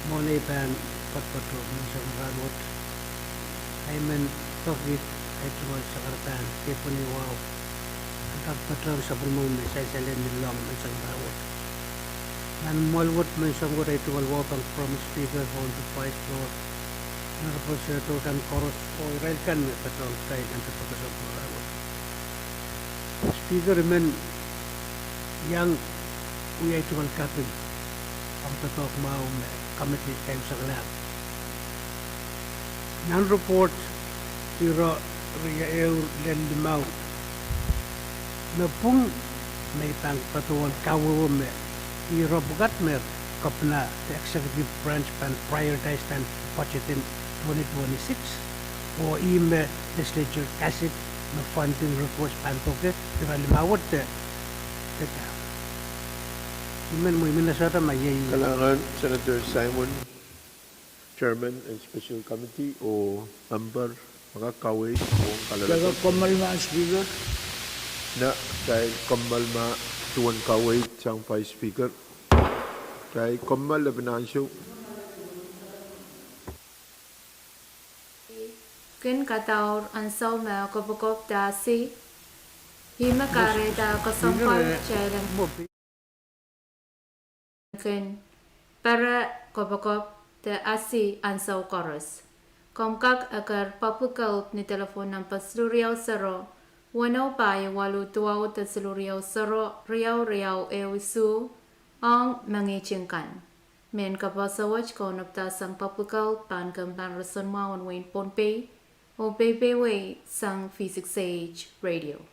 Money ban patpato sa maramot. Ayman tokit ay tuwal sa karatan. Kipuni wow. Ang tagpatram sa bulmong may saysalen nilang sa maramot. Nan malwot man sa mga ay tuwal wapang from speaker on the vice floor. Narapos sa tutan koros o railkan may patrol tayo ang tapos sa maramot. Speaker man yang uyay tuwal kapin. Ang tatok mau committee kayo sa kalam. Non-report tiro riyaew lendimaw na pung may pang patuwal kawawame tiro bugat mer kapna the executive branch pan prioritize tan budget in 2026 o ime legislature kasip na funding reports pantoke tira limawat teka iman mo Minnesota mayay Kailangan Senator Simon, Chairman and Special Committee o member mga kaway o Jaga kalalatan komal ma speaker. na kay Kamal ma tuwan kaway siyang Vice Speaker kay Kamal na binansyo Ken kataur ansau me kopokop dasi hima kare da kasampal chairan ken para kopokop te asi ansau koros komkak agar papukal ni telefon nampak seluruh sero wanau pai walu tuau te seluruh sero riau ewisu ang mangicingkan men kapasawach ko napta sang papukal pan kampan rason mawan wain ponpei o Way sang Physics Age Radio.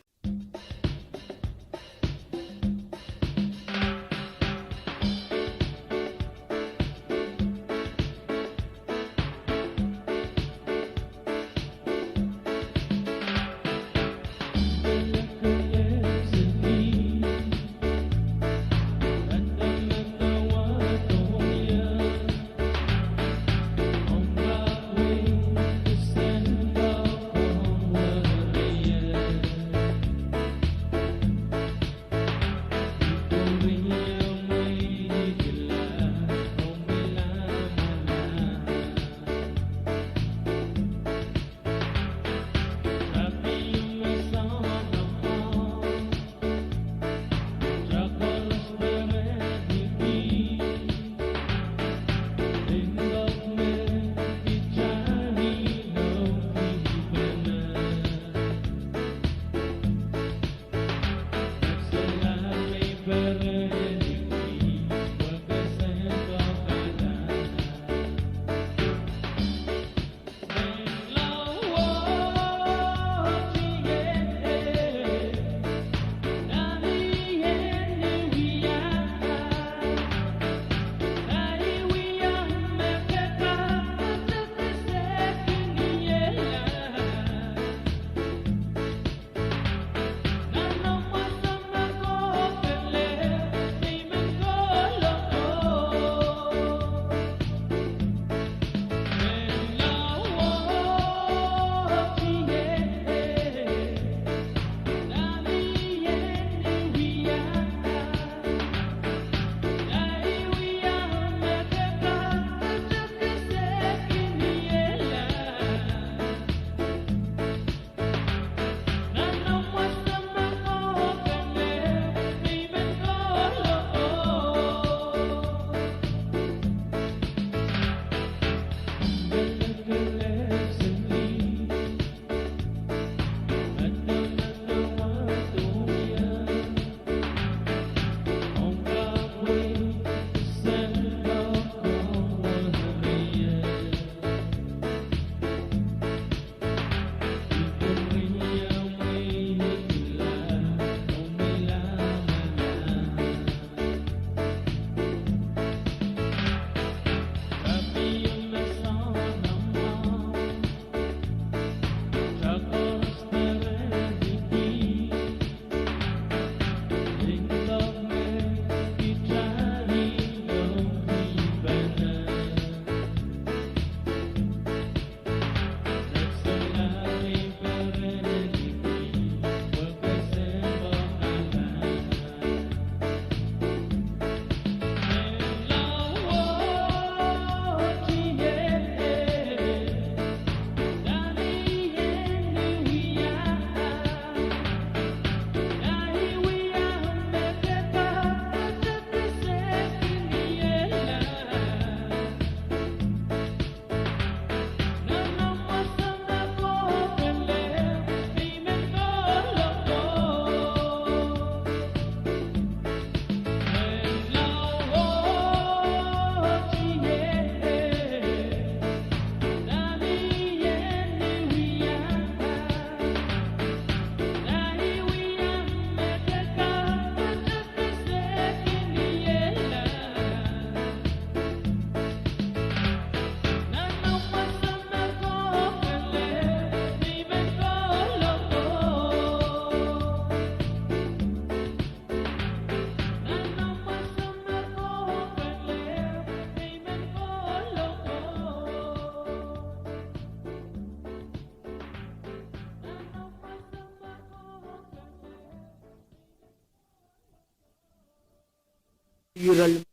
Ural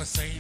Say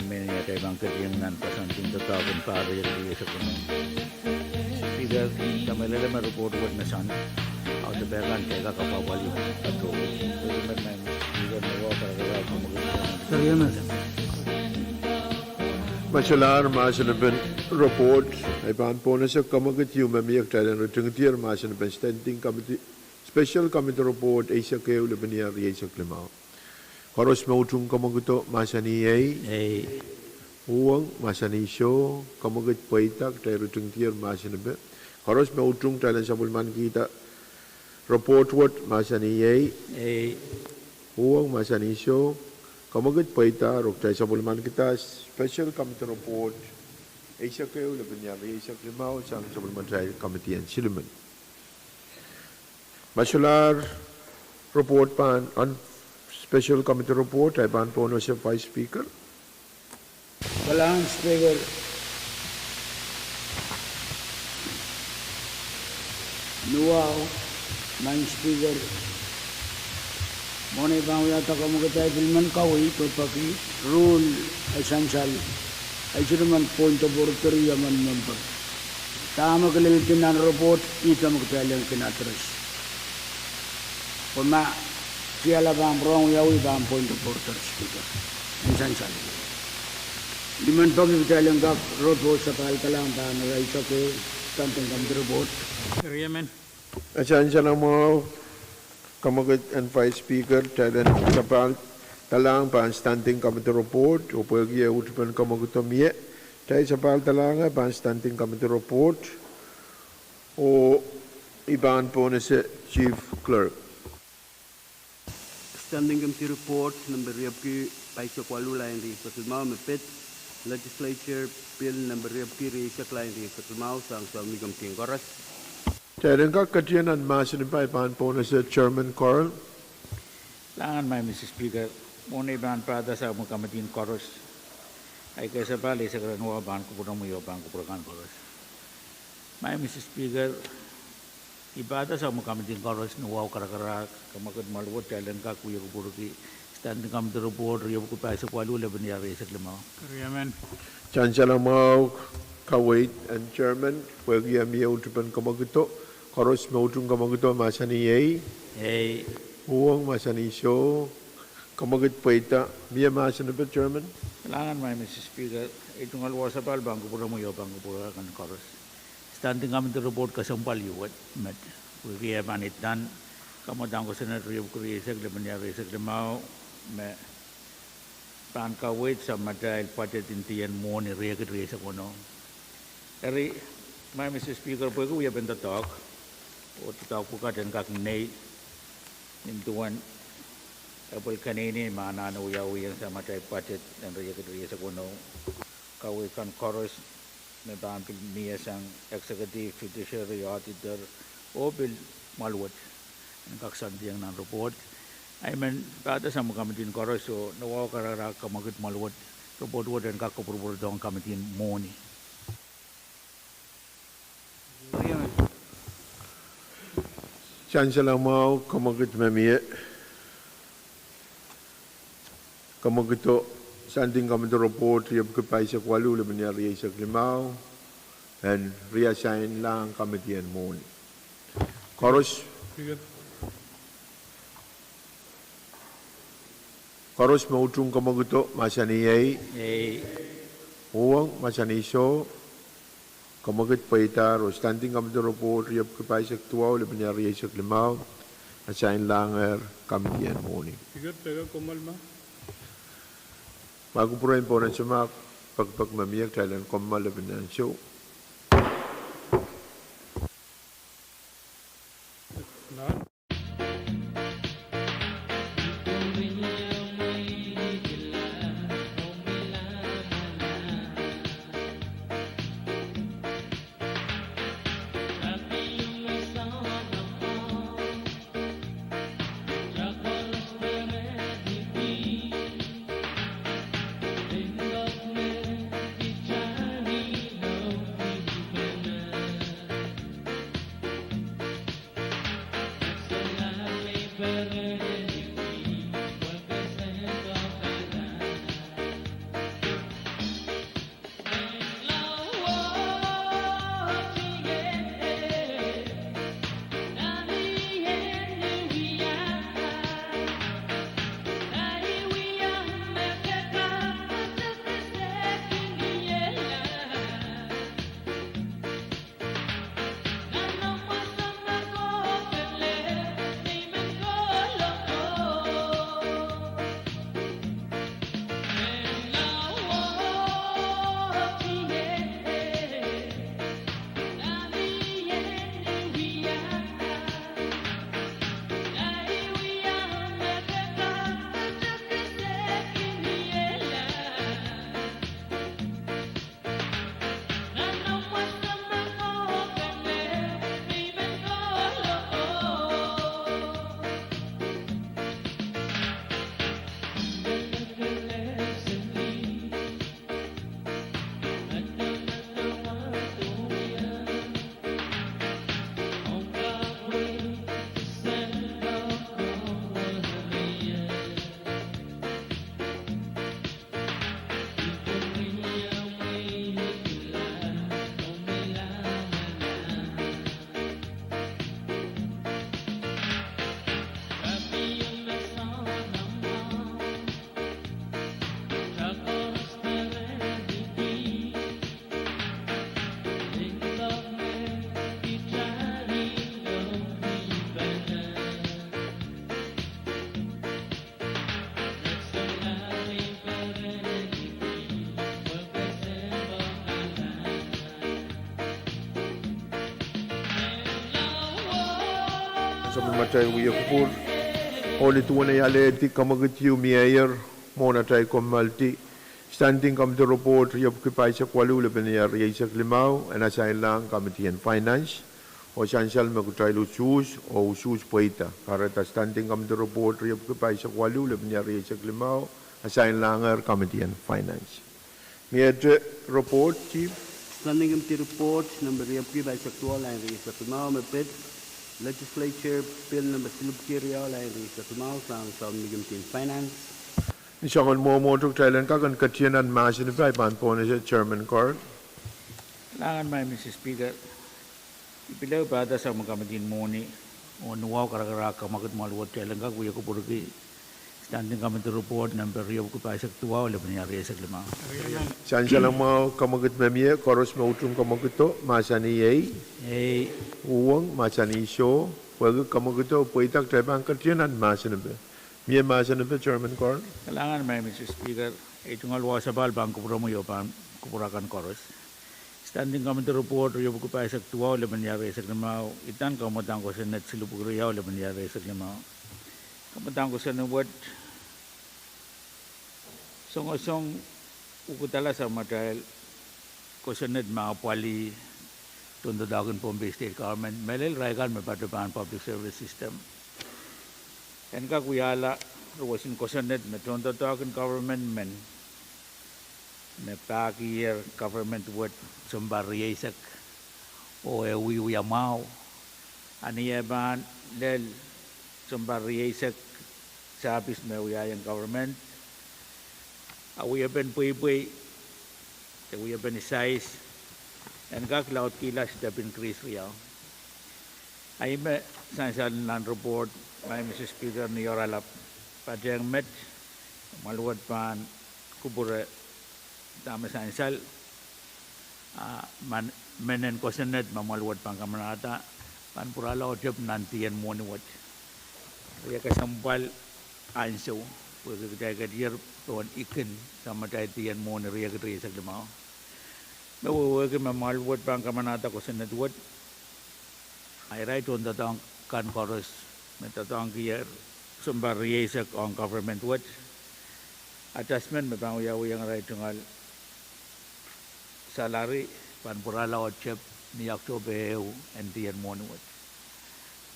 men ya tay bang yang nan pasan tin tatawin para yung sa kuno. Speaker kamelele ma report wat na san. Out the bagan tega kapawali ato. Men speaker nawa para Serius. Masalah macam ben report, iban ponas yang kamagat yung mamiyak tayo return tier macam ben standing committee, special committee report Asia keu lebih ni Asia klimau. Harus mautung kamaguto masani ay uang masani show kamagat paitak tayo return tier macam ben. Harus mautung tayo sabulman kita report what masani ay uang masani show kamagat paitak rok tayo sabulman kita special committee report Asia keu lebih ni Asia klimau sang sabulman tayo committee and siluman. Masalah report pan on special committee report ay ban po sa vice speaker. Walang speaker. Nuaw, main speaker. Mone bang yata kamu kata filman kawai pagi rule essential. Ay sinuman point of order yaman member. Tama kalilitin report ita mo kata yang kinatras. Pema siala bang rong yawi bang point of order speaker. Essential. Liman pagi kita yang kap report sapal kalang bang rai soke tentang kami report. Yemen. Asan sana mo kamagat and vice speaker tayo sapal talang pan standing committee report o pagi utupan kamaguto miye tayo sapal talang pan standing committee report o iban po sa chief clerk. Standing Committee Report number Riapki Paisa Kuala Lain di Fatimau Mepet Legislature Bill number Riapki Reisa Lain di Fatimau sang suami Committee Koras. Tayo ka katiyan ang masin pa ipan po sa Chairman Coral. Langan may Mr. Speaker, muna iban pada sa mga kamatin koros. Ay kaysa bali sa karanuwa ban ko po na mo ban ko po kan koros. May Mr. Speaker, ibada sa mga kamatin koros nuwaw karakara kamakad malwot kailan ka kuya ko puro ki standing committee report riyo ko pa sa kwalu laban niya sa klima. Yemen. Chancellor mau kawait and chairman wagi amia utupan kamaguto koros mautung kamaguto masani Hey, uang masani show kamagut paita mia masani ba chairman langan may Mr. Speaker, itong alwa sa bal bang ko puro mo ban ko puro kan koros. Standing committee report kasampal yuwat met kuya manit dan kamadang ko sa riyo ko riyo sa laban niya sa klima me pan kawait sa madail budget intiyan mo ni riyo sa kuno. Eri, may Mr. Speaker, po ko yaban tatok, o tatok po ka dyan kaknay, nimtuan, apel kanini, mananaw-yaw sa matay budget, ng riya sa kuno, kaway kan koros, may bampil niya sang executive, judiciary, auditor, o bil malwat, ang kaksandiyang ng report. I mean, pada sa mga kamitin koros, so nawaw karara kamagit malwat, report wo din kakapurpuro doon kamitin moni. Chancellor mau kamagut mamia kamaguto standing committee report riyo ko pa sa kwalu laban niya riya sa klimau and reassign lang committee and mon koros mautung kamaguto masani uang masani so kamagat paitar o standing committee report riyo ko pa sa tuwa laban niya riya sa klimau assign lang committee and mon bago po rin po na siya pagmamiyak tayo komal laban niya show Sabi matay wiya kupur. Oli tuwa na yale ti kamagitiw mayor mo na tayo kumalti. Standing committee report yopkipay sa kwalu laban niya sa klimaw and asahin lang committee and finance. O sansal magutay lusus o usus poita. Karata standing committee report yopkipay sa kwalu laban niya sa klimaw asahin lang committee and finance. Miyadre report, Chief. Standing Committee Report number Riapki by Saktual and Risa Kumao Mepet. Legislature Bill number Silupki Riao and Risa Kumao sang Sound Medium Team Finance. Isang mo tuk Thailand ka kan katiyan at masin pa ipan po na siya Chairman Court. Kailangan may Mr. Speaker, ipilaw pa ata sa mga kamatin mo ni o nuwaw karakaraka magat maluwat kailan ka kuya ko purki standing committee report number Rio ko pa sa tuwa wala pa niya sa lima. Saan siya lang mga kamagat mamiya, koros mautong kamagito, masani yay, uwang, masani isyo, wag kamagito, puitak tayo ang katiyan at masin pa. Miya masin pa, Chairman Court. Kailangan may Mr. Speaker, itong alwa sa balbang kupura mo yopan, kupurakan koros. Standing committee report Rio ko pa sa tuwa wala pa niya sa lima. Itan kamatang ko sa net silupug Rio wala pa niya sa lima. Kamatang ko sa nuwat song ukutala sa material ko sa net mga pwali tundadagan po ang state government melil raikan may patupan public service system yan ka kuyala ruwasin ko sa net may tundadagan government men may pakir government what sumbar yesak o ewi yamaw aniyaban lel sumbar yesak sabis may uyayang government we have been we have been size and got cloud kilas have increased real. I met Sansal Land Report by Mrs. Speaker ni Yoralap Pajang Met Maluwat Pan Kubure Tama Sansal Menen Kosenet Mamaluwat Pan Kamanata Pan Purala Otjop Nantian Moniwat Kaya kasampal Anso Pagkakita kadir tuan ikan sama taitian mo na riya katri sa limao. Nawawag mamalwat pang kamanata ko sa netwat. Ay right on tatang kan koros metatang kiyar sumbar riya sa on government wat. Adjustment may panguyawiyang right tungal salary panpurala o chep ni Oktober and tiyan mo na wat.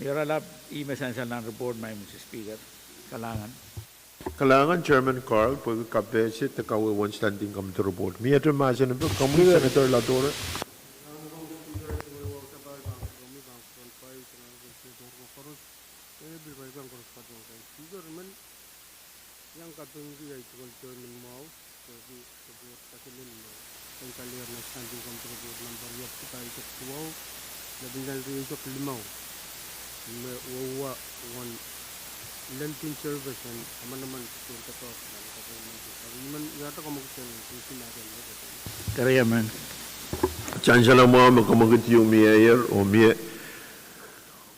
Niralap imesan sa lang report may Mr. Speaker. Kalangan. Kalangan Chairman Carl, pagkakapesit na kawawan standing committee report. Miya ito masin na kamu Senator Latore. Yang katunggi ay tukol Chairman Mao, kasi support kasilin mo. Ang kalir na standing committee report number yap kita ikot tuwaw, labingal rin isok limaw. Wawa, one Lentin service and naman to talk naman yata ko magsin natin Kaya man. Saan siya lang mga makamagit yung mayor o miya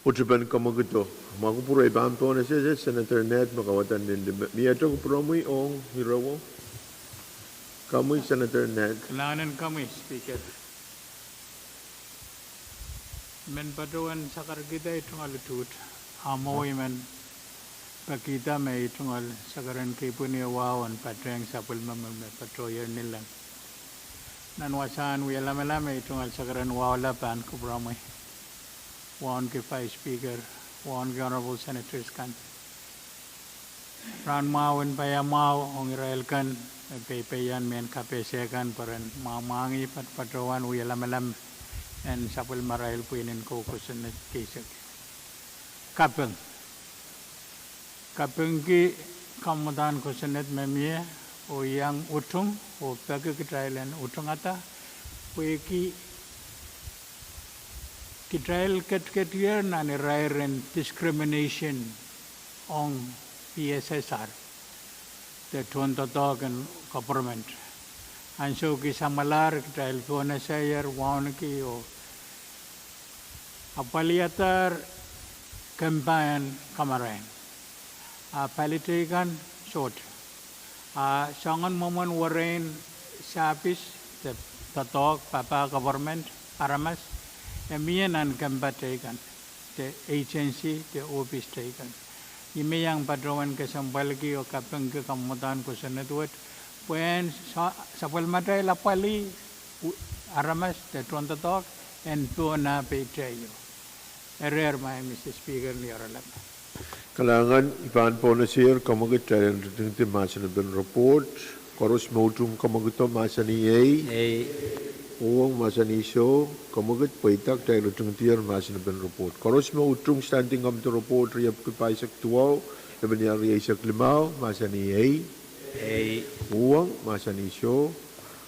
utripan kamagito. Makupuro ibang po na siya Senator Ned makawatan din. Miya ito kupromoy o hirawo. Kamoy Senator Ned. Kailangan kami, Speaker. Men patuan sa kargita itong alutut. Amoy men. Pakita may itong sakaran kay puniwawan patreng sa pulmamang patroyer nila. Nanwasan wiyalam-alam itong sakaran wawala pan kubramay. Wan kay Vice Speaker, wan kay Honorable Senators kan. Ran mawan payamaw ang Israel kan, paypayan men kapesekan paran mamangi patrowan wiyalam-alam and sa pulmarail puinin ko kusan na kisag. Kapeng. Kapengki kamudan ko senet memie o yang utung o pagi ketrailan utung ata pueki ketrail ket-ketier na ni rairen discrimination on PSSR the tuan-totokan government anso ki samalar ketrail tuan sayer waun ki o apaliatar campaign kamaran Palitikan short. Sangan momen warain sapis the talk papa government aramas emian and kambatikan the agency, the office taken. Imi yang patrowan kasampalgi o kapeng ke kamutan ko sa network. When sa palmatay lapali aramas the trontatok and tuana pe chayo. Erer may Mr. Speaker ni aralat. Kalangan ipan po na sir kamagat tayo ng Masan Ben report. Koros motum kamagito Masani A. Uwang Masani So kamagat paitak tayo ng Masan Ben report. Koros motum standing committee report riyap kupaisak tuwaw. Laban niya riyasak limaw Masani A. Uwang Masani So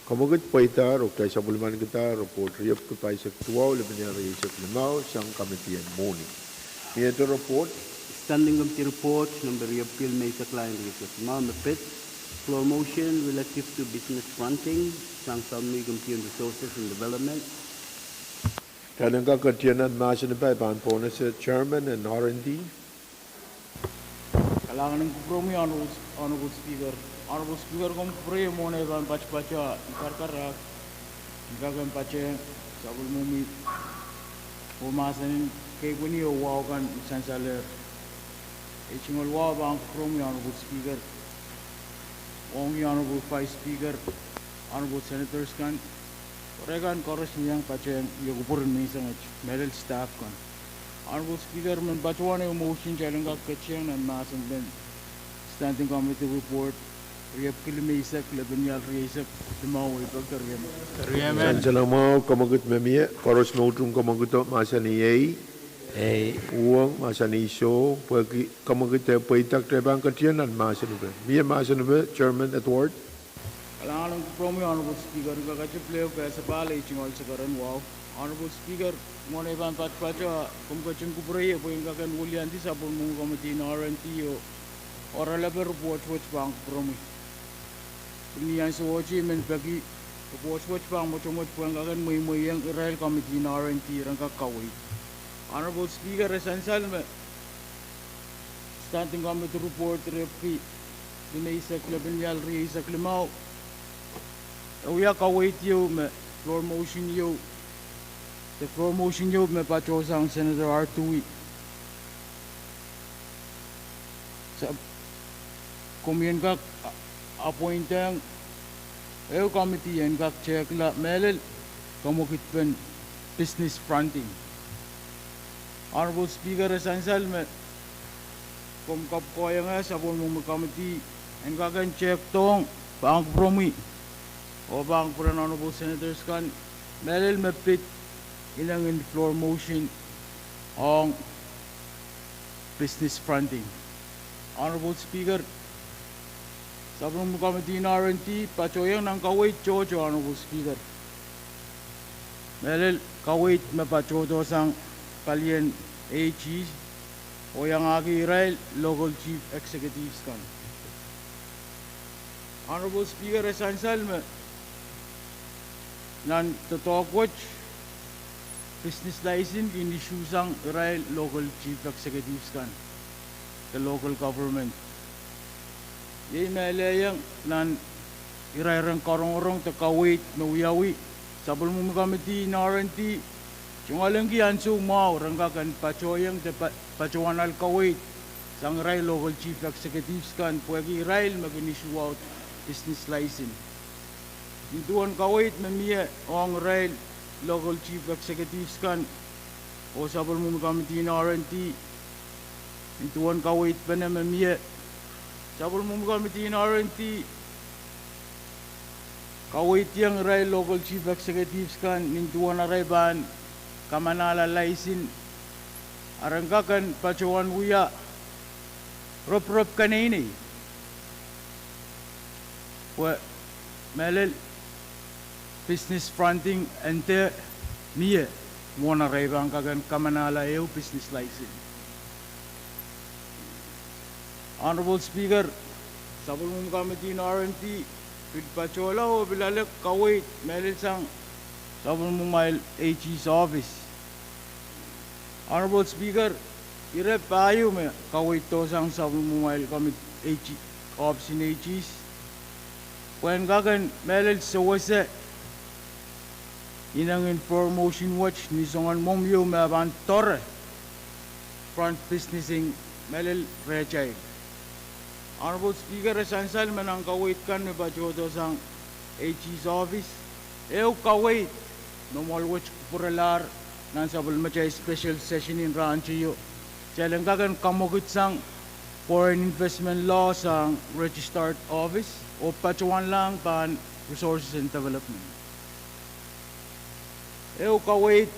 kamagat paitar o tayo sa bulman kita report riyap kupaisak tuwaw. Laban niya riyasak limaw sang committee and morning. Ito report. Standing Committee report number Appeal Mesa Client Research Pit. Floor motion relative to business fronting, Sang-Salmi Committee on Resources and Development. Kanang kakatiyanan Masan Ben po na sa Chairman and R&D. Kalangan ng kupromi Honorable Speaker. Honorable Speaker, kung pre mo na ibang pacha-pacha, ikar-karak, ikagan pacha, sabul mumi, pumasanin kay kuni o wawakan isang saler. Echingol wawang kupromi Honorable Speaker. Wong Honorable Vice Speaker, Honorable Senators kan, Regan Koros niyang pacha yung kupurin may isang medal staff kan. Honorable Speaker, man bachuan yung motion challenge kakachiyang ng Masan Ben Standing Committee report. Riyap kilimaysak, labanyal riyasak, lumawa ipagkaryan. San Salamaw kamagat mamiya. Koros motum kamaguto Masani A. Uwang Masani So kamagat tayo paitak tayo bang katiyanan Masan Ben. Miya Masan Ben, Chairman at Ward. Kalangan ng kupromi Honorable Speaker, kakachip leo kaya sa pala ichingol sa karan wow. Honorable Speaker, muna ibang patpacha, kumkaching kuproy, po yung kakan wulianti sa pong mga committee na R&T o oralaber report watch bang kupromi. Niyan sa watch men pagi watch bang mo po yung kakan muy yung Israel committee na R&T rang kakaway. Honorable Speaker, esansal me Standing Committee report repki dinaisak labanyal riyasak limaw. Uya kawait yo me floor motion yo. The floor motion yo me pachosang Senator Artui. Sa kumien kak appointang eu committee en kak check la melel kamukit pen business fronting. Honorable Speaker, esansal me kum kap ko yang sa bon mo committee en kagan check tong bang promi o bang puran Honorable Senators kan melel me pit ilang in floor motion on business fronting. Honorable Speaker, sa bon mo committee na R&T pachoyang ng kawait chocho Honorable Speaker. Melel kawait me pachoto sang Kalien AG o yang agi Israel local chief executives kan. Honorable Speaker, esansal me nan to watch business license in issue sang Israel local chief executives kan. The local government. Ye melayang nan Israel karong-orong ta kawait na uyawi sabol mo committee na R&T. Chungalang kiansu mau rangkakan pachoyang te pachuan al kawait sang Israel local chief executives kan puagi Israel mag-issue out business license. Ituan kawait mamiya ang Israel local chief executives kan o sabol mo committee na R&T. Ituan kawait pa na mamiya sabol mo committee na R&T. Kawait yang Israel local chief executives kan nintuan arayban kamanala laisin arangkakan pacuan uya rop kanini wa melel business fronting ente mie mona raibang kagan kamanala eu business license. Honorable Speaker, sabulong committee na R&T pid pachola o bilalak kawait melel sang sabulong mile AG's office. Honorable Speaker, irep payo me kawait to sang sabulong mile committee office in AG's. When kagan melel sa wase inang in promotion watch ni songan momyo me aban torre front businessing melel rechai. Honorable Speaker, esansal menang kawait kan me bajodo sang AG's office. Eu kawait normal watch puralar nan sabul macay special session in ranchiyo. Chalengkagan kamogut sang foreign investment law sang registered office o pachuan lang pan resources and development. Eu kawait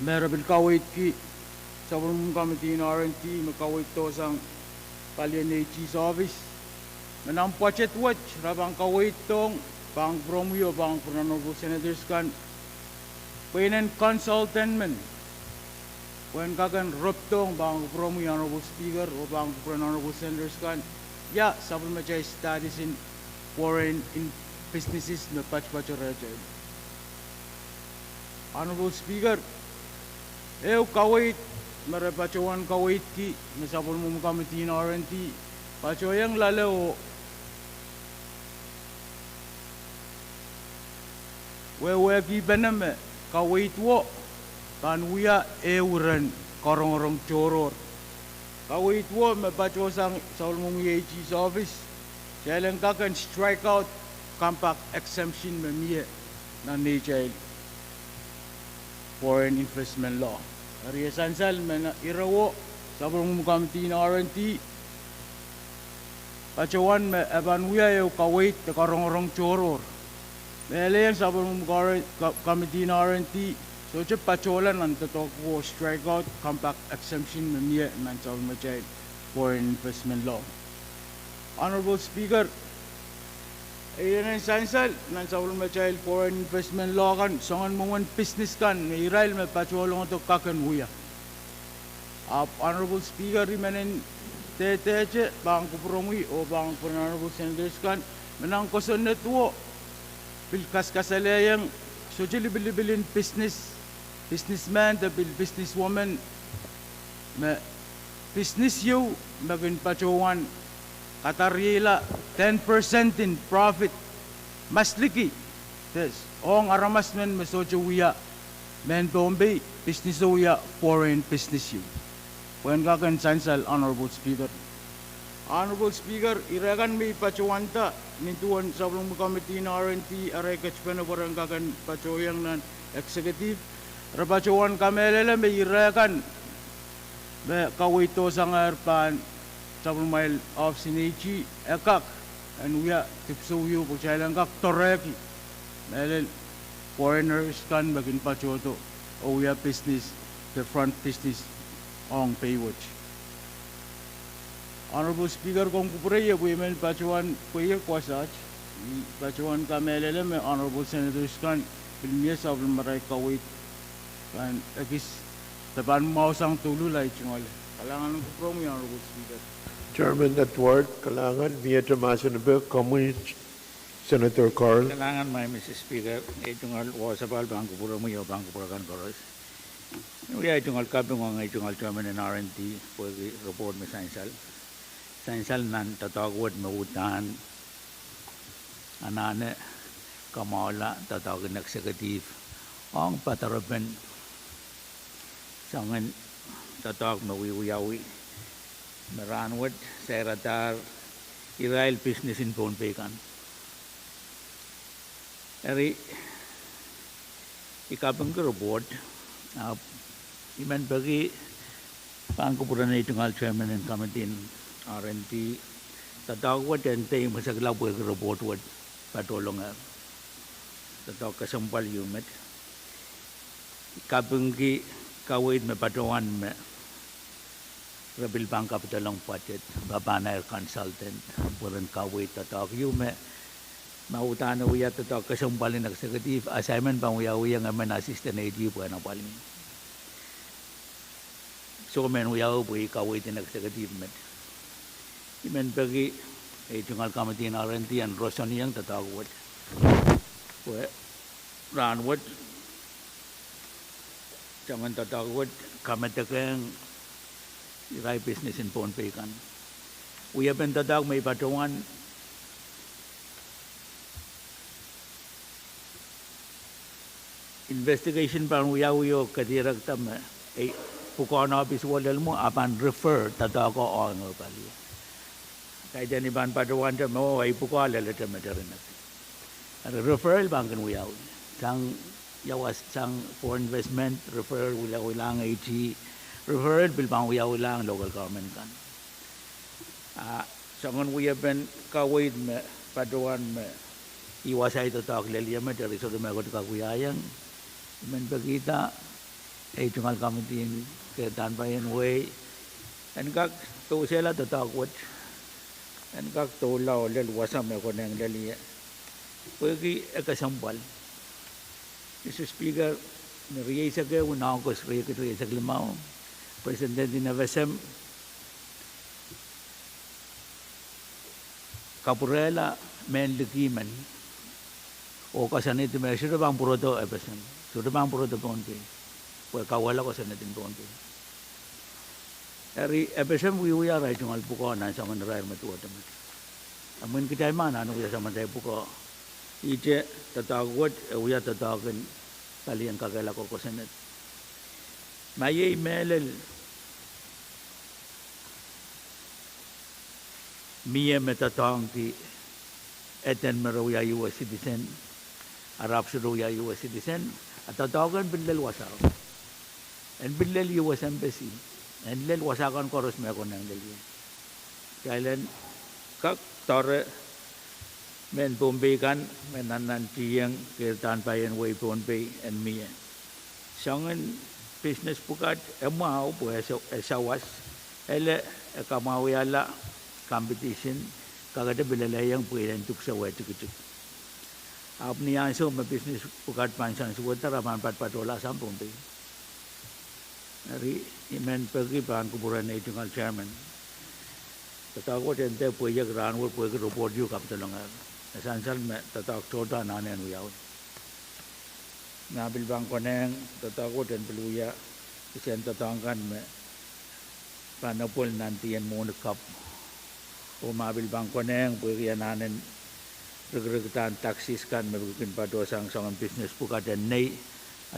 merabil kawait ki sabul committee in R&T makawait to sang Palian AG's office. Menang pachet watch rabang kawait tong bang promyo bang honorable senators kan penen consultant men when kagan ruptong bang promyo honorable speaker o bang honorable senators kan ya sabul macay studies in foreign in businesses me pach rajay. Honorable speaker, eu kawait marapachuan kawait ki nasabol mo committee in R&T pachoyang lalao wewe ki bename kawait wo panuya euren korong choror kawait wo me pacho sang saul mong AG's office kailan kakan strike out compact exemption me miye na nature foreign investment law. Ari esansal mena irawo sabong committee in R&T pachawan me abanuya eu kawait te karong choror mele sabong committee in R&T so che pacholan nan to ko strike out compact exemption me mie nan sabong machay foreign investment law. Honorable Speaker, ayan ang sansal nan sabong machay foreign investment law kan songan mongan business kan may Israel me pacholong to kakan huya. Honorable Speaker, rimanin teteche bang kupromui o bang honorable senators kan menang koson netuo bilkas kasalayang so bilibilin businessman the businesswoman me business you magin pachowan katarila 10% in profit masliki des ong aramas men mesocho wiya men dombe business wiya foreign business you when kakan sansal. Honorable Speaker, iragan may pachuanta nintuan sa committee in R&T aray kachpena parang kakan pachoyang nan executive rapachuan kamelele may iragan may kawito sang arpan sa mile of Sinichi ekak and wiya tipsuyo po siya lang kak toreki melel foreigners kan bagin pachoto o wiya business the front business ong paywatch. Honorable Speaker, kung kupureya women pachuan kuya kwasach pachuan kamelele may honorable senators kan bilmiya sa maray kawit kan agis taban mausang tululay chungale kalangan ng kupromi. Honorable Speaker, Chairman at word, kalangan via Tomaso Nabe, Communist Senator Carl. Kailangan may Mr. Speaker, itong wasabal bangko pura mo yung bangko pura kan koros. Uya itong alkabing mga itong chairman ng R&T po report may sainsal nan tatawag mautan anane kamala tatawag ng executive ang patarapan sangan tatawag mawiwiyawi meranwat sekretar Israel business in phone pay kan eri ikabang report iman bagi pangkupuran itong chairman and committee in R&T tatawag dan tayo masaglaw po yung report wat patulong tatawag kasampal yumet ikabang kawit me patuan me Rabil Bank Capital ang budget babana consultant puran kawit tatawag yumet mautana uya tatawag kasampalin executive assignment pang uya nga man assistant AD po na palin so men uya po kawit ng executive met imen bagi itong committee in R&T and Roson yang tatawag po ranwat jangan tatawag kametakang Israel business in phone pay kan uya ben tatawag may patuan investigation pa uya uyo kadirak tam pukona office walel mo apan refer tata ko o ngo pali kay deni ban padawan te mo ay pukala le te meterin referral bankan wiyaw sang yawas sang for investment referral wilang AT referral bil bang wilang local government kan sangon we have been kawid me padawan me iwasay to talk lelia me dari so me ko ka kuyayang men bagita ay tungal committee ke dan bayan way and kak to sela to talk what and kak to law lel wasam me ko nang lelia pagi ekasambal Mr. Speaker nariya ke una ko sri ke to sa limao president din avasam kapurela men likiman o kasanit me sudah bang puro to avasam sudah bang puro to ponte pues kawala ko sanatin ponte ari avasam we are right ngal puko na sa man rai matu atamat amun kita mana anu ya sama saya puko ije tatawat uya tatawagan kalian kagala ko sanat maye melel miye metatang ti eten meruya US citizen Arab suruya US citizen atatawagan billel wasaw and billel US embassy and lel wasakan koros me ko nang lel kailan kak tore men Bombay kan men nanan tiang kirtan bayan way Bombay and me sangan business pukat emau po esawas ele kamawala competition kagada bilalayang puilan tuk sa way tuk apni aso ma business pukat pansan suwata raman patola sa Bombay ari imen pergi ban kuburan itu ngal chairman tatawag ente puya gran wo puya report ju kap talongar esansal me tatawag tota nanen uyaw nabil bang koneng tatawag den peluya isen tatangkan me panapol nantian mo kap o mabil bang koneng puya nanen regretan taksis kan me bikin pado sang business puka den nei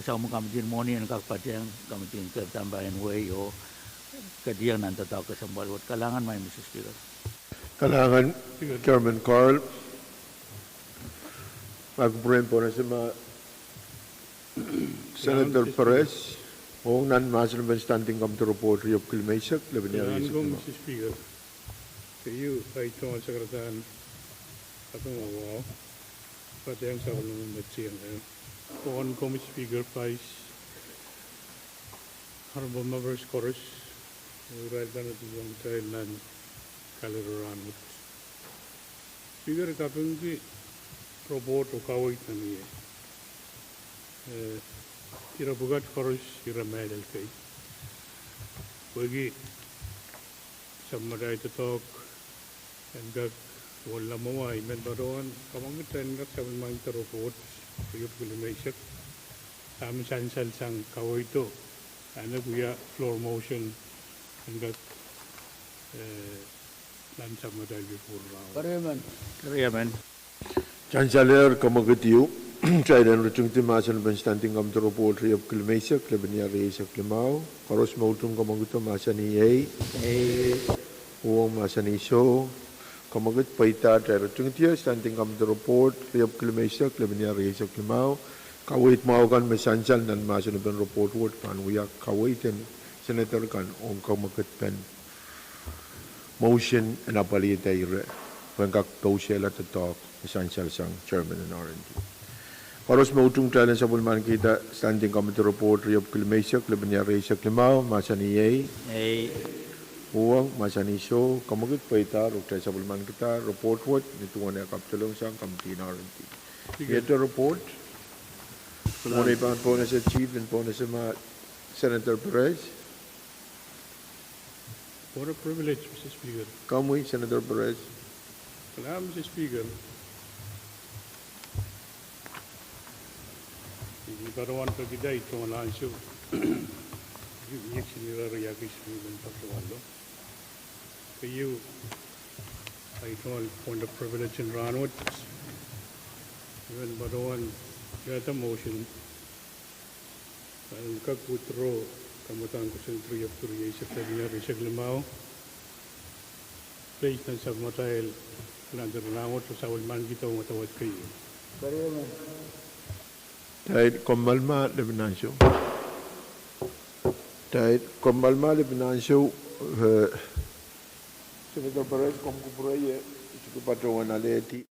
asal mo kamjin moni en kak padang kamjin ke tambahan way o kadiang nan tatawag kasambal wat kalangan may Mr. Speaker Kalangan Chairman Carl magpurin po na sa mga Senator Perez o non-master standing committee report Rio Kilmesak Kailangan ko, Mr. Speaker, kayo ay tungal sa karataan at umawaw pati ang sa kulungan matsiyang on ko, Mr. Speaker, Vice Honorable Members Chorus Right down at the Thailand Kalaran. Speaker, kapag robot o kawit na niya. Ira bugat chorus, ira medal kay. Pagi sa maday to talk and gag wala maway men baron kamang ten gag sa mga robot yung kulimaysak amin sansal sang kawit to. Ano kuya floor motion and gag lansa maday before round. Kariyaman Chancellor Kamagatiu Chaidan Rutung Timasan Ben Standing Committee report Rio Kilmesak Lebenia Reisa Klimau Koros Mautung Kamaguto Masani A Uang Masani So Kamagut Paita Rutung Tia Standing Committee report Rio Kilmesak Lebenia Reisa Klimau Kawit Maukan Mesansal dan Masan Ben report word kan Uyak Kawitin Senator kan Ong Kamagut Ben motion and apalita ire Pangkak Tosela to talk Essential Sang Chairman and R&D. Paros mautung talan sa bulman kita Standing Committee Report Rio Kilmesak Lebenia Reisa Klimau Masani A Uang Masani So Kamagit Paita Rukta sa bulman kita report what nituan na kapitulong sang Committee and R&D. Ito report muna ipan po na sa Chief and po na sa Senator Perez. What a privilege, Mr. Speaker. Kamuy, Senator Perez. Salamat, Mr. Speaker. Hindi karoon ka kita itong alansyo. Yung sinirarayagis mo ng pagkawalo. Kayo ay itong point of privilege and ranwat. Even baroon, yata motion. Ang kag withdraw kamutan ko sa Tree of Korea sa Premier sa Glamao. Place ng Sagmatail, Landaranawat sa Sawalman kita matawad kayo. Pareho man. Tahit Kombalma Lebinansyo. Tahit Kombalma Lebinansyo. Senator Perez, Komkuburaya, Isuku Patrawan Aleti.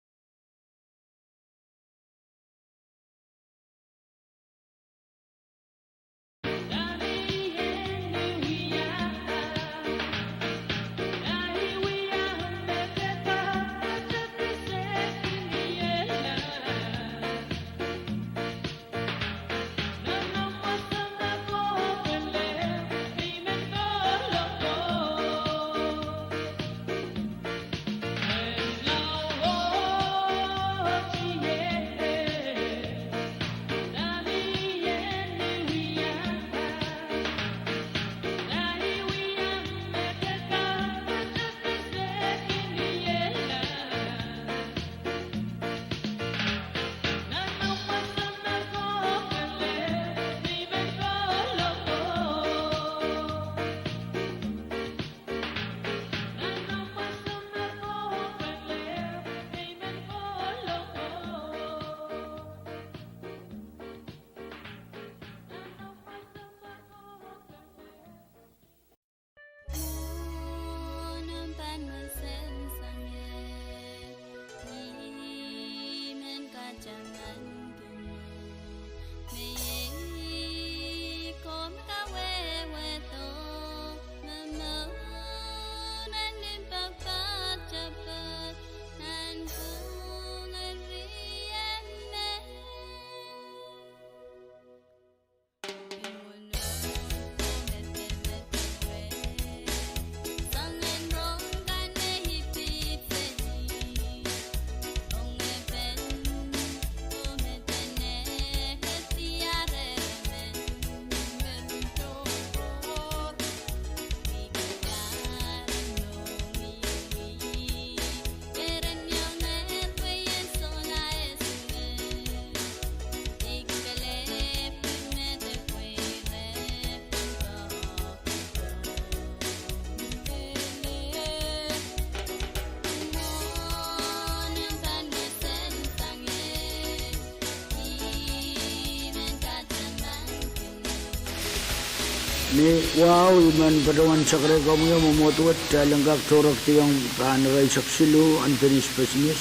Ni wow iman padawan sakre kamu yang memutuat dalenggak torok tiang panerai saksilu unfinished business.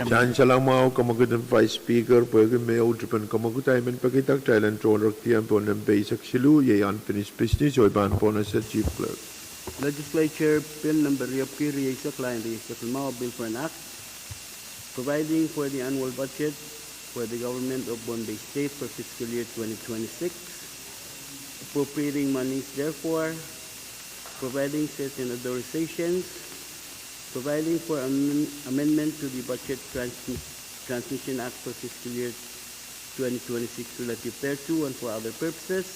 Chan Salamao, Kamagutan Vice Speaker, Perkin Mayo, Japan Kamagutai, and Pakitak, Thailand, Torak, Tiampon, and Basic Silu, Ye unfinished business, or Ban Bonus, Chief Clerk. Legislature Bill number Riapki Riesa Klein Riesa Kilmao Bill for an Act providing for the annual budget for the government of Bombay State for fiscal year 2026, appropriating monies therefore, providing certain authorizations, providing for amendment to the Budget Transmission Act for fiscal year 2026 relative thereto and for other purposes.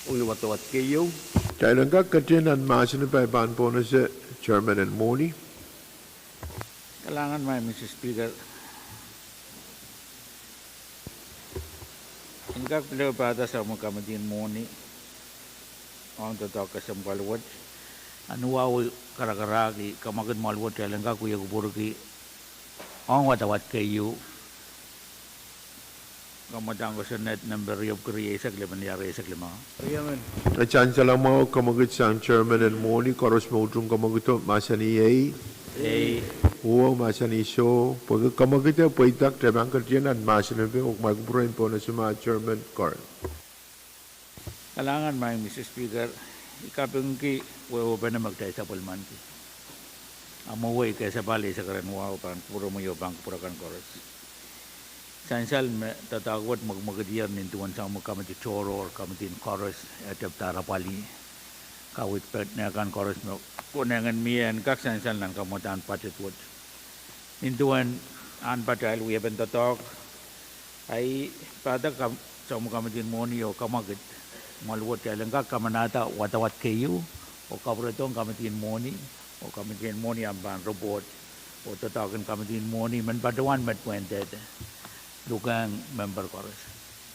Unawatawat kayo. Thailand Katin and Masin by Ban Bonus, Chairman and Moni. Kailangan may, Mr. Speaker. Ingkak beliau pada sa mga kamatin Moni ang tataw kasam kalwat anuwaw karakaragi kamagad malwat kailan ka kuya kuburki ang watawat kayo kamadang ko sa net number of Korea sa kliman yari sa klima. Yaman. Chan Salamao, Kamagit Sang Chairman and Moni, Koros Motung Kamaguto, Masani A. Uo Masani So, Pag Kamagita, Paitak, Tabangkatian, and Masanabi, o Magbrain Ponasuma, Chairman, Koran. Kailangan may, Mr. Speaker, ikapang ki, wawo pa na magtayo sa pulman ki. Amuwi kaya sa bali sa karanwa, pan puro mo yung pura kan koros. Sansal, tatagwat magmagadiyar nintuan sa magkamati choro or kamatin koros, at tara pali. Kawit pet na kan koros mo. Kunangan miyan, kak sansal lang kamutan patitwot. Nintuan, an patayal, we haven't talk. Ay, pada sa magkamatin Moni o kamagit. Malwat kailan ka kamanata watawat kayo o kabratong kamatin Moni o kamatin Moni ang ban robot o tatawagan kamatin Moni man padawan mat puented lukang member koros.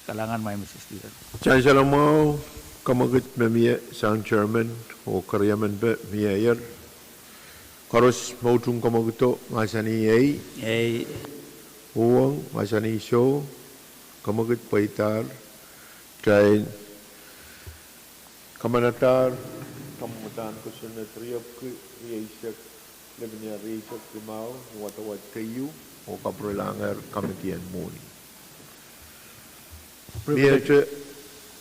Kalangan may Mr. Speaker. Chan Salamao, Kamagut memia sang chairman o karyaman be mayor. Koros mautung kamaguto masani A. uang masani show kamagut paitar train kamanatar kamutan ko sa natriyap ko iaisak lebenya reisak limau watawat kayu o kaprolangar kamitian muni.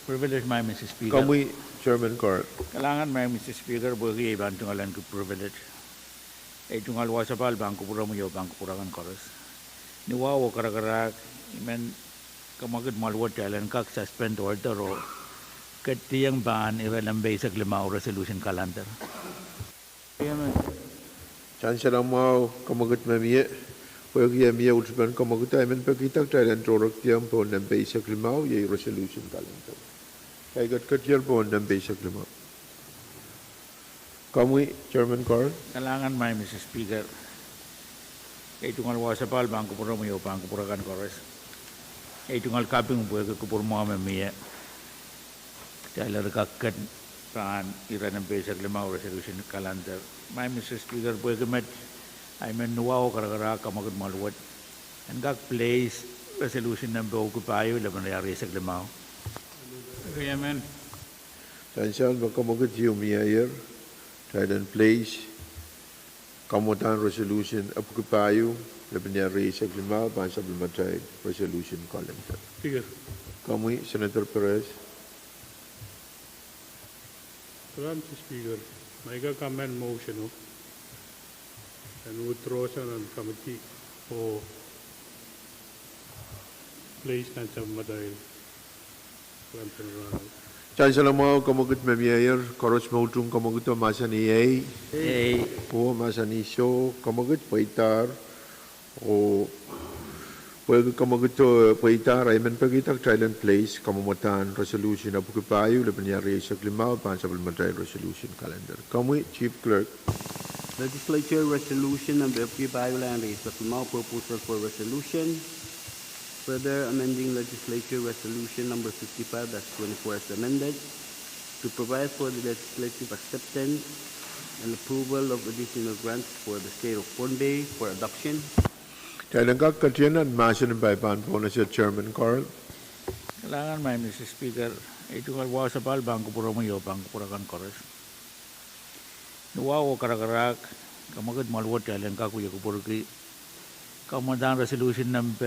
Privilege may Mr. Speaker. Kami Chairman Carl. Kailangan may Mr. Speaker, bagi iban tungalan ko privilege. Ay tungal wasapal, bangko pura mo yo, bangko pura kan koros. Niwawo karakarak, imen kamagad malwat jalan kak suspend order o katiyang ban ilalambay sa limao resolution calendar. Chance lang mau kamagut mamia. Pagi mamia utupan kamagut ay men pakitak tayo trorak tiyang po ng basic limau yung resolution calendar. Kaya kat po ng basic limau. Kami Chairman Carl. Kailangan may Mr. Speaker. Ay tungal wasapal, bangko pura mo yo, bangko pura kan koros. Ay tungal kaping buhay kapur mo mamia. Dahil rakakat paan ira ng basic limau resolution calendar. May Mr. Speaker, buhay kamat ay menuwaw karakara kamagod malwat. And kak place resolution ng buhay payo laban na yari sa limau. Amen. Tansyan magkamagut yung mayor. Tayo place kamutan resolution apukipayo lebenya sa limau bansa belmatay resolution calendar. Speaker, Kami Senator Perez. Mr. Speaker, may comment motion no? And withdraw siya ng committee o place na sa madahil. Chance lang mau kamagut mayor. Koros mautung kamagut masani ay. A. O masani show kamagut paitar o pwede kamagut paitar ay men pagitak Thailand place kamumutan resolution apukipayo lebenya sa limau bansa belmatay resolution calendar. Kami Chief Clerk. Legislature Resolution number FP Bioland is the Limau proposal for resolution. Further amending Legislature Resolution number 55-24 as amended to provide for the legislative acceptance and approval of additional grants for the state of Bombay for adoption. Kailan ka katiyanan masin by pan po na siya Chairman Carl. Kailangan may Mr. Speaker. Ay tungal wasapal, bangko pura mo yo, bangko pura kan koros. Nuwawo karakarak kamagad malwat jalan kakuya kupurki. Kamutan resolution ng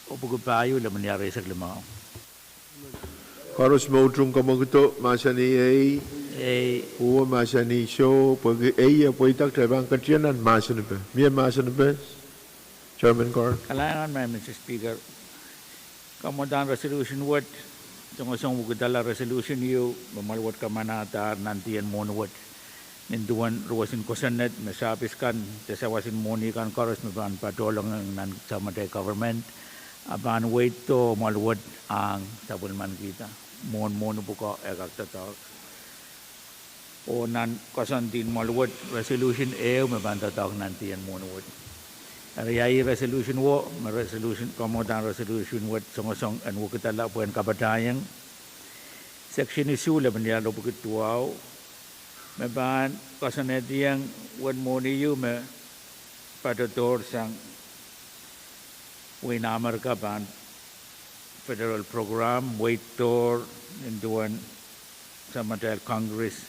upo payo laman yari sa limau. Koros mautung kamaguto masani ay. A. Uwa masani show pag ay paitak tayo bang katiyanan masin ba. Miya masin ba Chairman Carl. Kailangan may Mr. Speaker. Kamutan resolution what? Tungasong ugadala resolution yu, mamalwat ka manata nantiyan monwat. Ninduan ruwasin kosanet, masapis kan, tasawasin moni kan koros, maban patolong ng samatay government. Aban wait to malwat ang tabulman kita. Mon buka ekak tatak. O nan kosantin malwat resolution maban tatak nantiyan monwat. Arayai resolution wo, resolution kamutan resolution what song and wukitala po ang kabatayang. Section issue laban niya lo bukit tuaw. Maban kasanetiyang wan mo niyo me patutor sang winamar ka ban federal program wait tour induan sa Mattel Congress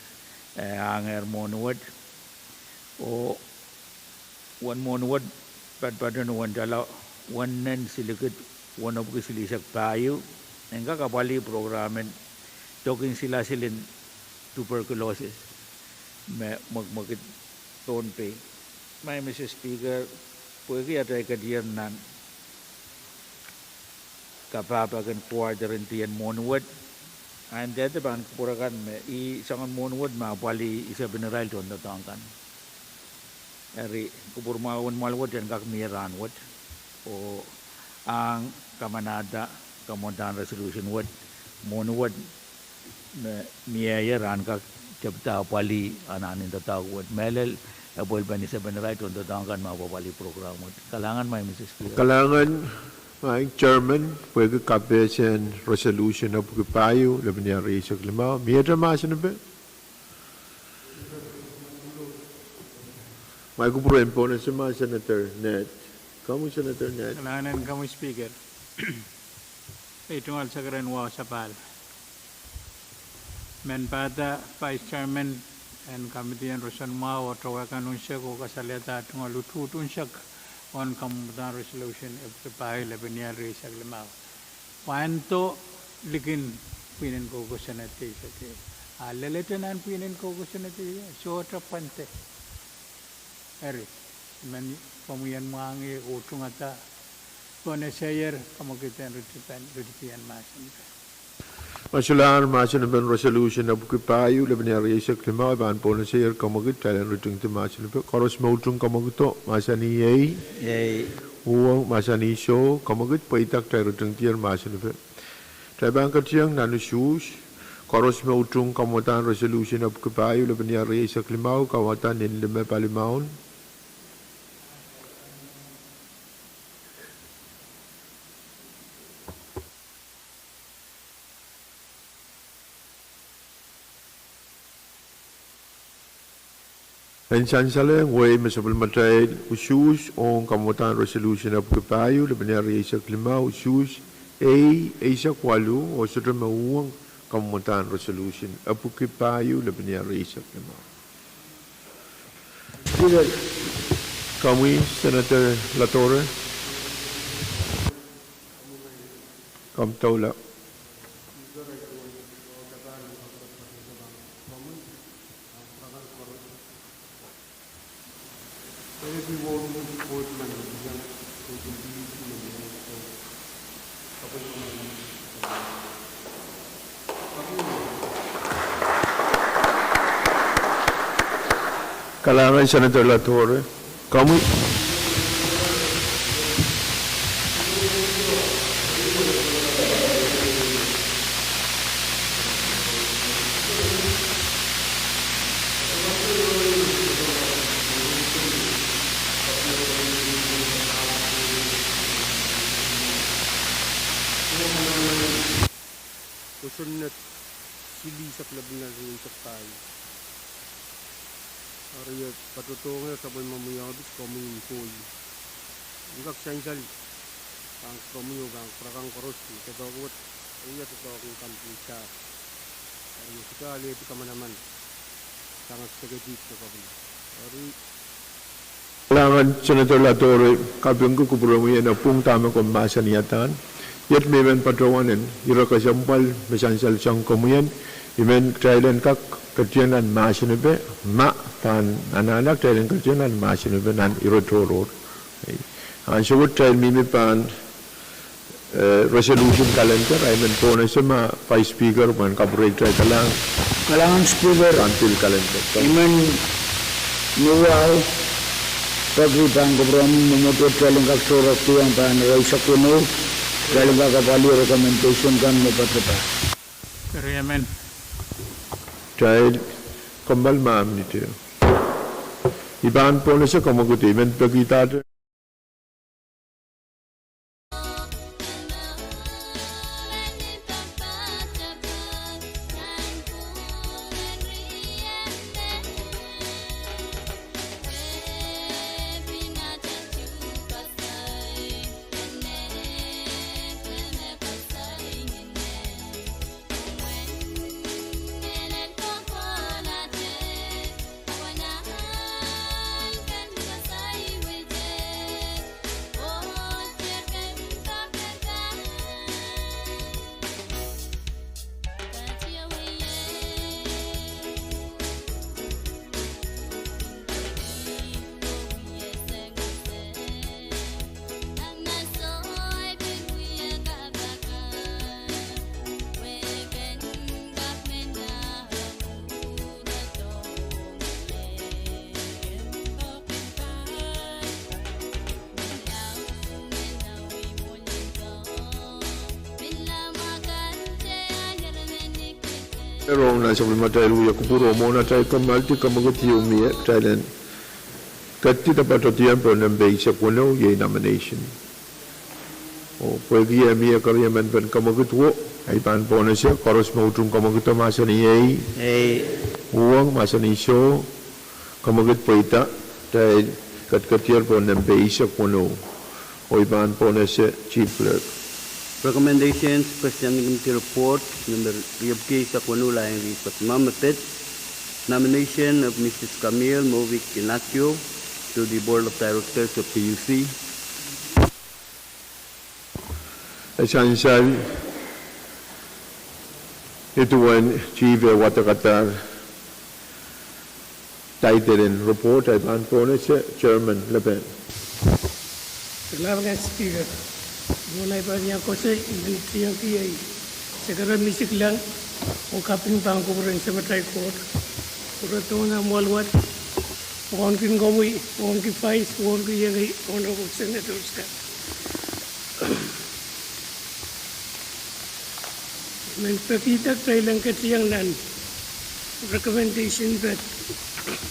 hanger monuwad o wan monuwad padpadan wan dala wan nen silikit wan of silisak payo ang kakabali programen talking sila silin tuberculosis magmagit tonpe. May Mr. Speaker, pwede atay kadiyan nan kapapagan kuwadrin tiyan monuwad. And dito ba, purakan me, isangan monuwad mapali isa binarail doon natangkan. Eri, kupurmawan malwad yan kakmiranwad. O ang kamanada, kamuntan resolution wad, monuwad, miyayaran kak Jabta pali ananin tatawad. Melel apol ba ni sa beneray kung tatangkan mapapali program. Kalangan may Mrs. Speaker. Kalangan My Chairman, pwede kapesen resolution na pukipayo laban niya raise sa klima. Miyata masin na ba? May kupurin po na sa mga Senator Net. Kamu Senator Net? Kailangan kami speaker. Itong sagaran wa sa pal. Men pada Vice Chairman and Committee and Rosan Mao tawakan unsya ko kasalita itong alutut unsyak on kamutan resolution of the pahil laban raise sa klima. Panto likin pinin ko sa natin sa tiyo. Lalitanan pinin ko sa natin. Sota pante. Eri, man pamuyan mangi utong ata kone sayer kamukitan rutipan masan. Masular masin na ba resolution na pukipayo laban niya raise sa klima. Iban po na sayer kamukit kailan rutung ti masin na ba. Koros mautong kamukito masan ni yay. Uwang masan ni so kamukit paitak tayo rutung ti masin na ba. Tayo bang katiyang nanusyus. Koros mautong kamutan resolution na pukipayo laban niya raise sa klima. Kawatan ninlime palimaon. Pensan saling way masabal matay usus on kamutan resolution na pukipayo laban niya raise sa klima usus sa kwalu o sa mauwang kamutan resolution na pukipayo laban niya raise sa klima. Kami Senator Latore. Kamtaula. Kailangan Senator Latore. Kami Kusunat sili sa laban na sa tayo. Arya patutungin sa buhay mamuyabit komunin ko. Ingkak siyensal ang komuyog ang prakang korosi. Katawag iya tatawag ang kampung siya. Arya sekali itu kamanaman sangat segadik sa kabila. kailangan Senator Latore kabing ko kuburo mo yan na pung tama kong masa niyatan. Yat may men patrawanan, ira kasampal, masansal siyang kumuyan, imen trailen kak katiyanan masinube, ma pan ananak trailen katiyanan masinube nan irotoror. Ang sabot trail mimi pan resolution calendar, ay men po na siya ma Vice Speaker, man kaburay trail ka lang, Kailangan speaker, until calendar. iman nuwaw, pagkitang kubram memutus dalam kaksurat yang pan raisa kuno, dalam kakapali recommendation kan mepatapa. Pero yaman. Trail kambal maam nito. Iban po na siya kamaguti, men pagkita Rong na sa mga tayo ya kupuro mo na tayo kamalti kamaguti umiya tayo kati dapat otiyan po ng base sa kuno yung nomination. O pwede mi kariya men ben kamagutwo ay pan po na siya koros mautung kamaguto masa ni ay uang masa ni show kamagut po ita tay kat-katier po ng beisa kuno o iban po na siya chief clerk. Recommendations, President Committee Report, number Riyabki Sakwanu Laing Risot Mamatet, nomination of Mrs. Camille Movic Inacio to the Board of Directors of PUC. Essential ito ang chief watakatar title and report ay ban po na siya Chairman Laben. Salamat Speaker. Mulai banyak kose yang kiai. Sekarang misik lang o kapin bangko rin sa matay court. Pura to na mualwat. Wan kin gomui, wan ki fais, wan ki yang honorable senators ka. Men pakita trailang katiyang nan recommendation that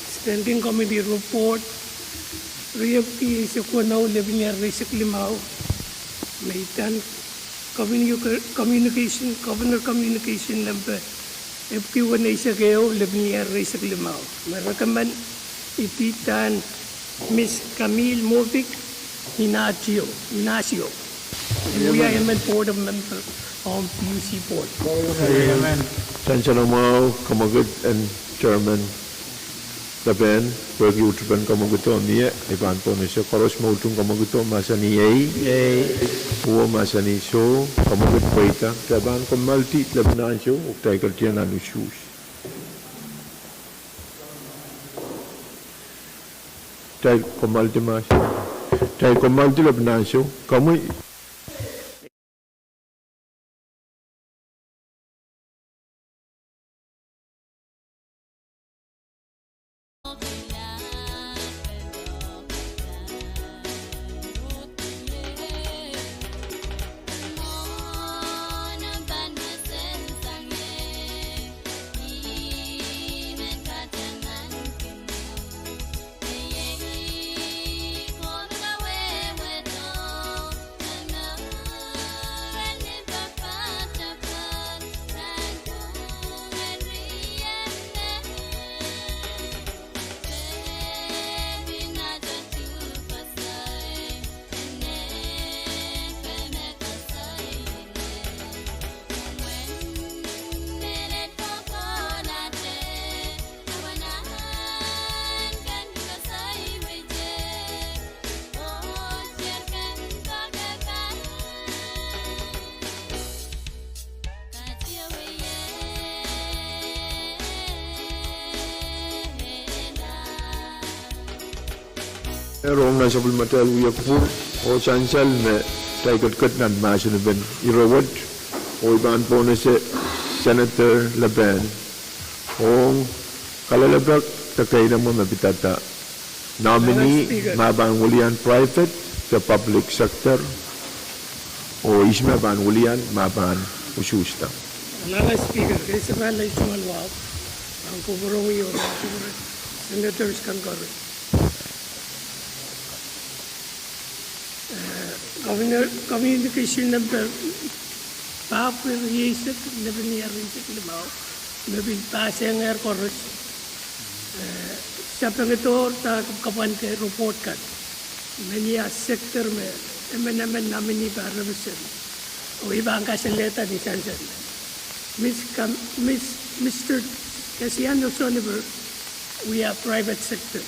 standing committee report Riyabki sa kunaw lebinyar risik limaw Maitan communication, governor communication number FQ1 sa kayo, Lebnier sa Limaw. Merecommend ipitan Miss Camille Movic Inacio. And we are a board of member on PUC board. Amen. Chancellor Mao, Kamagut and Chairman Laben, pwede utupan kamaguto niya, iban po na siya koros mautung kamaguto masa ni uwa masa ni so kamagut po ita trabahan ko multi labanan siya uktay kaltiyan na nusyus tayo ko multi masa tayo ko multi labanan siya kamu Rong na sa bulmatal uyak po o chancel na tayo kat nan masin ben irawad o iban po na si Senator Laben o kalalabak takay na mo mabitata nominee mabang ulian private sa public sector o isma ban ulian maban ususta. Alala Speaker, kaysa balay sumalwak, ang kuburong iyo, senators kan karoon. Governor communication number Papel Yesek Lebanon Risik Limaw Nabil Paseng Air Chorus sa pangitor ta kapan ke report kan mania sector me emen namini para besen o ibang kaseleta di sansan Mr. Casiano Soniver we are private sector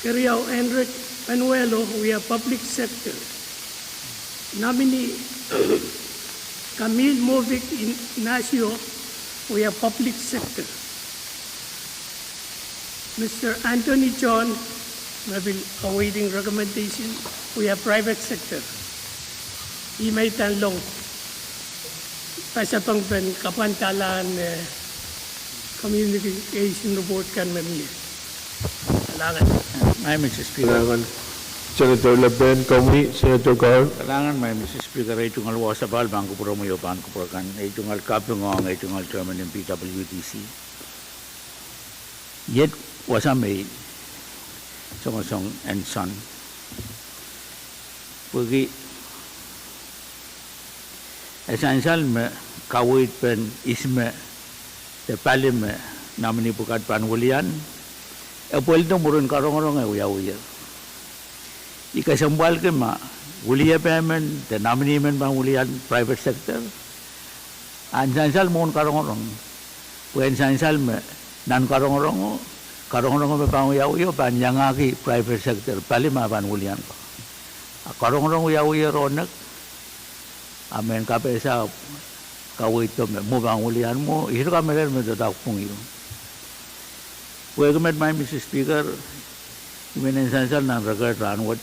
Cariao Enric Manuelo we are public sector nominee Camille Movic Inacio, we are public sector. Mr. Anthony John, we will awaiting recommendation, we are private sector. Imay Tanlong, pasapang ben kapantalan communication report kan mamili. Salamat. Ay, Mr. Speaker. Kailangan Senator Laben, kami, Senator Carl. Kailangan may Mr. Speaker ay tungal wasabal bangko pura mo yopan ko pura kan ay tungal kapungong ay tungal chairman ng PWTC. Yet wasa may song and son. Pagi essential में kawit pen isme te pali में namni pukat pangulian apol to murun karong-karong uya ika sambal ke ma ulia payment te namni men pangulian private sector essential mon karong-karong wen essential में nan karong-karong में panguya panjanga ki private sector pali ma pangulian ko karong-karong uya ronak amen kapesa kawit to mo pangulian mo ihro kameler me dadak pungiyo welcome my Mr. Speaker even essential nan ragat ranwat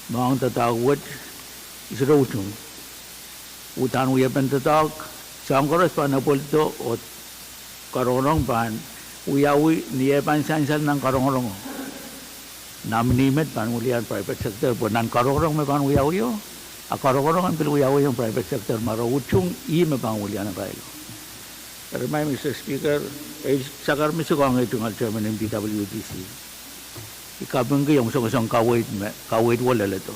maang tatawat isro utung utan uya pen tatak sangkoros panapolto o karong pan uyawi niya pan essential nan karong namni met pangulian private sector po nan karong me pan uyawiyo akarong-karong ang piluyaw yung private sector marawutsong me pangulian ang kailo. Pero may Mr. Speaker, sakar mi sukang itong al-chairman ng DWTC. Ikabang kayong sang kawait wala lito.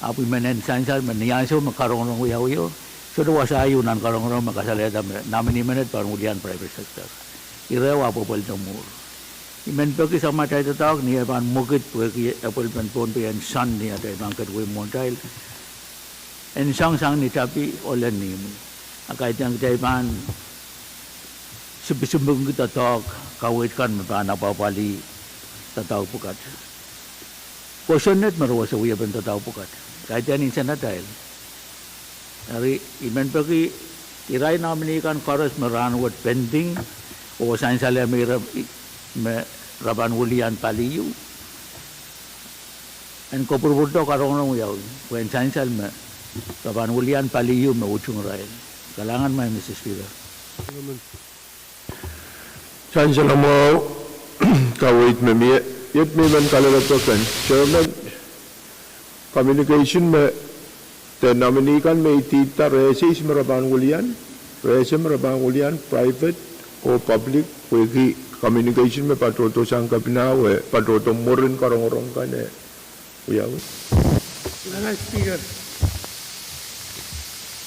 Apoy menen sansal maniyaso makarong-karong uyaw so dawa sa ayunan karong-karong makasalita namin imenet pangulian private sector. Irewa po palito mo. Imen pa kisama tayo tatawag niya pan mukit po apol pan pon pa yan san niya tayo bangkat way montail. En sang ni tapi olen ni akait yang jaipan sebesembung kita tok kawit kan mepan apa pali tatau pukat kosonet marwa sa uya ben tatau pukat kait yang insana tail ari imen pagi irai namni kan koros meran wat pending o sain sale me raban ulian paliu en ko purbuto karong nang uyaw wen sain sal me Kapan ulian paliyu maucung rail. Kalangan may Mr. Speaker. Chancellor mo kawit me yet me man kalatokan. Chairman communication me te nominikan me itita resis merabang ulian private o public wegi communication me patroto sangka pinawe patroto murin karong-karong kane uyaw. Mr. Speaker,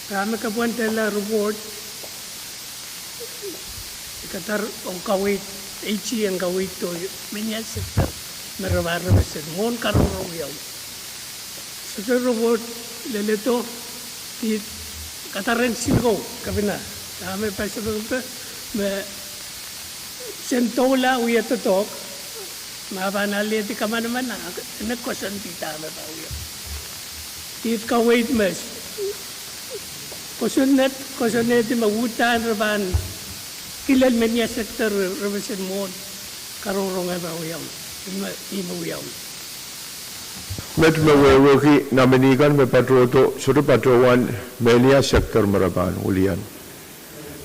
kami kapuan tela report ikatar ang kawit HE ang kawit to minya sector merabar mesin mon karong yaw sa report leleto ti kataren silgo kabina kami pa sa me sentola uya totok mabanali ti kamanaman na nagkosan ti tama pa uya ti kawit mes Kosunet mawutan raban kilal menya sektor revision mon karorong ay bawiyaw imawiyaw. Met mewewoki naminikan me patroto suru patrowan menia sektor maraban ulian.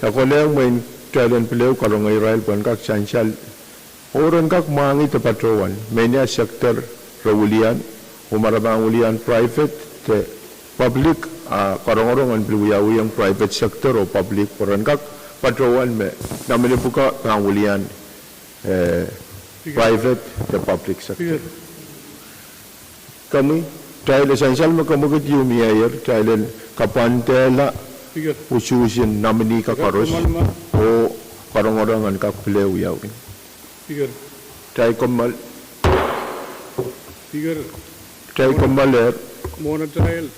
Nakoleng main talent peleu karong Israel pon kak sansal orang kak mangi te patrowan menia sektor rawulian umaraban ulian private te public karong-karong ang piluyawi ang private sector o public peran kak patrowan me namin buka pangulian private the public sector. Kami dahil essential makamagod yung mayor dahil kapantela ususin namin kakaros o karong-karong ang kak piluyawi. Dahil kamaler Mona trial.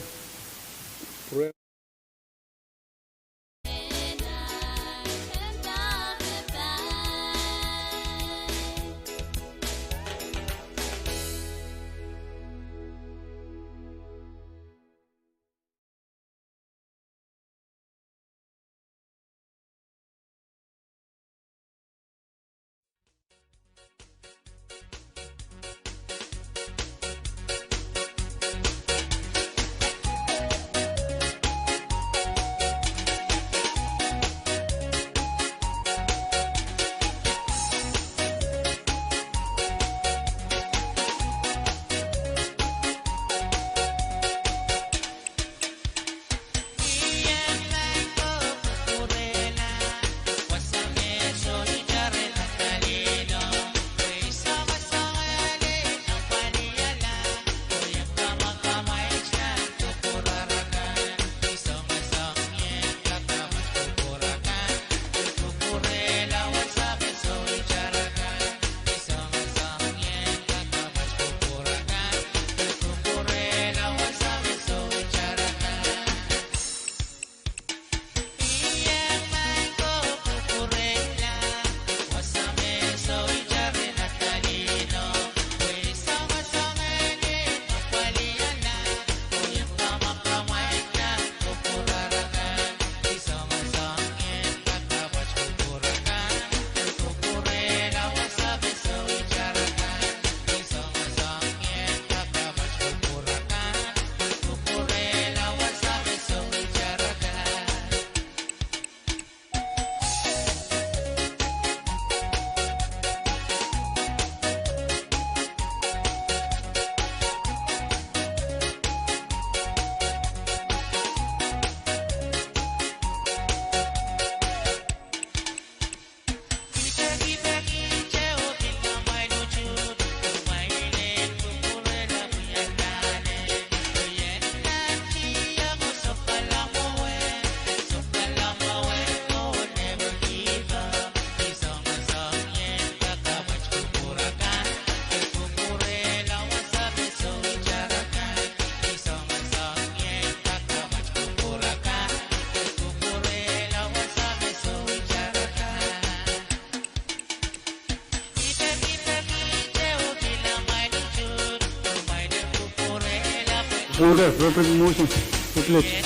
Order, appropriate motion. Privilege.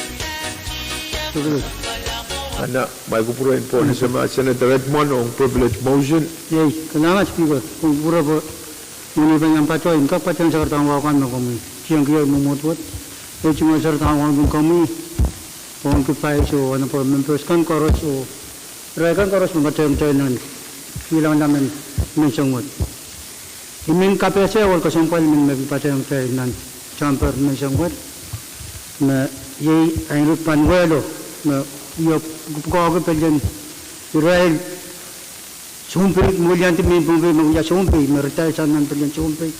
Ana, may kupuruin po ni sama Senator Redmond ang privilege motion. Yay, kailangan speaker. Kung pura po, muna ba yung patoy, kapatyan sa kartang wakan na kami. Siyang kaya mumutwat. Eh, cuma sa kartang wakan kami. Kung kipay, so ano po, members kan koros, so rekan koros mamatayang-tayanan. Bilang namin mensyangwat. Imin kapesya, wal kasampal min magpatayang-tayanan. Champer mensyangwat. Na yay, ay panwelo. Na iyo ko peljan Israel sumpi mulyanti min pumpi magya sumpi meritay sanan peljan sumpi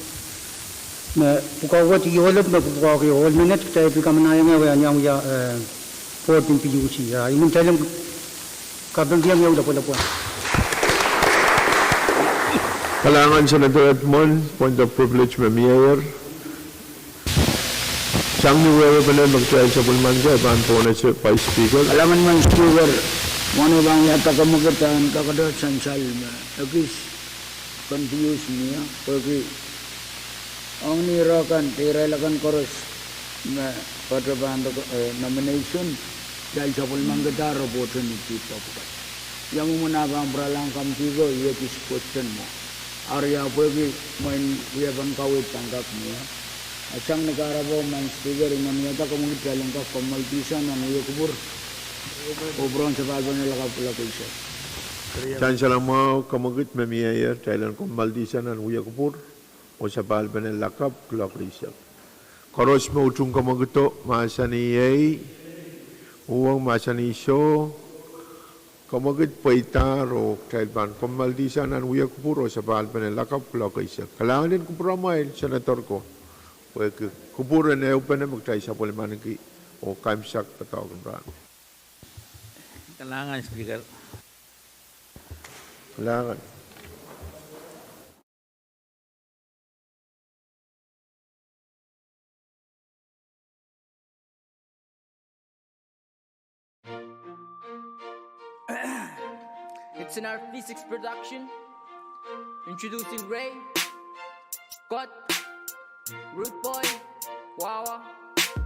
na pukawa ti yolop na pukawa ki ol minute tay pi kamana yang ya yang ya 14 PUC ya imun talam kabel diam ya udah po Kalangan Senator Redmond, point of privilege, Mayor. Sang niwewe pa na magtry sa pulman ka, iban po na si Vice Speaker. alaman man speaker mana bang yata kamukitan kakadot sansal na agis confuse niya pergi ang nirakan tirelakan koros na patrabahan nomination dahil sa pulman kita roboto ni Tito Pukat yang muna bang beralang kampigo iya kis question mo Arya pergi main wiyaban kawit tanggap niya Asang nakarabo man speaker ingan yata kemungkin dalam ka pemaltisan na nuyo kubur. Obron sa bago nila kapula kaisa. Diyan siya lang mo kamagit Mayor, dahil kung maldisan ang uya kupur, o sa balban ng lakap, kulak risyak. Karos mo utong kamagito, masaniyay, uwang masanisyo, kamagit paitar, o dahil ban, kung maldisan ang uya kupur, o sa balban ng lakap, kulak risyak. Kailangan din kumpuramayin, senator ko. Porque kuburan na upan na magtay sa puliman ki o kamsak patawag ng brano. Kailangan, Speaker. Kailangan. It's an art physics production. Introducing Ray, Scott, Root Boy, Wawa,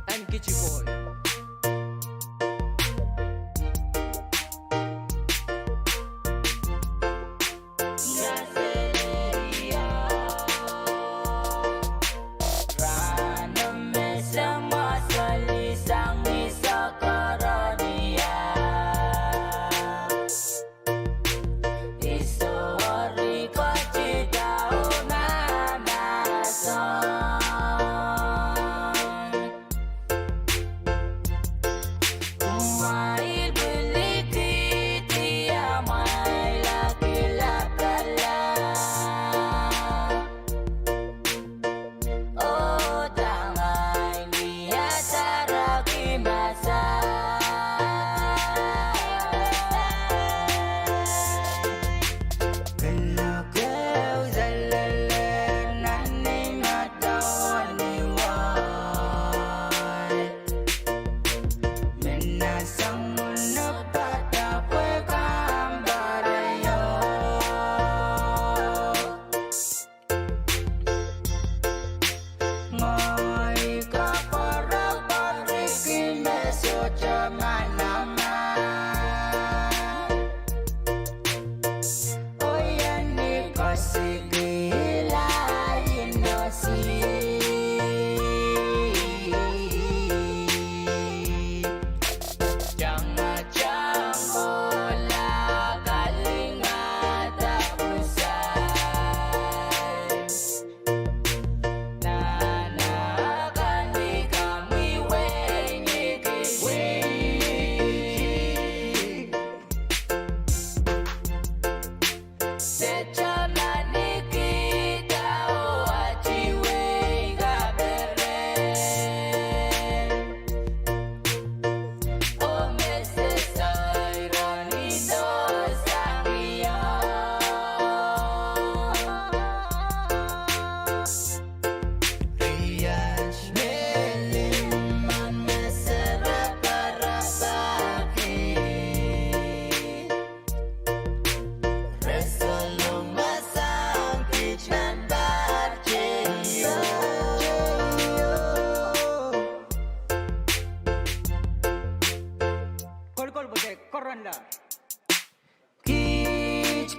and Kitchi Boy.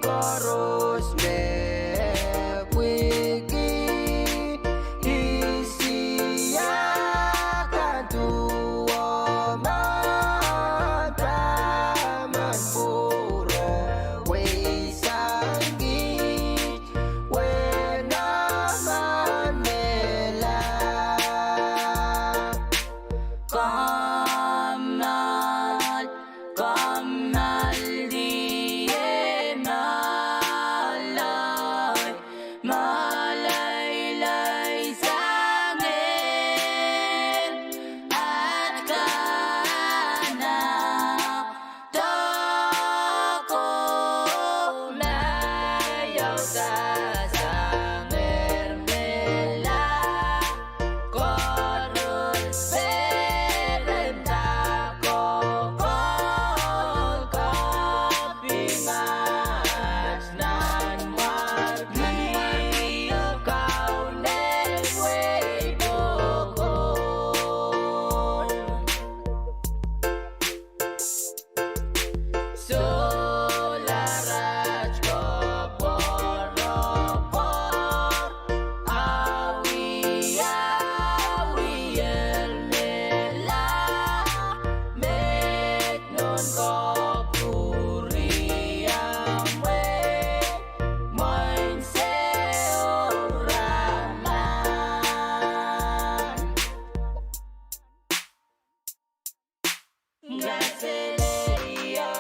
chorus me wiki isia kantua mataman puro wesangi wenaman mela Kamnal diye malaylay sangin at kana tako layaw sa sangir nila Chorus berenta ko kapingas nan margi kau nel way bokon Solaraj ko porokor awi-awian nila Metnon ko puriang we Moin seoraman Gasileria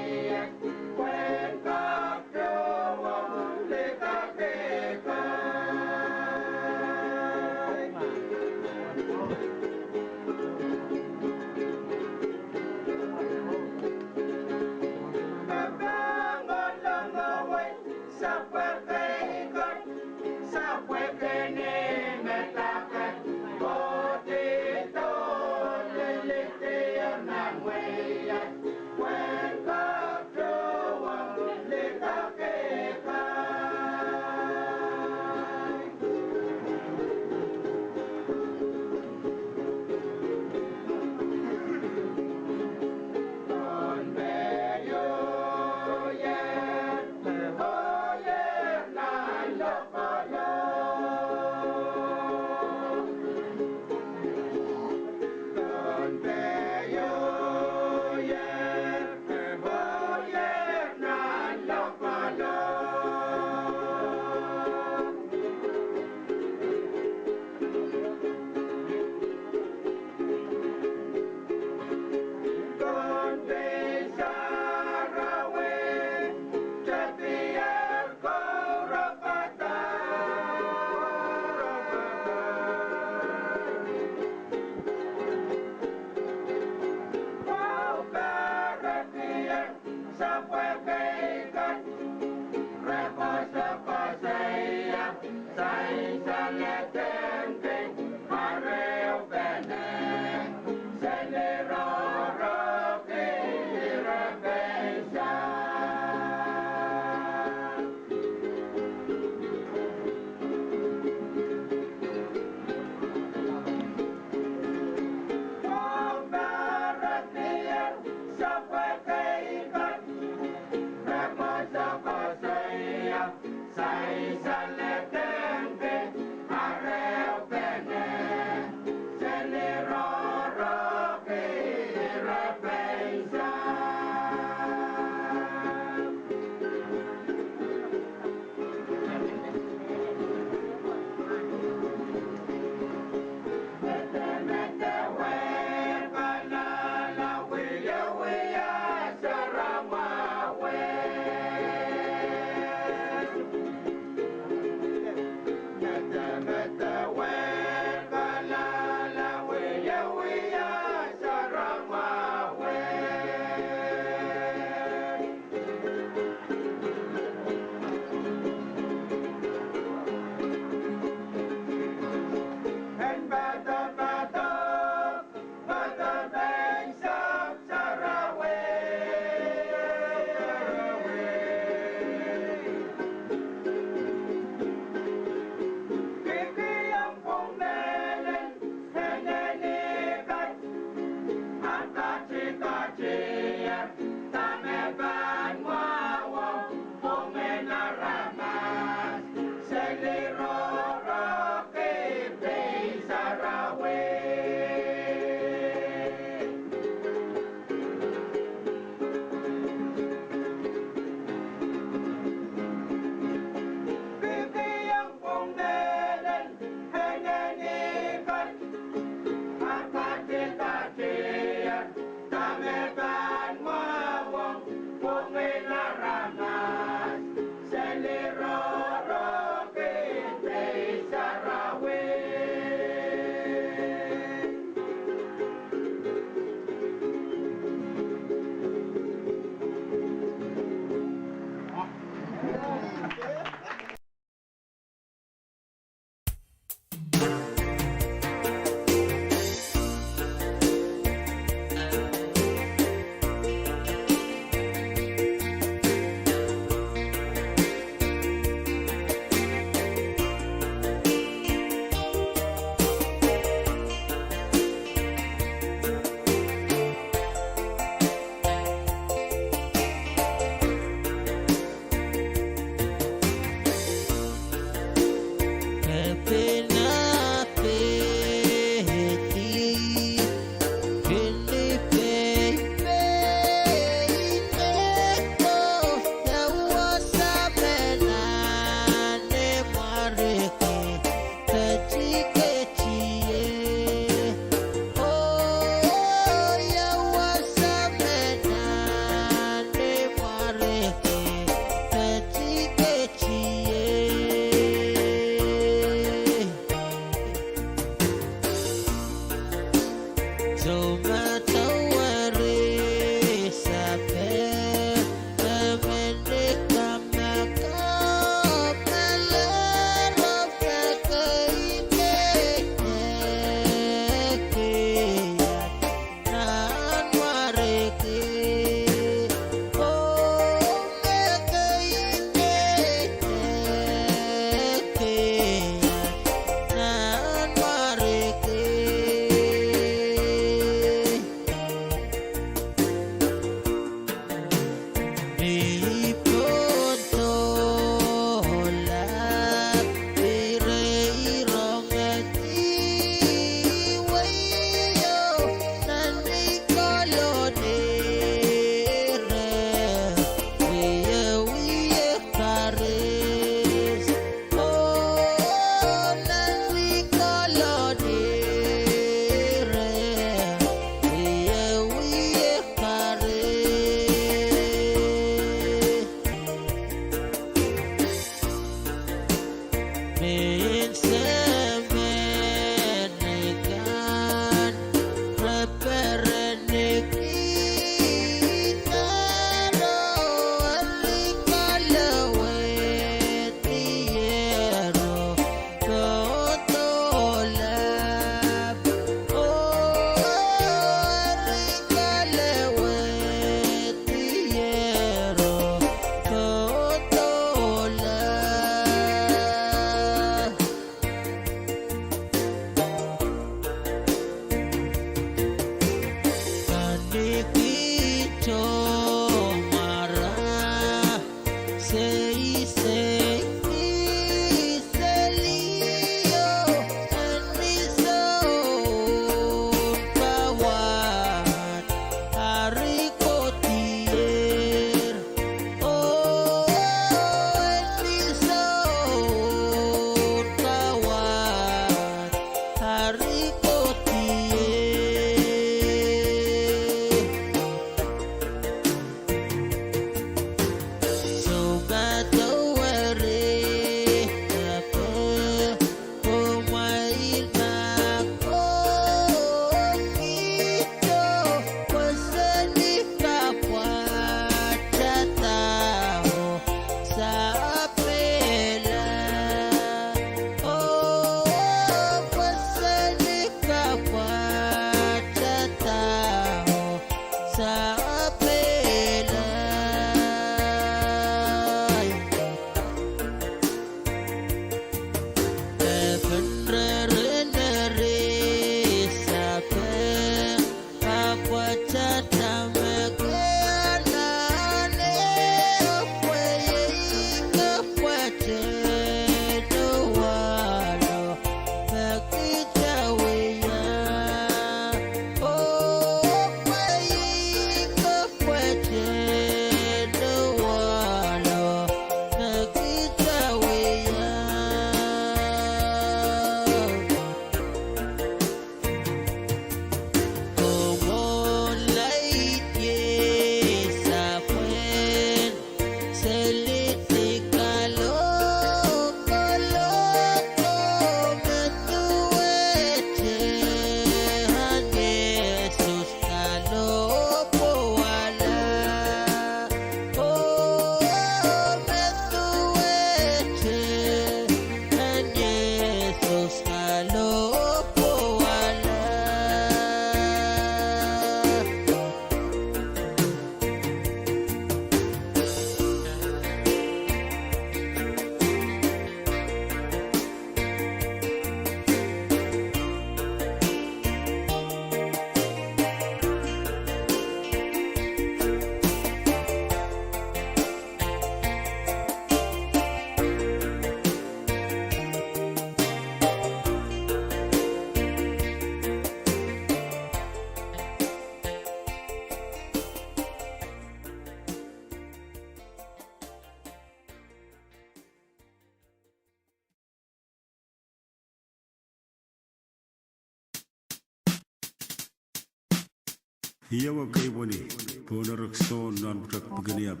Iyawa kay wani pona rakson non prak pagani up.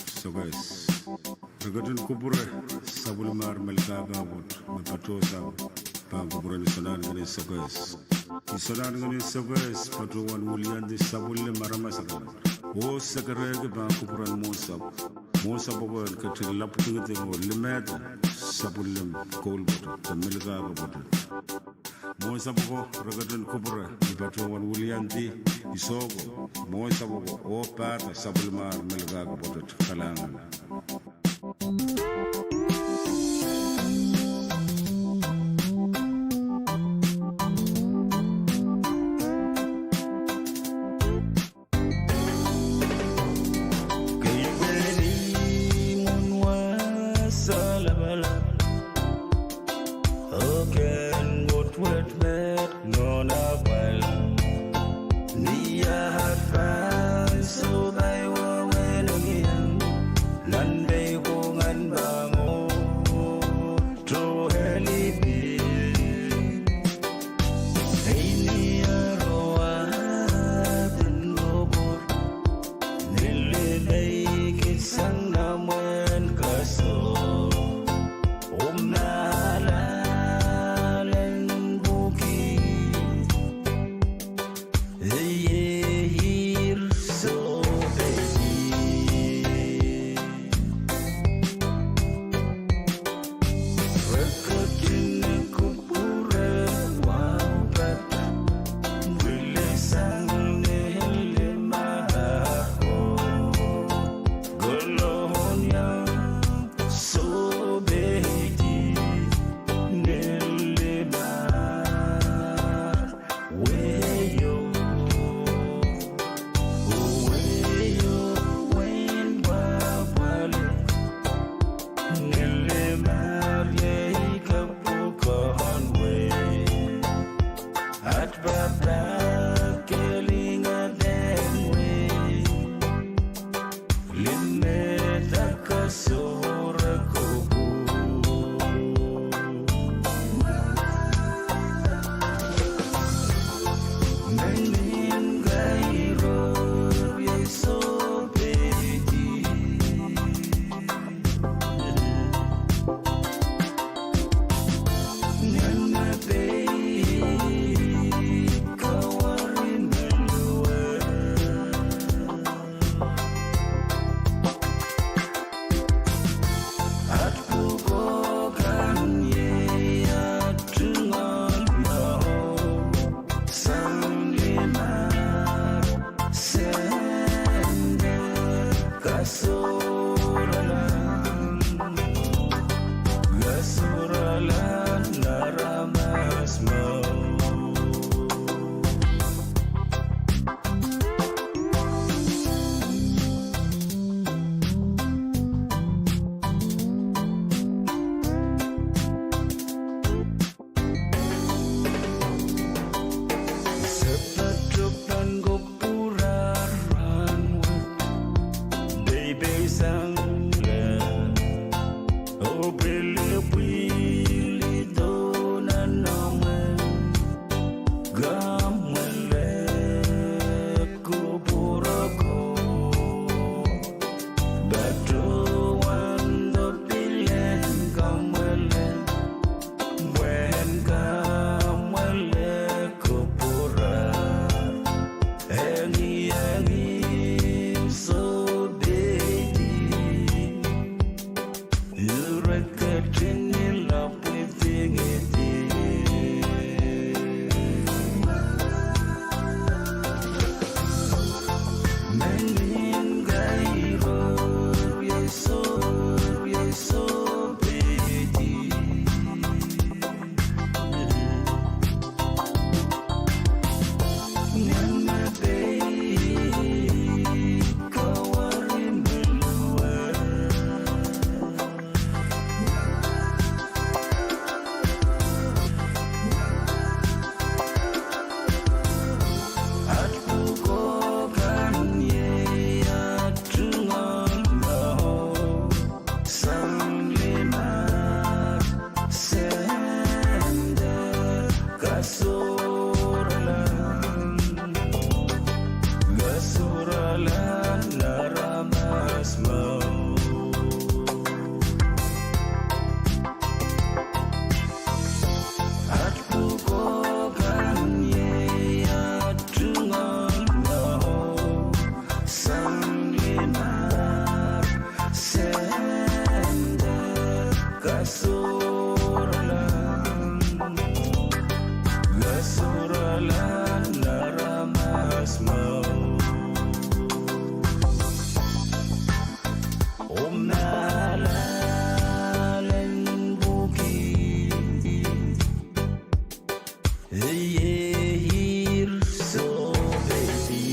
So guys, ragadun kubure sabul mar melkaga bot me patrosa pa kubure ni sonan gani so guys. Isonan gani so guys patro wan wulian di sabul le marama sakan. O sakarege ba kubure mosab. Mosab ko katil lap tingte ko limet sabul le kol bot melkaga bot. Moisa boko ragadun kubura di patro wan wulianti isogo moisa boko o pata sabulmar melgaga botot kalangan Gasuralan naramas mau Om nalalen buki Yehir so baby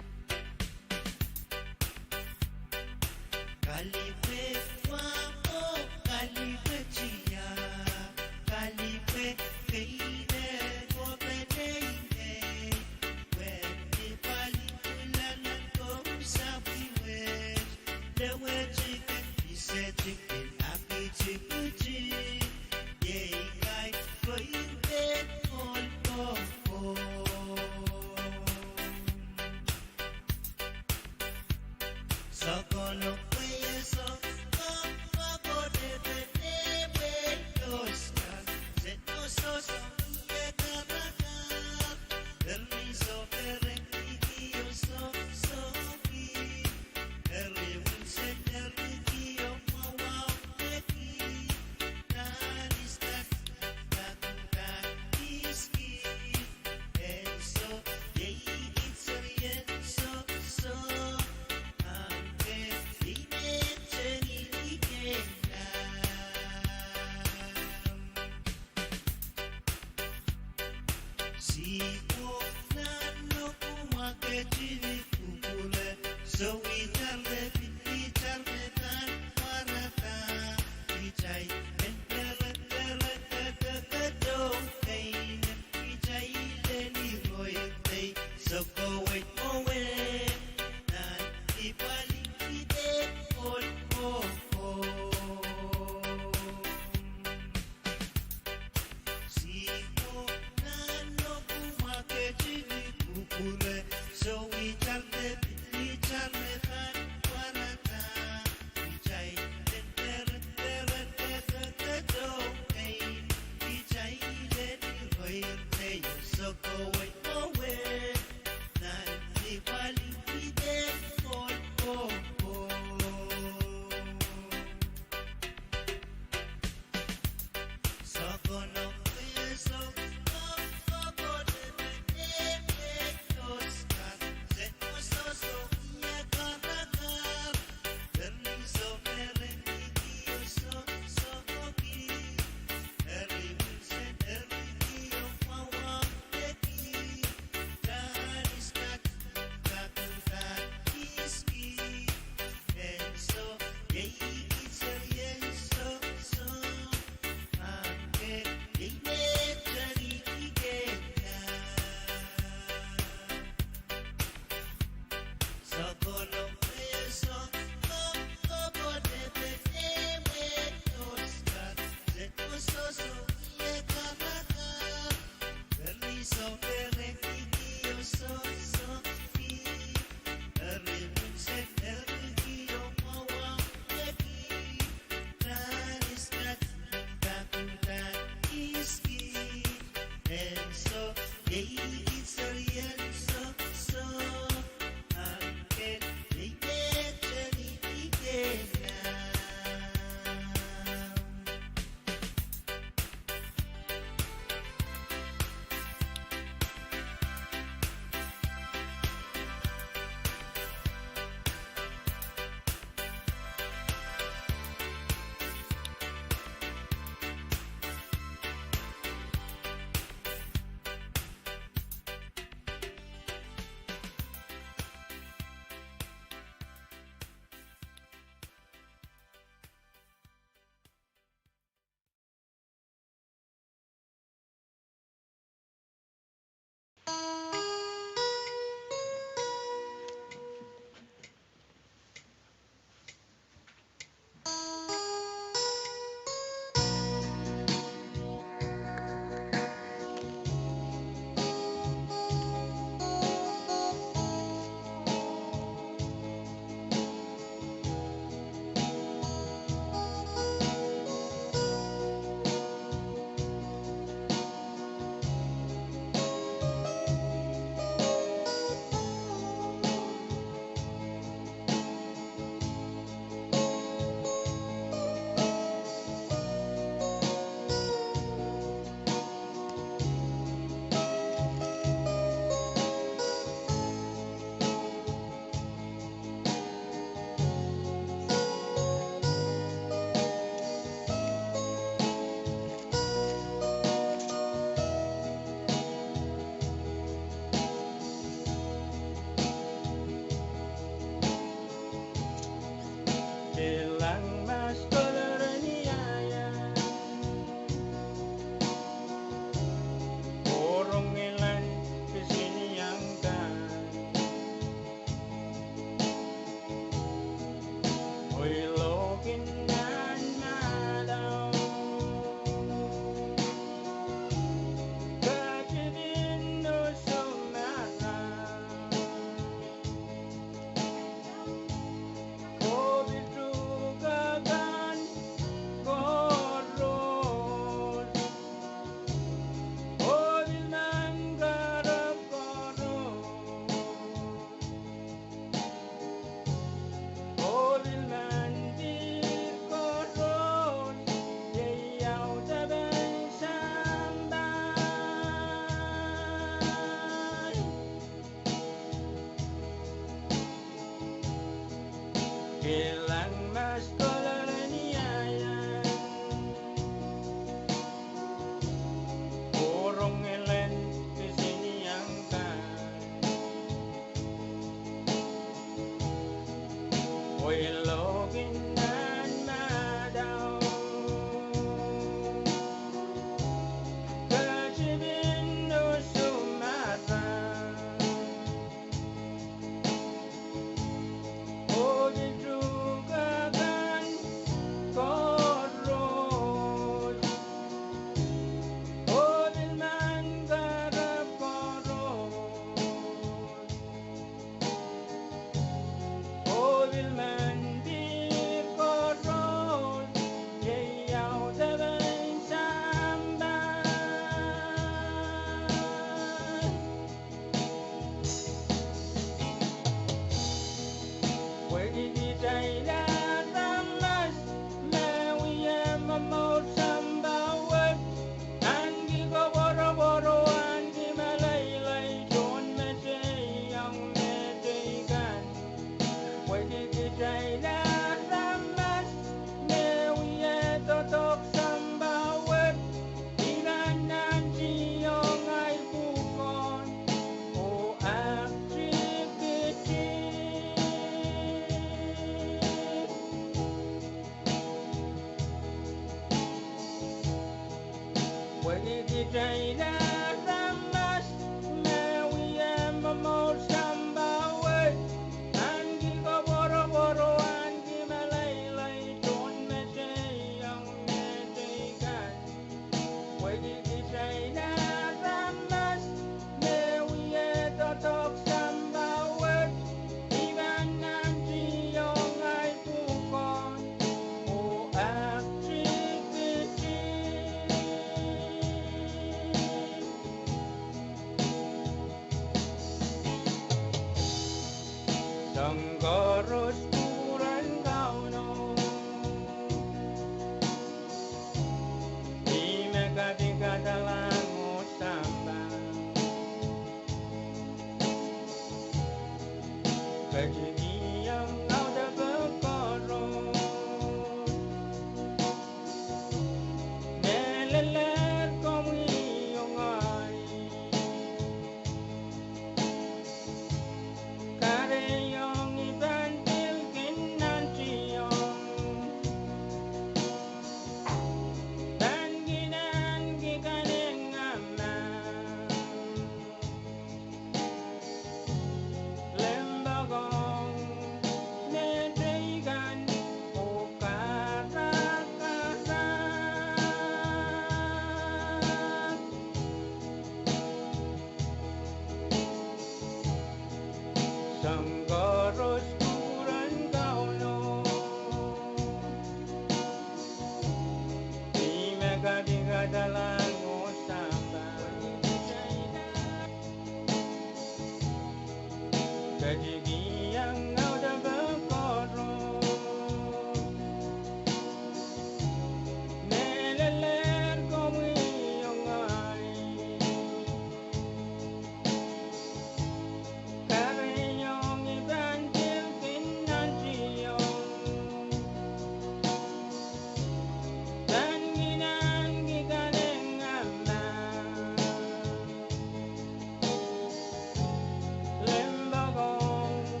Lembagong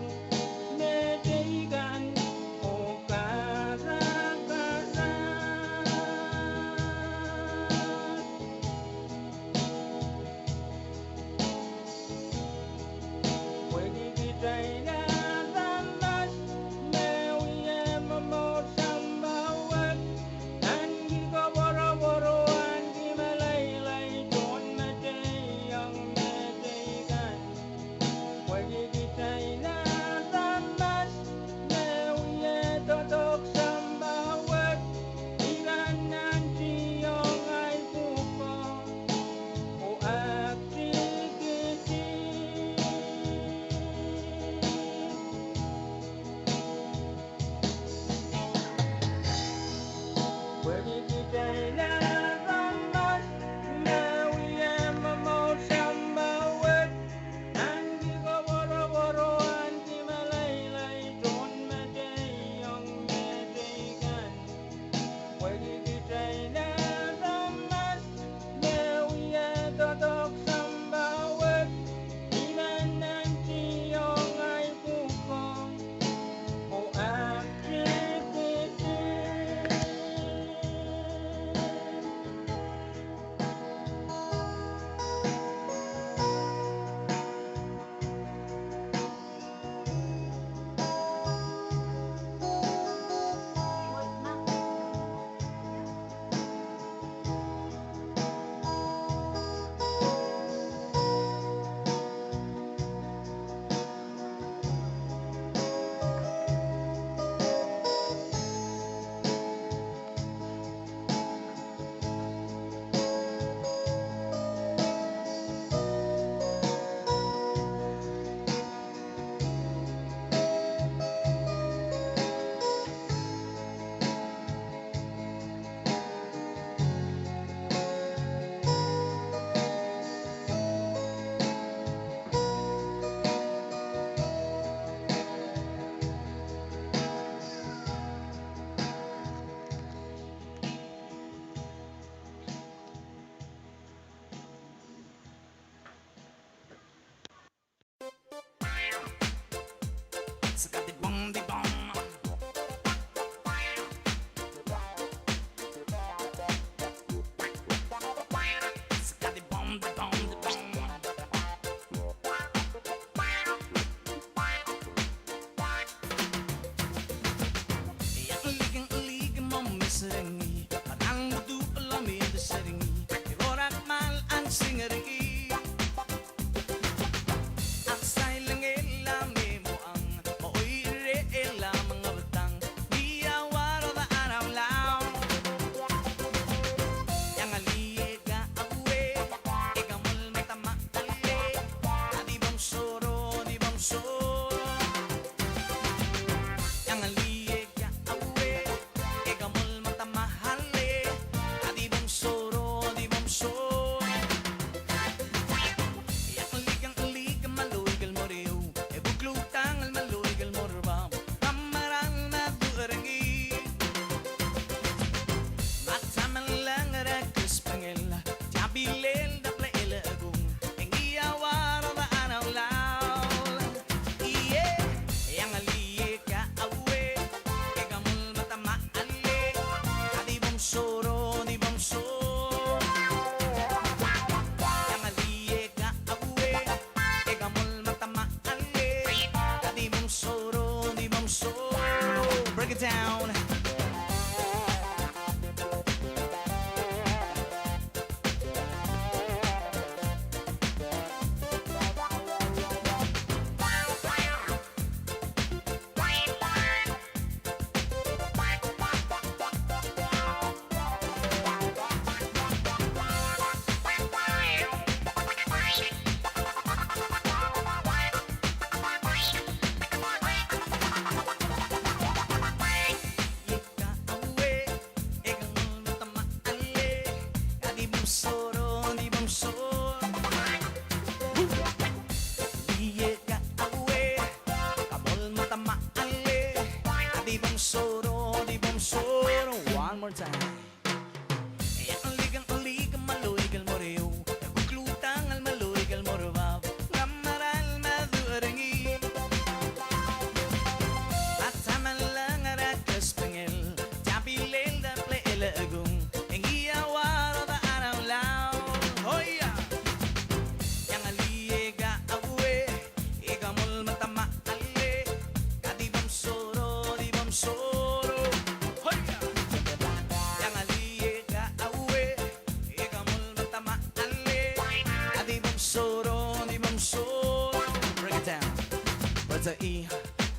Berta I,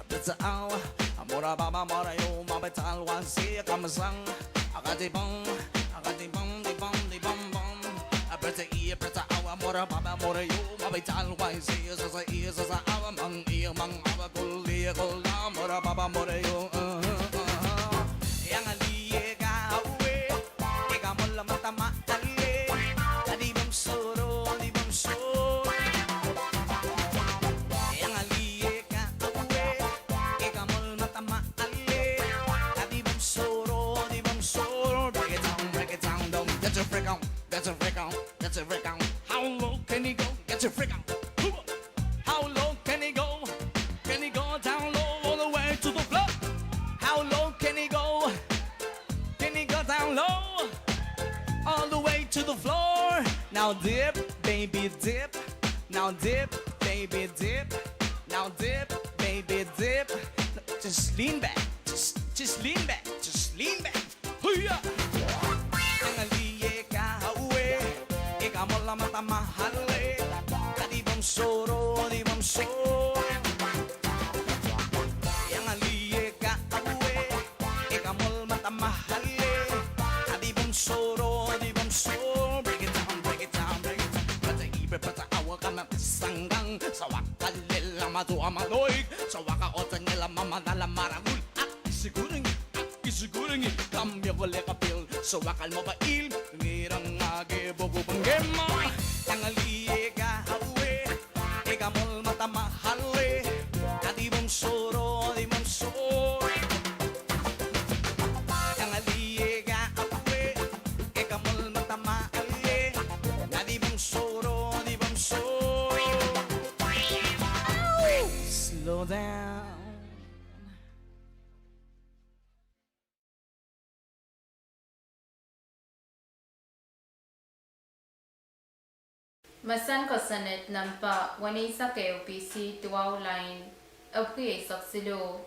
berta aw, amora baba mora yo, mabetal wan si kamasang, akadibang, di bang bang. Berta I, berta aw, amora baba mora yo, mabetal wan si sa aw, mang awa kulli kulla, mora baba mora yo. Yang aliye gawe, ikamola matama ali, di bang soro, di bang soro. Yang aliye gawe, ikamol matama ali, di bang soro, di bang soro. Break it down, don't get your freak on, get your freak on, get your freak on. How low can you go? Get your freak on. How low can he go? Can he go down low all the way to the floor? How low can he go? Can he go down low all the way to the floor? Now dip, baby dip. Now dip, baby dip. Now dip, baby dip. Just lean back. Just lean back. Just lean back. Huya! Ang aliye ka hawe, ikaw mo lang matamahali. Di bang soro, di bang soro. Yang aliye ka awe, ikaw mo matamahali. Di bang soro, di bang soro. Break it down, break it down, break it down. Pata ibe, pata awa ka na sanggang. Sa wakalila matuwa maloig. Sa waka otan nila mamadala maragul. At isiguring kambyo ko lekapil. Sa wakal mo ba il, ngirang age bogo panggema. Yang aliye ka awe, ikamol matamahali. Di bang soro, di bang soro. Yang aliye ka awe, ikamol matamahali. Di bang soro, di bang soro. Slow down. Masan ko sanit nampa wani sa KOPC tuwaw line apuy saksilo.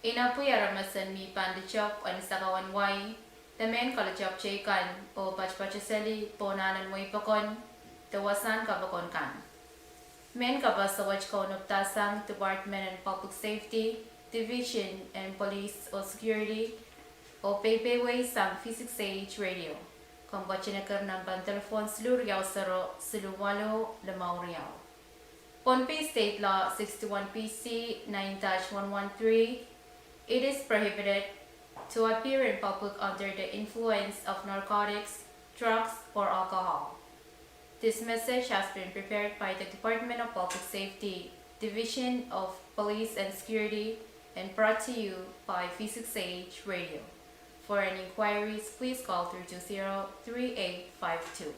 Inapuyara masan mi pandachok an sakawan way. Tamen kalachok chaykan o pachpachasali ponanan way pakon tawasan kabakon kan. Men kabasawaj ko nuptasang Department and Public Safety, Division and Police o Security o Pepe sang Physics Age Radio. Kambachinakar ng bantelefon Siluriao Saro Siluwalo Lamau Riao. Ponpe State Law 61 PC 9-113, it is prohibited to appear in public under the influence of narcotics, drugs, or alcohol. This message has been prepared by the Department of Public Safety, Division of Police and Security, and brought to you by Physics Age Radio. For any inquiries, please call 320-3852.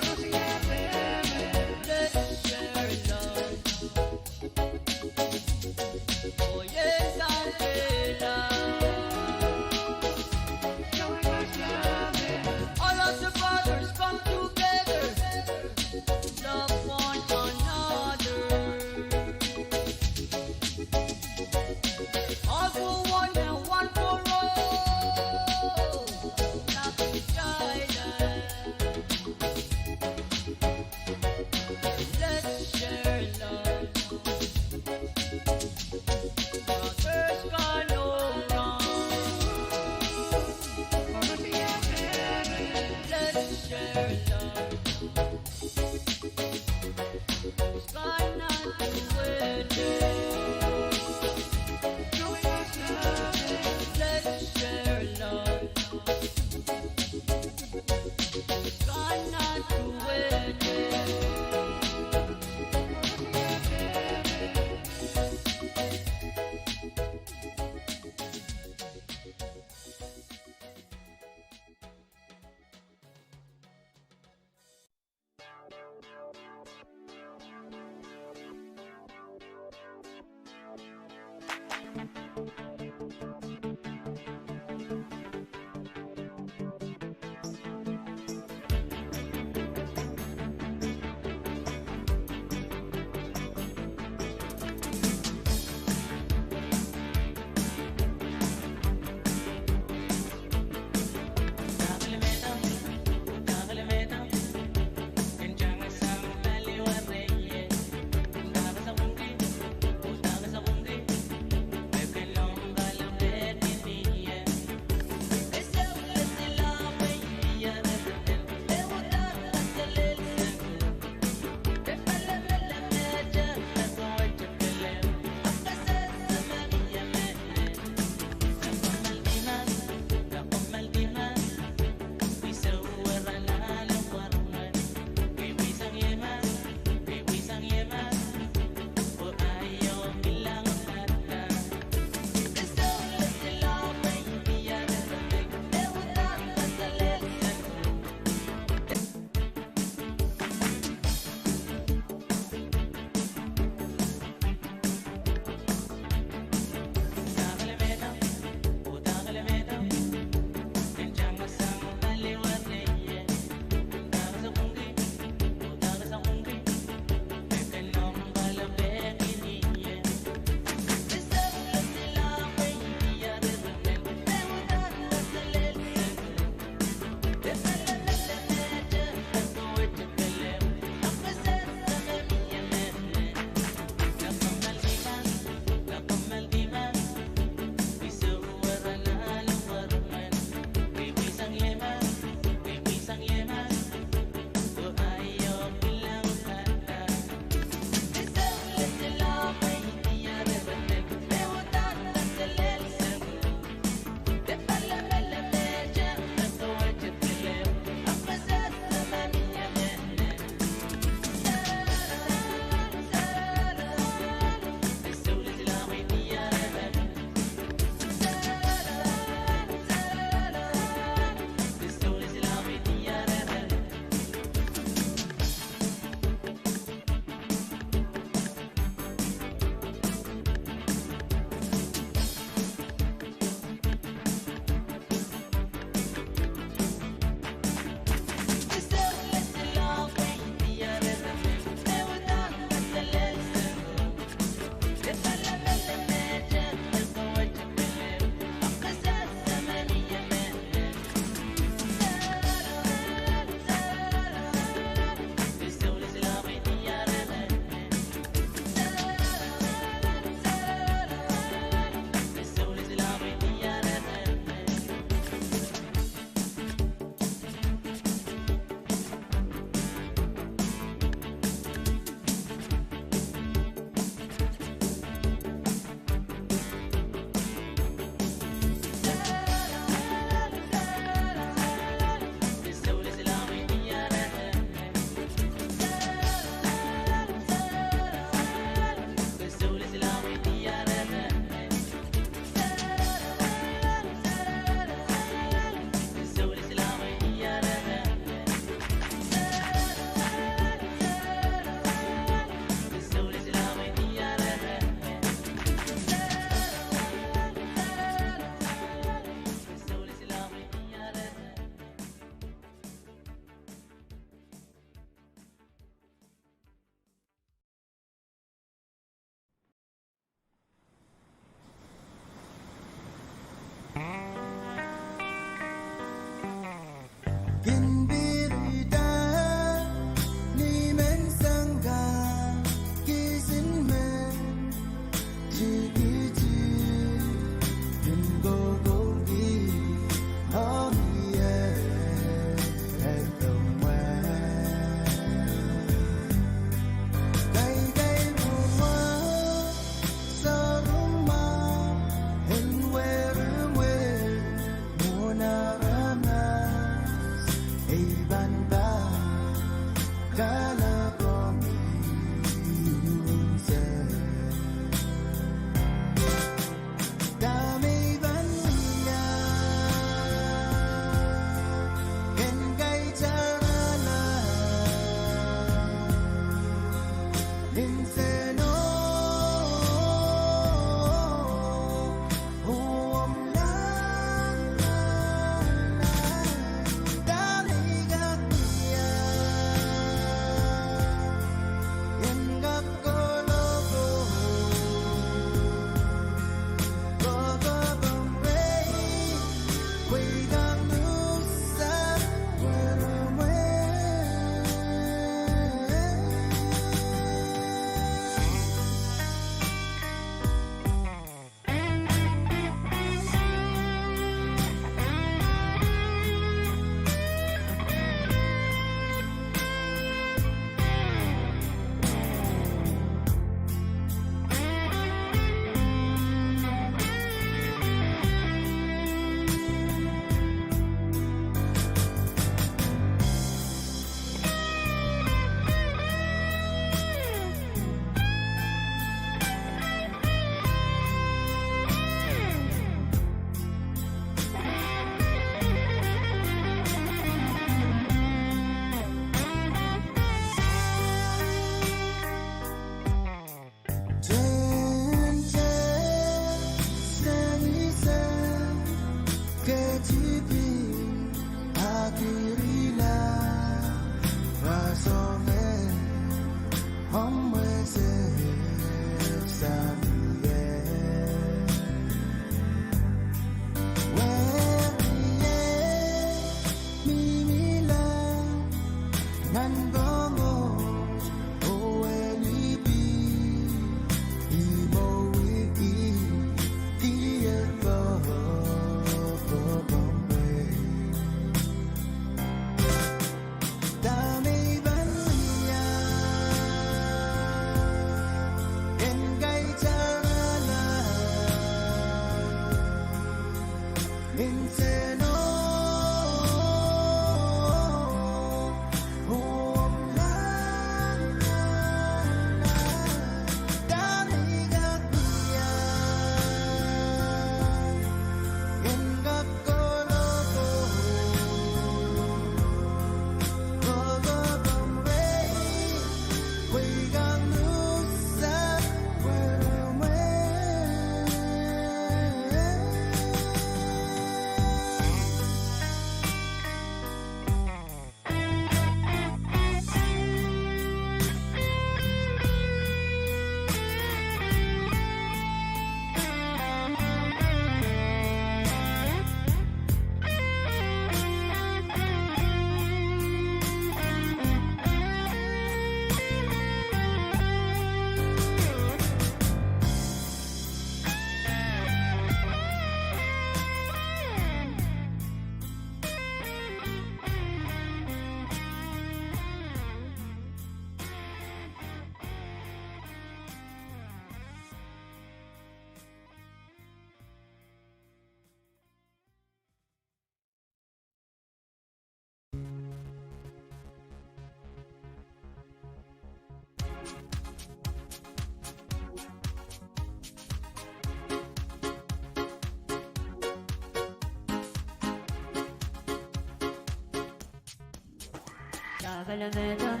Tagalameda,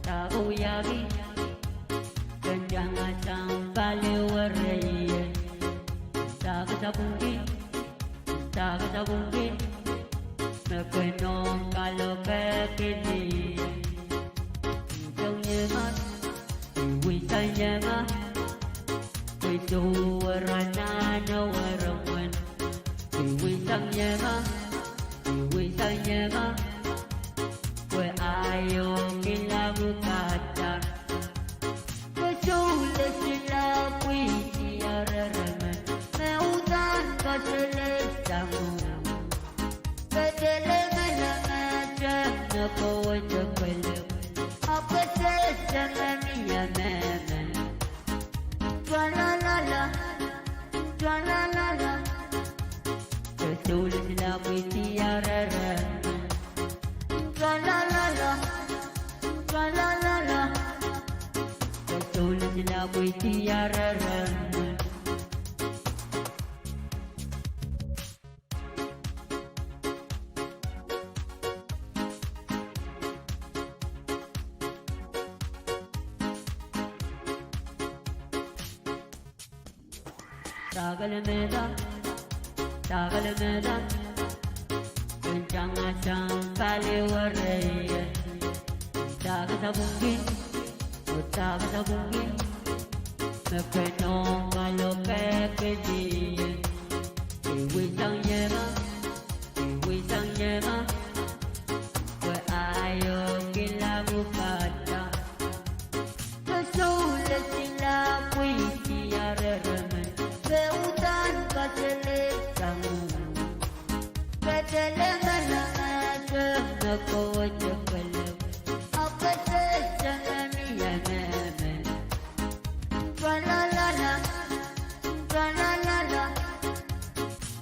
Tagoyagi, Ganjanga Tambale Warrior, Tagatabungi, Tagatabungi, Nakanong Kalokakini, Jonyama, Witanyama, Wituarana, no Warawan, Witanyama, Witanyama. Where ayo kilabukata Kasula sila kwiti araraman Nautan kasalasamu Kadala malamajam na kawajapalam Apasasama niya maman Twalalala, twalalala Kasula sila kwiti araraman La la la la, la la la la. Kasula sila ko'y tiyararan. Tagalameda, Tagalameda. Jangan sampai warai, tak sabungin, tak sabungin, mekenong kalau kekejin, iwi sang yema, we ayo kita bukata, kesulit sila puisi araman, seutan kaselit kamu. Aku cepelam, apa saja niya maman. Twalalala, twalalala.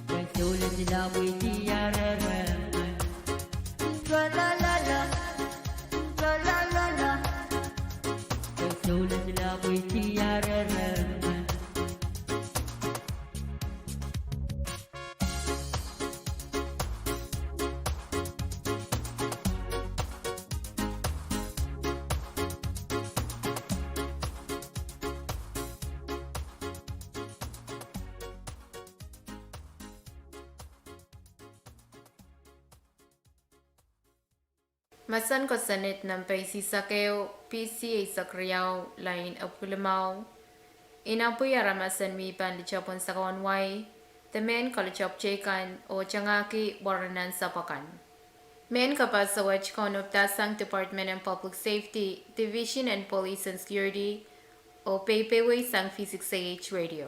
Kasula sila ko'y tiyararan. Twalalala, twalalala. Kasula sila ko'y tiyararan. Masan ko sanit ng paisisakeo PCA sakriyaw lain apulamaw. Inapoy aramasan mi pan lichapon sa kawanway. Temen kalichap chekan o changaki waranan sapakan. Men kapasawach konoptasang Department of Public Safety, Division and Police and Security o PayPayway sang Physics AH Radio.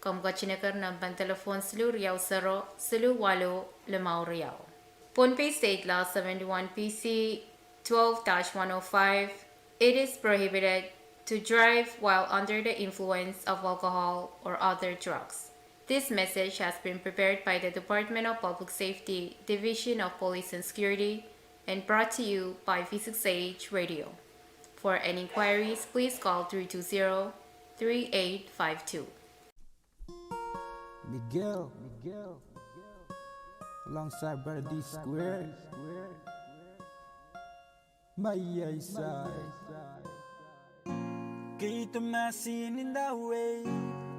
Kamkachinakar ng pantelefon selu riyaw saro, selu walo, lamaw riyaw. Pohnpei State Law 71 PC 12-105, it is prohibited to drive while under the influence of alcohol or other drugs. This message has been prepared by the Department of Public Safety, Division of Police and Security, and brought to you by Physics AH Radio. For any inquiries, please call 320-3852. Miguel. Alongside Brother D Square, my side. Keep the machine in the way.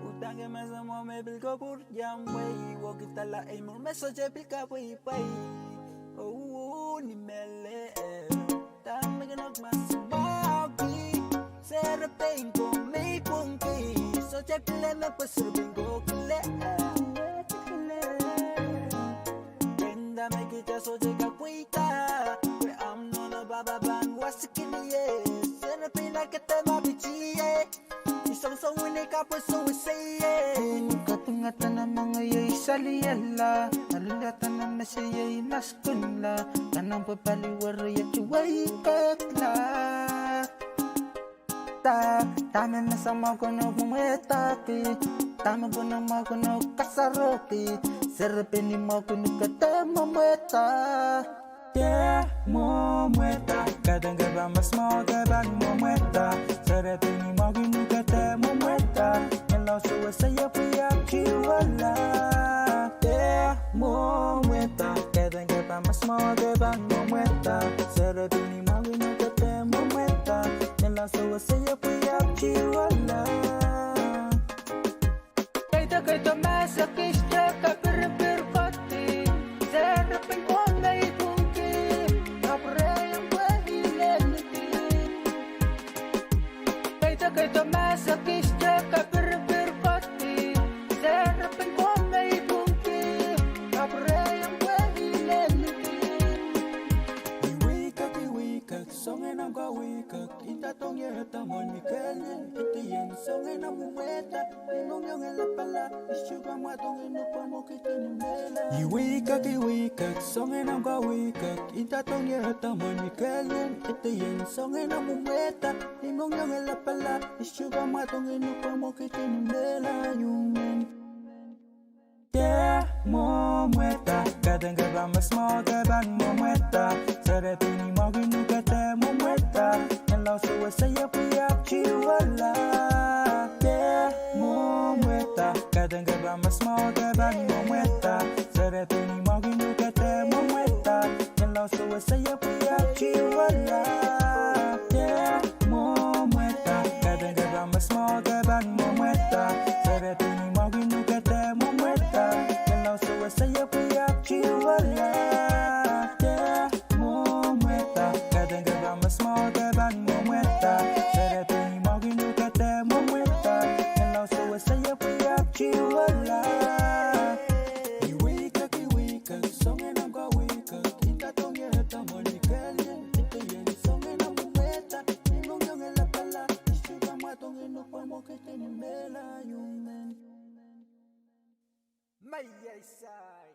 Utang mas mo may bil ko pur jam way. Walk it ala ay mo message bil ka pay. Oh ni mele. Tam maganog mas magi. Serapin ko may pungki. So check le me pasurubin ko kile. Make it just so take a puita. Where I'm no baba bang was skinny, yes. And a pin like a tema bitchy, isang so winning up so we say, Katungatan ng mga yoy saliyala. Alulatan ng masayay maskunla. Kanang papaliwara at yuway kakla. Tama na sa mga kunog mumetaki. Tama ko ng mga kunog kasaroki. Serapin ni mga kunog katama mueta. Yeah, mo mueta. Kadang gaba mas mo gaban mo mueta. Serapin ni mga kunog katama mueta. Ngalaw suwa saya puyap chiwala. Yeah, mo mueta. Kadang gaba mas mo gaban mo mueta. Serapin Nella so say ya pui up chiwala. Kaita masa kista ka per pati. Zera pen konda itunki. Apre yang bagi leliti. Kaita masa kista ka per pati. Zera pen konda itunki. Apre yang bagi leliti. We wake up, song and I'm go wake up. Kita tong ye tamon mi kelen. Iti yen song and I'm weta. Inong yang la pala. Ishuga ma tong ino pa mo kitini mela. You wake up, song and I'm go wake up. Kita tong ye tamon mi kelen. Iti yen song and I'm weta. Inong yang la pala. Ishuga ma tong ino pa mo kitini mela. You men. Yeah, mo mueta. Kadang gaba mas mo gaban mo mueta. Sarapini mo ginugate mo mueta. Nalaw suwa saya puyap chiwala. Yeah, mo mueta. Kadang gaba mas mo gaban mo mueta. Sarapini mo ginugate mo mueta. Nalaw suwa saya puyap chiwala. Yeah, mo mueta. Kadang gaba mas mo gaban mo mueta. Sarapini mo ginugate mo mueta. Nalaw suwa saya puyap chiwala. Yeah, mo mueta. Kadang gaba mas mo gaban mo mueta. Sarapini mo ginugate mo mueta. Nalaw suwa saya puyap chiwala. You wake up, song and I'm go wake up. Kita tong ye tamon ni kalen. Ito yen song and I'm mueta. Inong yang la pala. Ishuga ma tong ino pa mo kitini mela. You men. My side.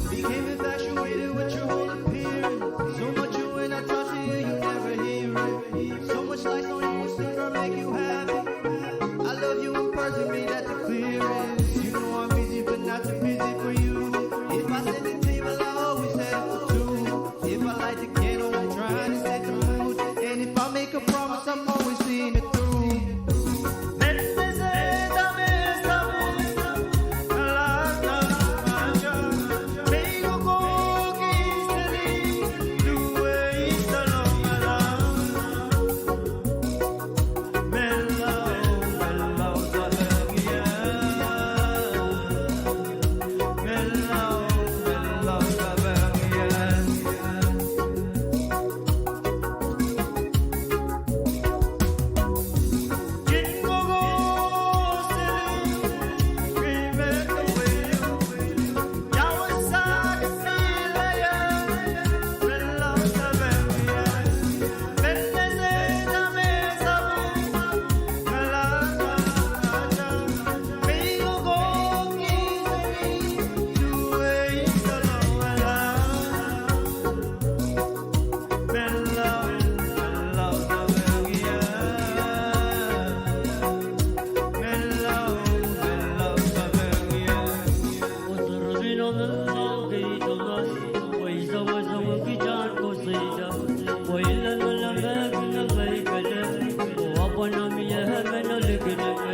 Became infatuated with your whole appearance. So much you when I talk to you, you never hear it. So much lights on you, sooner make you happy. I love you in person, made that the clearest. You know I'm busy, but not too busy for you. If I set the table, I always set it for two. If I light the candle, I'm trying to set the mood. And if I make a promise, I'm always seeing it through.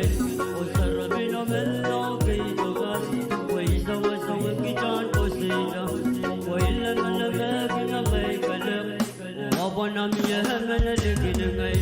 ngay o sarabino mello ke togas wai sawa sawa ki chan ko sila wai la la la na mai kalam abana mi ha mena lekin ngay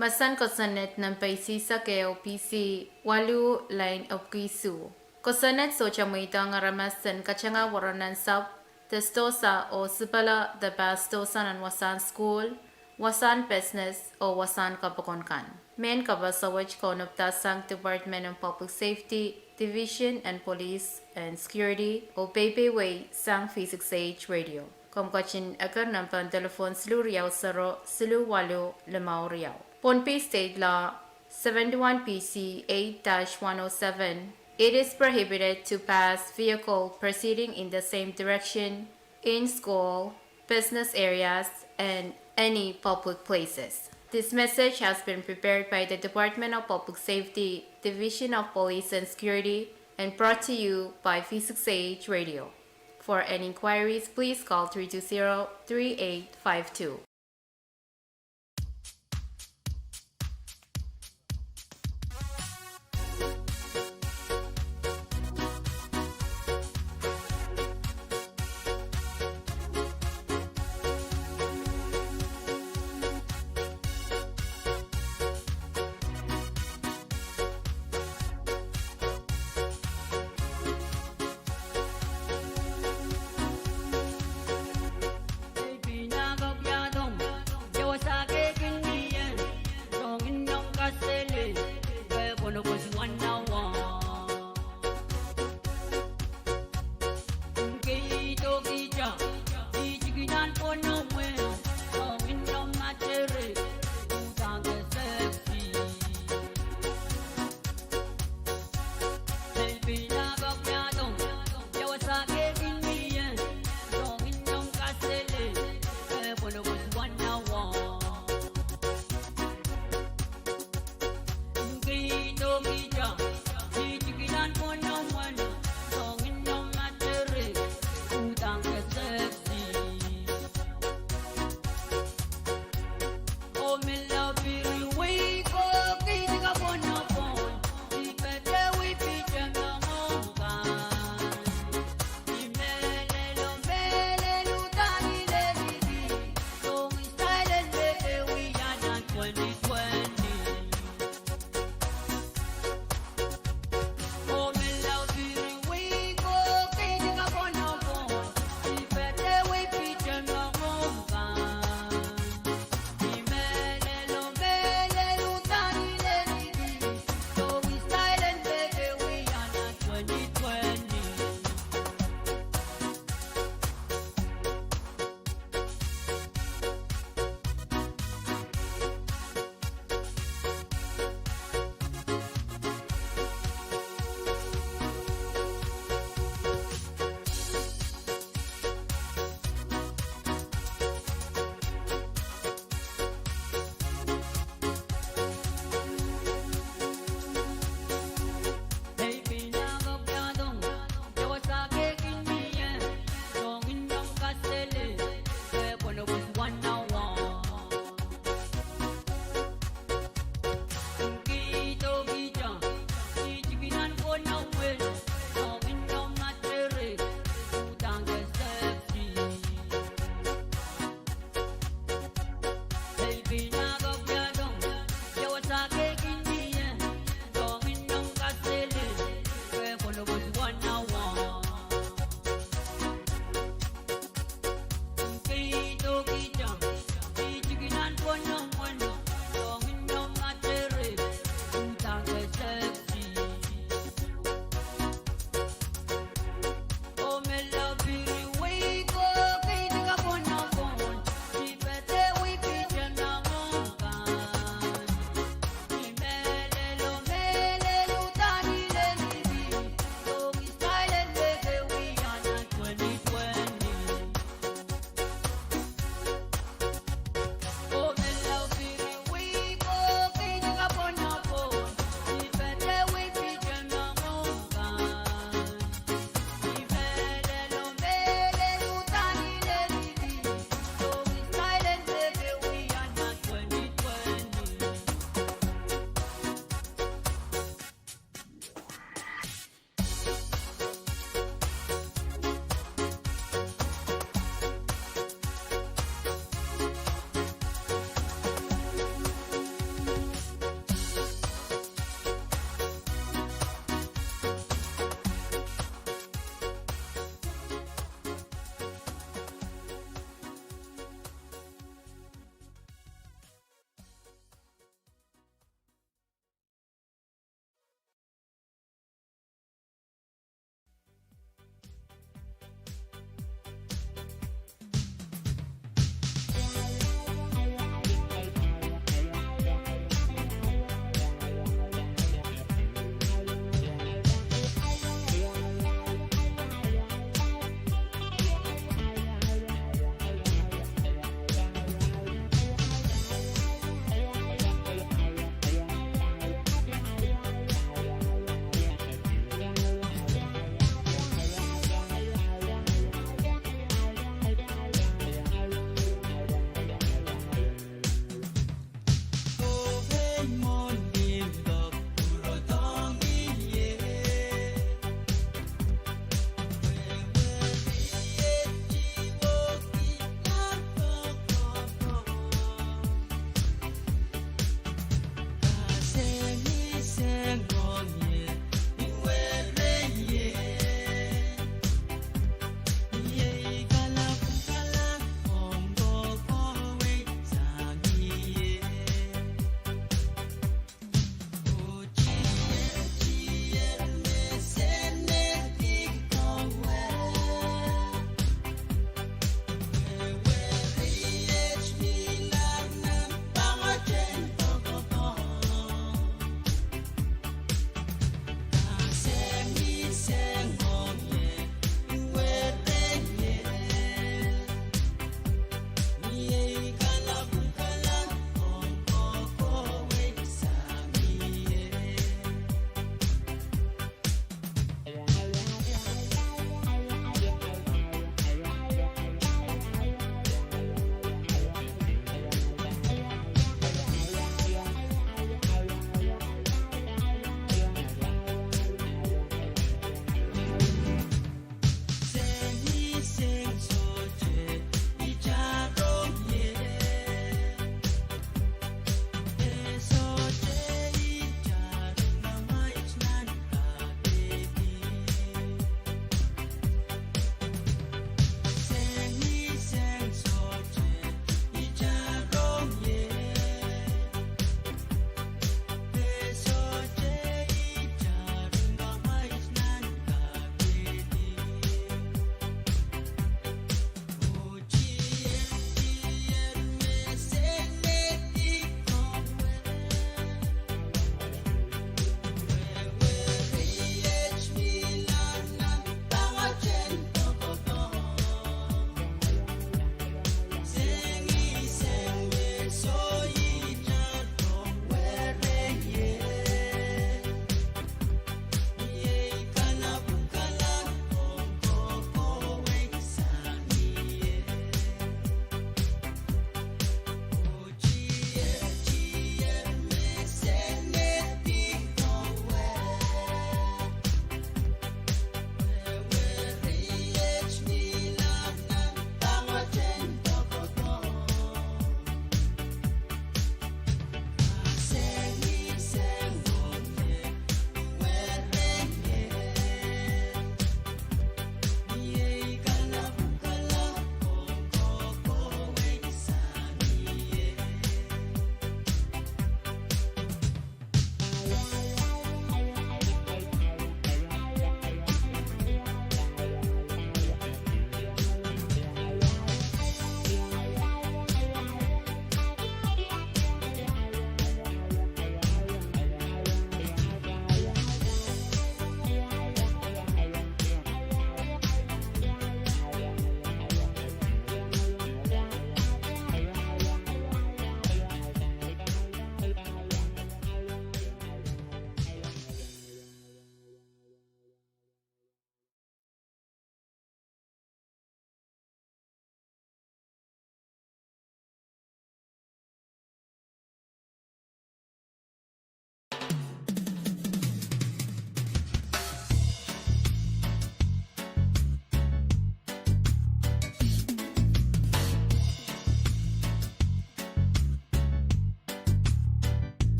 Masan kosanet ng paisisa keo PC walu line of kisu. Kosanet so chamuita nga ramasan kachanga waranan sap testosa o sipala the bastosa nan wasan school, wasan business o wasan kapakonkan. Men kabasawaj konopta sang Department of Public Safety, Division and Police and Security o Way sang Physics Age Radio. Komkachin agar nampan telefon Slu Riau Saro Slu Walu Lemau Riau. Pohnpei State Law 71 PC 8-107. It is prohibited to pass vehicle proceeding in the same direction in school, business areas, and any public places. This message has been prepared by the Department of Public Safety, Division of Police and Security, and brought to you by Physics Age Radio. For any inquiries, please call 320-3852.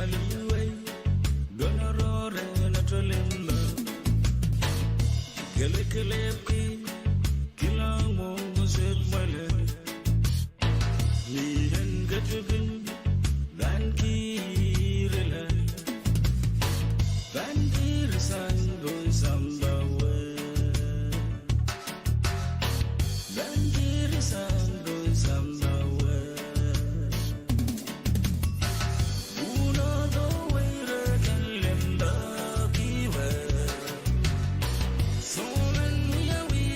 aliwe donarore na tolinda kele kele pi kila mo set male ni hen gatugin dan kirela dan kirsan do samba we dan kirsan do samba we uno do we kalenda kiwe so when we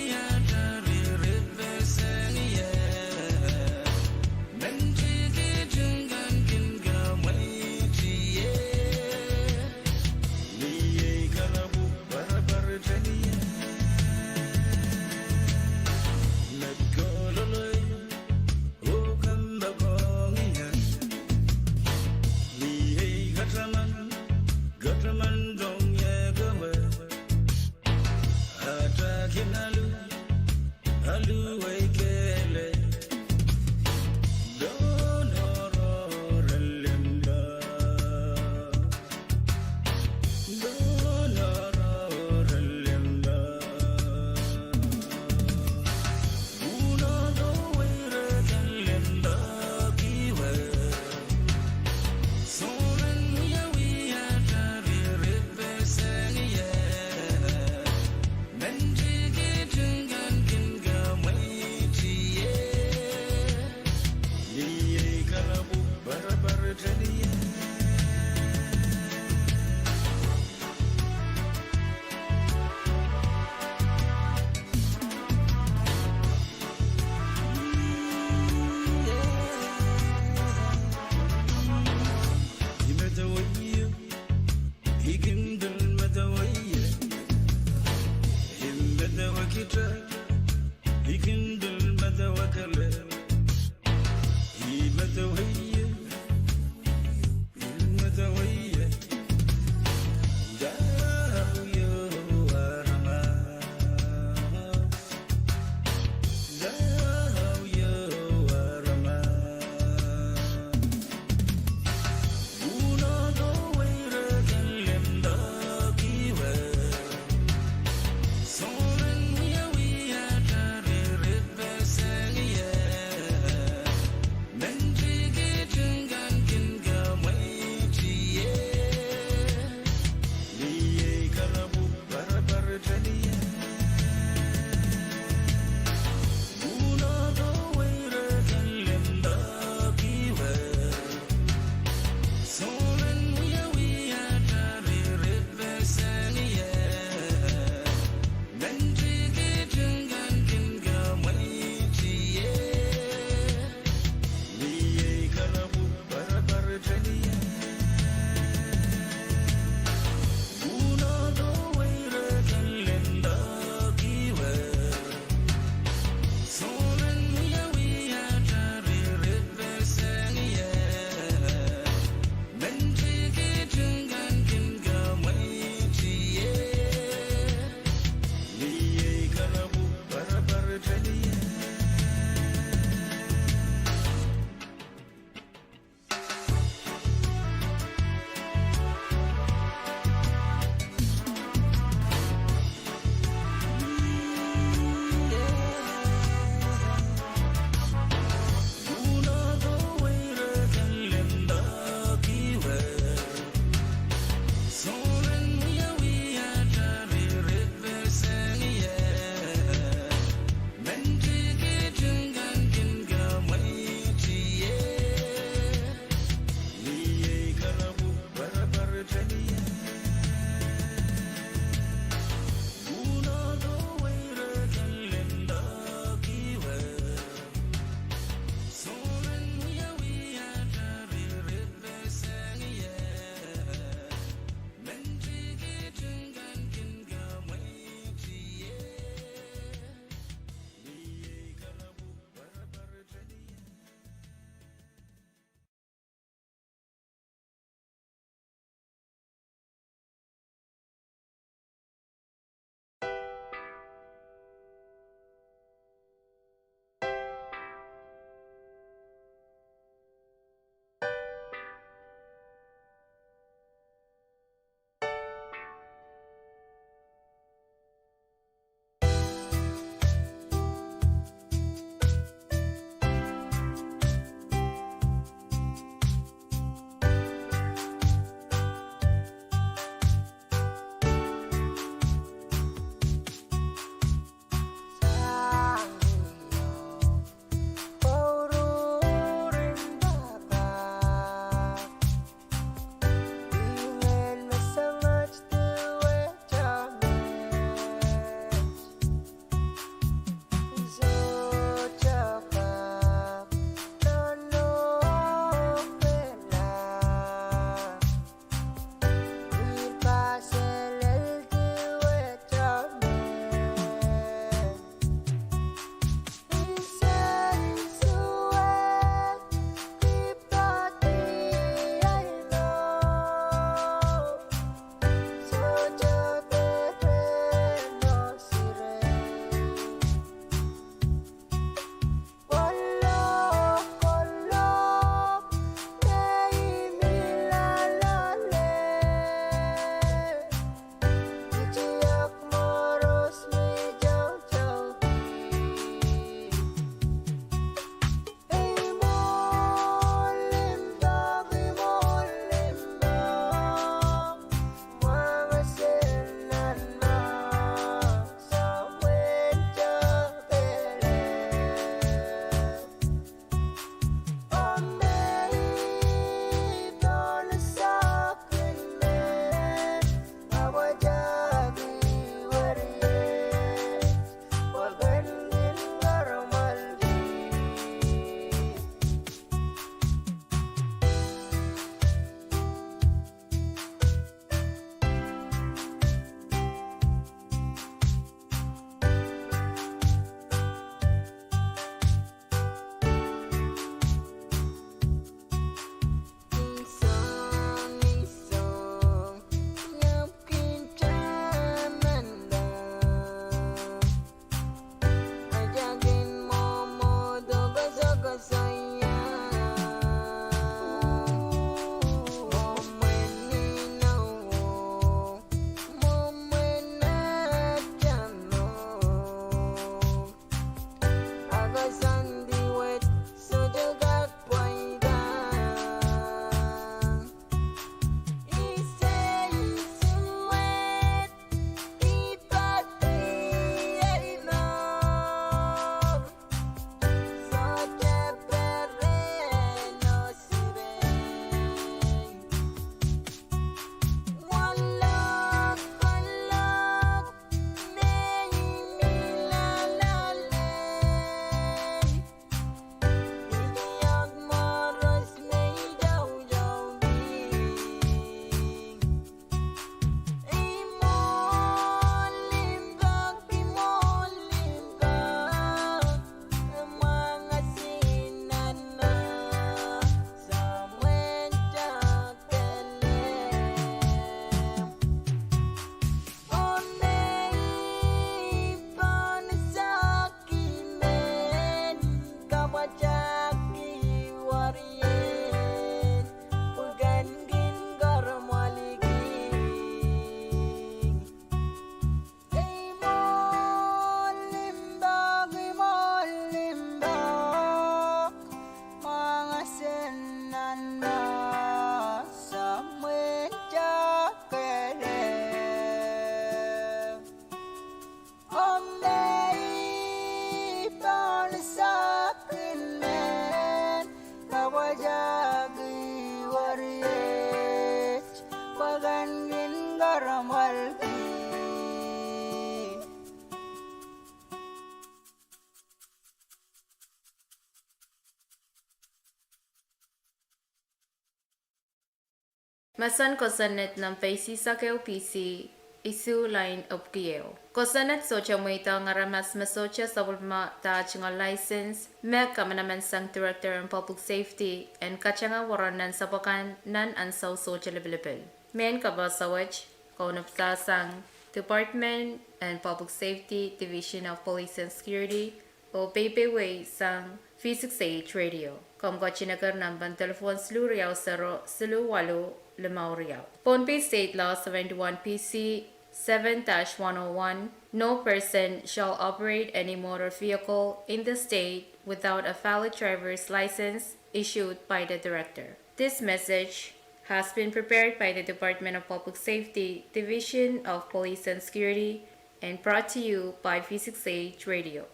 Masan kosanet ng PC sa PC isu line of kiyo. Kosanet socha mo ito nga ramas masocha sa wulma ta nga license me kamanaman sang Director of Public Safety and kachanga waranan sa pakan nan ansaw socha level. Men kabasawach kaunapsa sang Department and Public Safety Division of Police and Security o PPW sang P6H Radio. Kom ko chinagar ng telephone slu riyaw 0 slu 8 limau riyaw. Phone State Law 71 PC 7-101. No person shall operate any motor vehicle in the state without a valid driver's license issued by the director. This message has been prepared by the Department of Public Safety, Division of Police and Security, and brought to you by P6H Radio.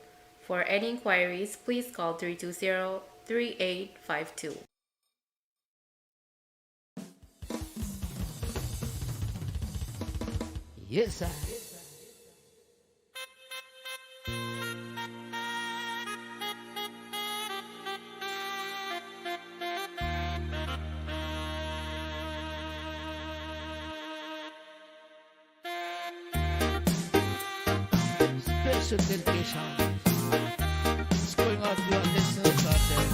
For any inquiries, please call 320-3852. Yes, sir. Special dedication is going out to your listeners out there.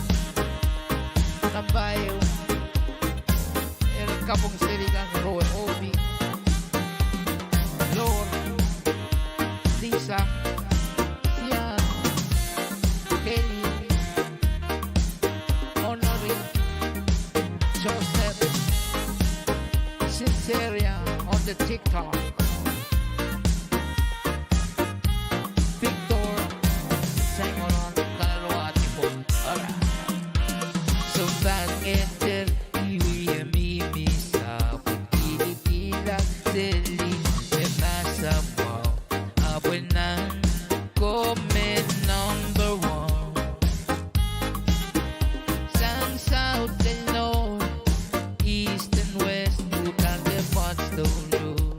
Nambayo, El Kapong Siligang Roy Obi, Lord, Lisa, Sian, Kelly, Honoring, Joseph, Sinceria on the TikTok, Victor, Sangoron, Kalaluati po. Alright. So bad enter, iwi mimi sa pagkilikilag sili. Comment number 1. Sang south and north, east and west, look at the parts don't rule.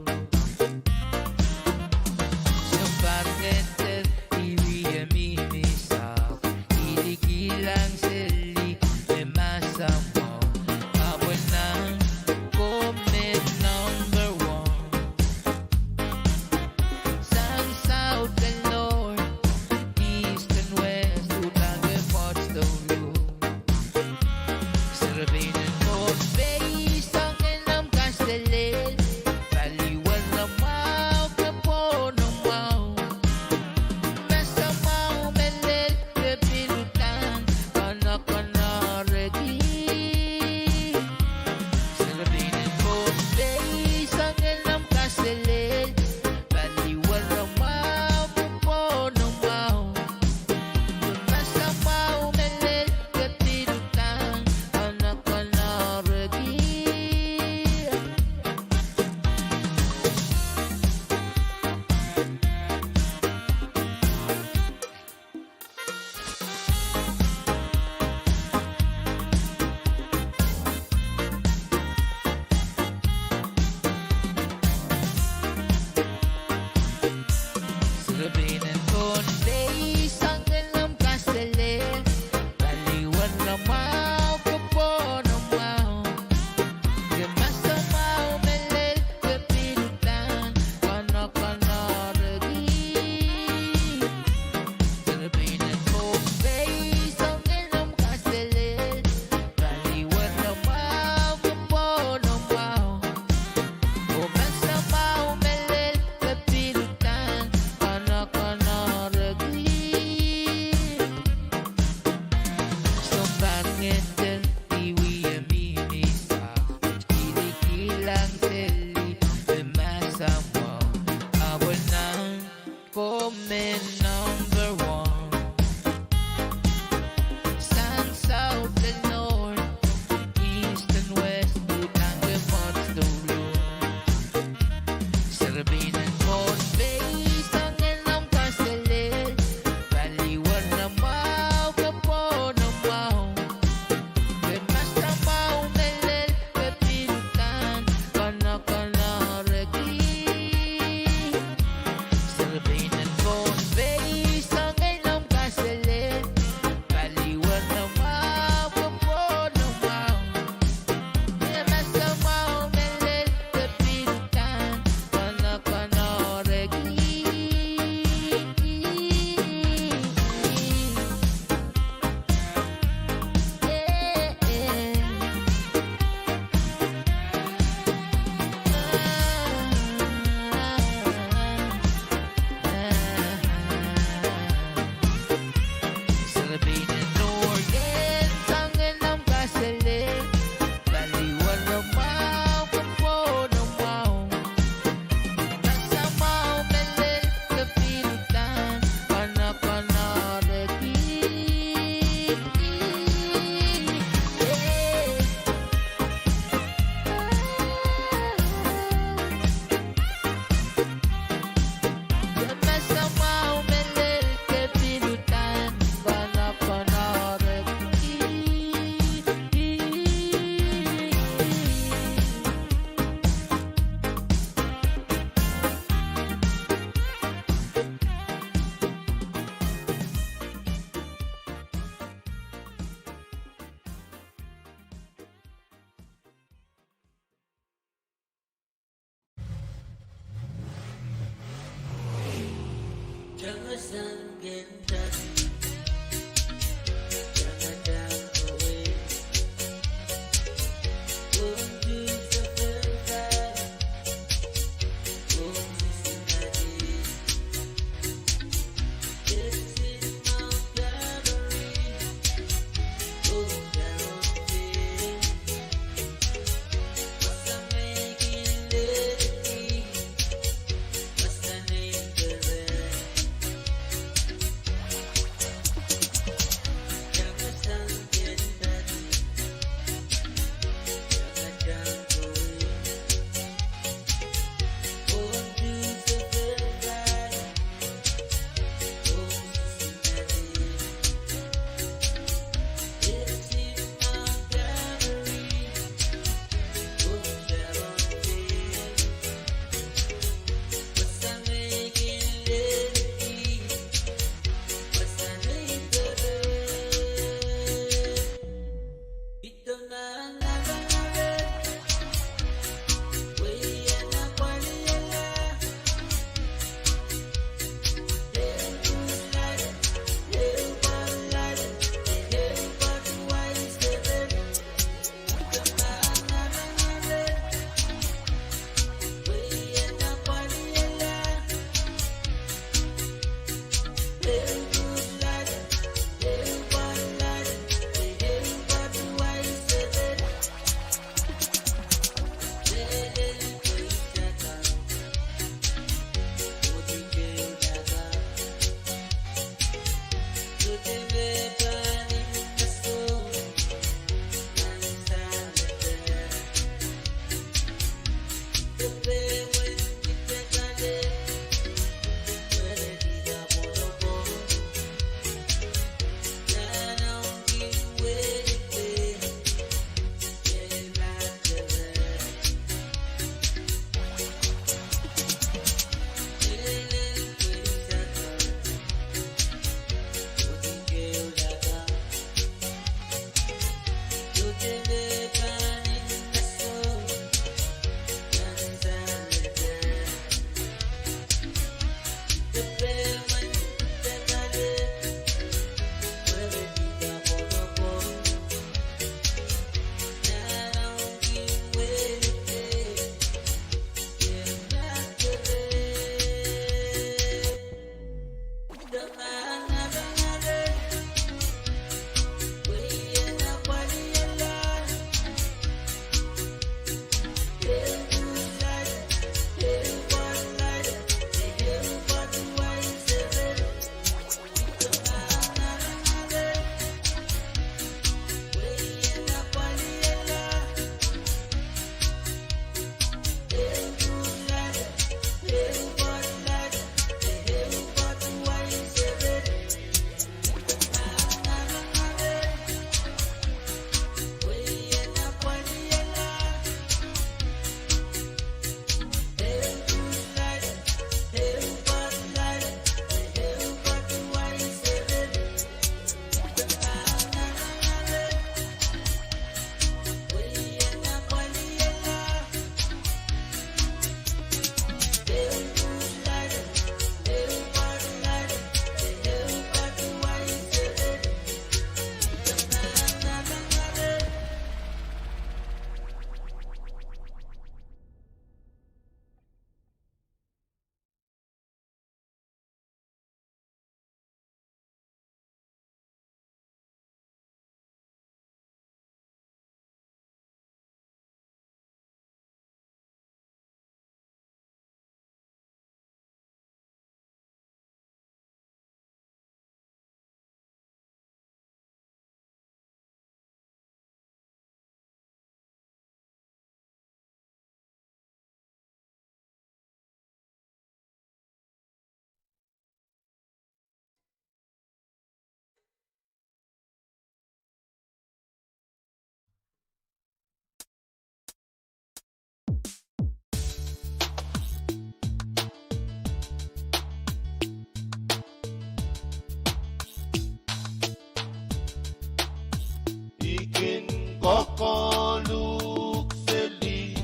Kokoluk seli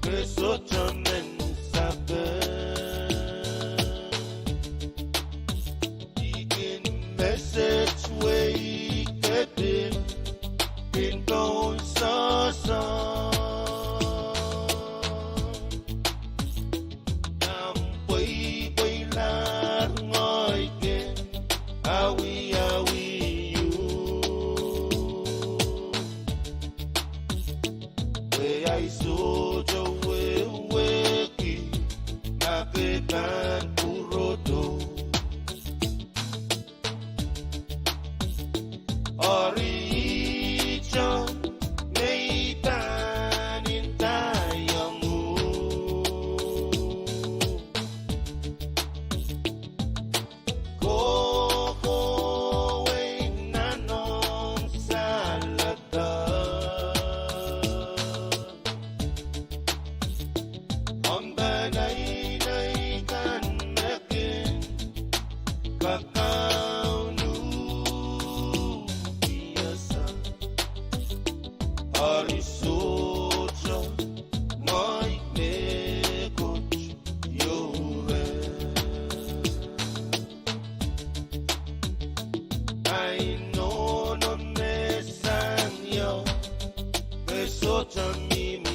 kesochamen sabe Digin message way kedin in going sa Nam quay quay la ngồi kia awi you I saw the way ki naketan purodo Oricha neitan intayamu Koko wenanong salada On the night kan makin kakao nu biasa hari soja mai nekot yore I know no nesan yo besocha mimi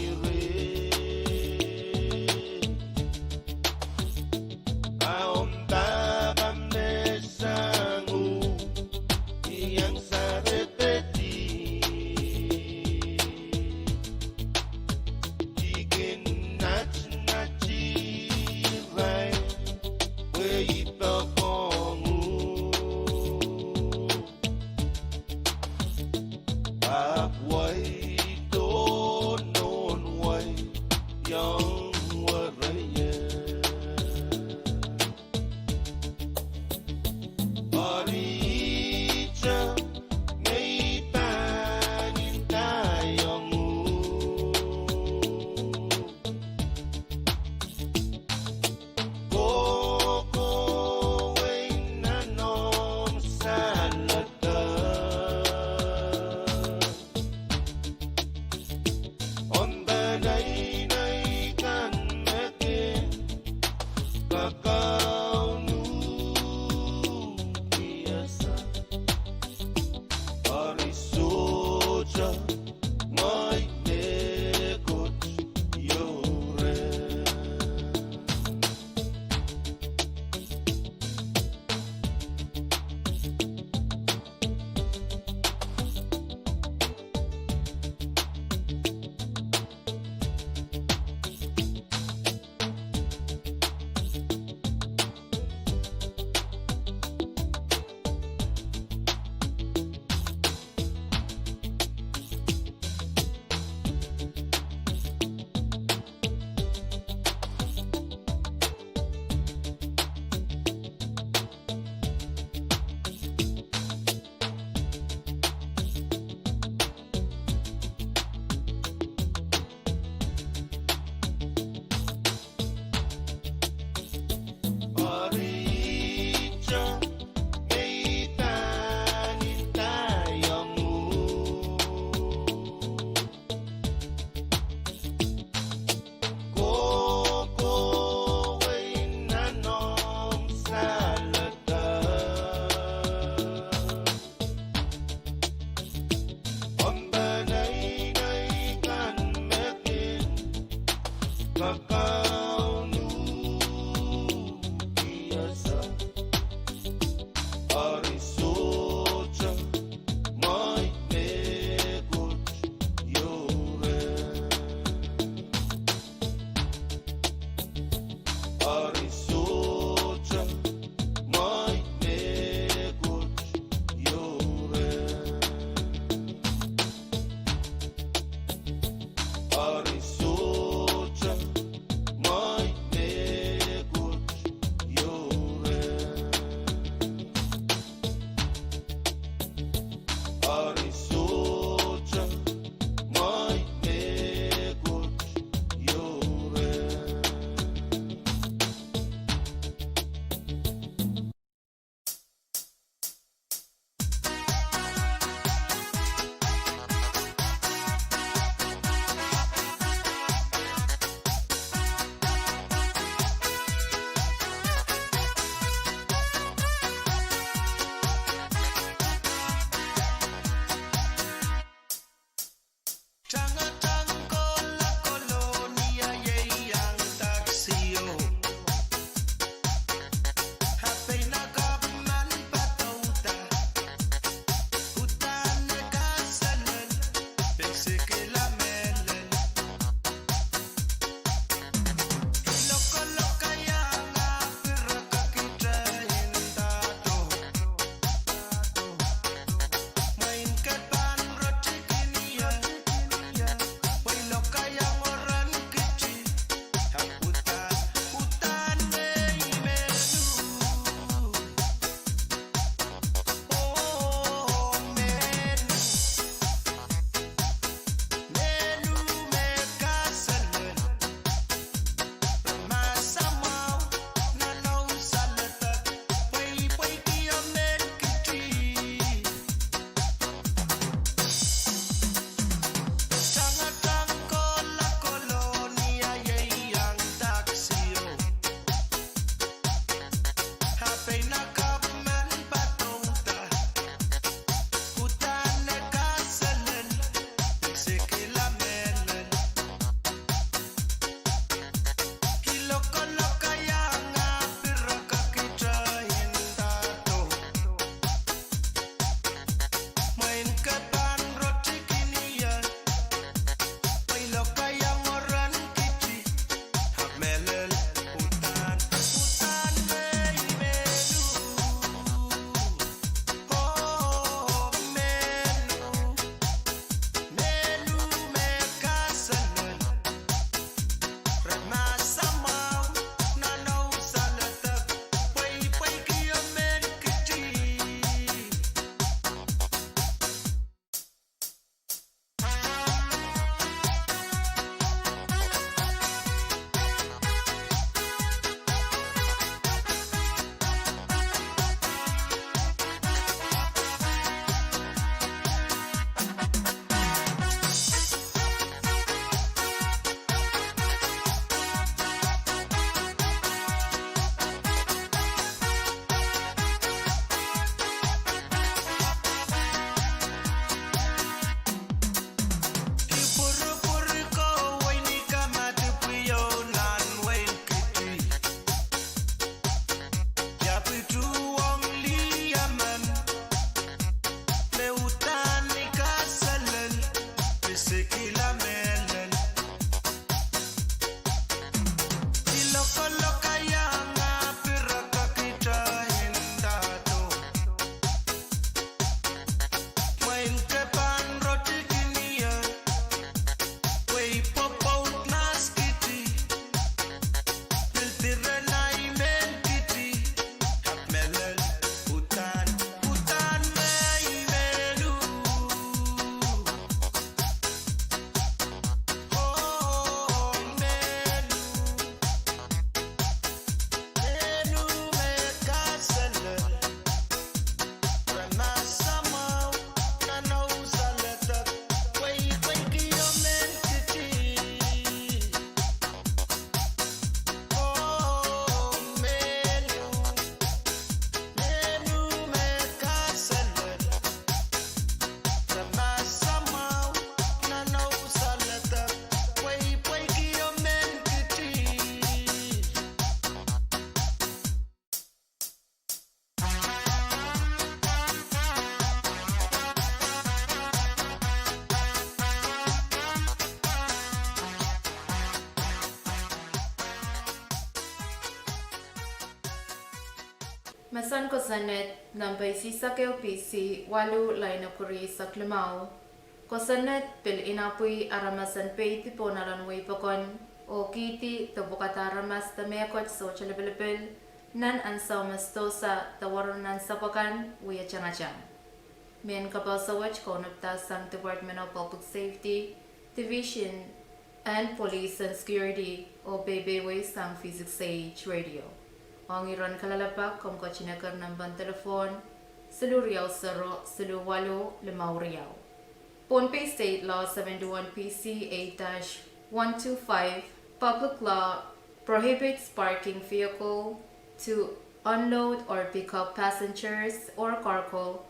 Masan ko sanet nambay sisa keo PC walu lay na kuri sa Climao. Ko sanet pil inapoy aramasan pay tipo nalanway pakon o kiti tabukataramas tamekot so chalipilipil nan ansaw mastosa tawarunan sapakan uya changachang. Men kapal sawach konupta sang Department of Public Safety, Division and Police and Security o Bebeway sang Physics Age Radio. Ang iron kalalapak kung kachinakar ng ban telefon, Siluriao Saro, Siluwalo, Limauriao. Pohnpei State Law 71 PC 8-125, Public Law prohibits parking vehicle to unload or pick up passengers or cargo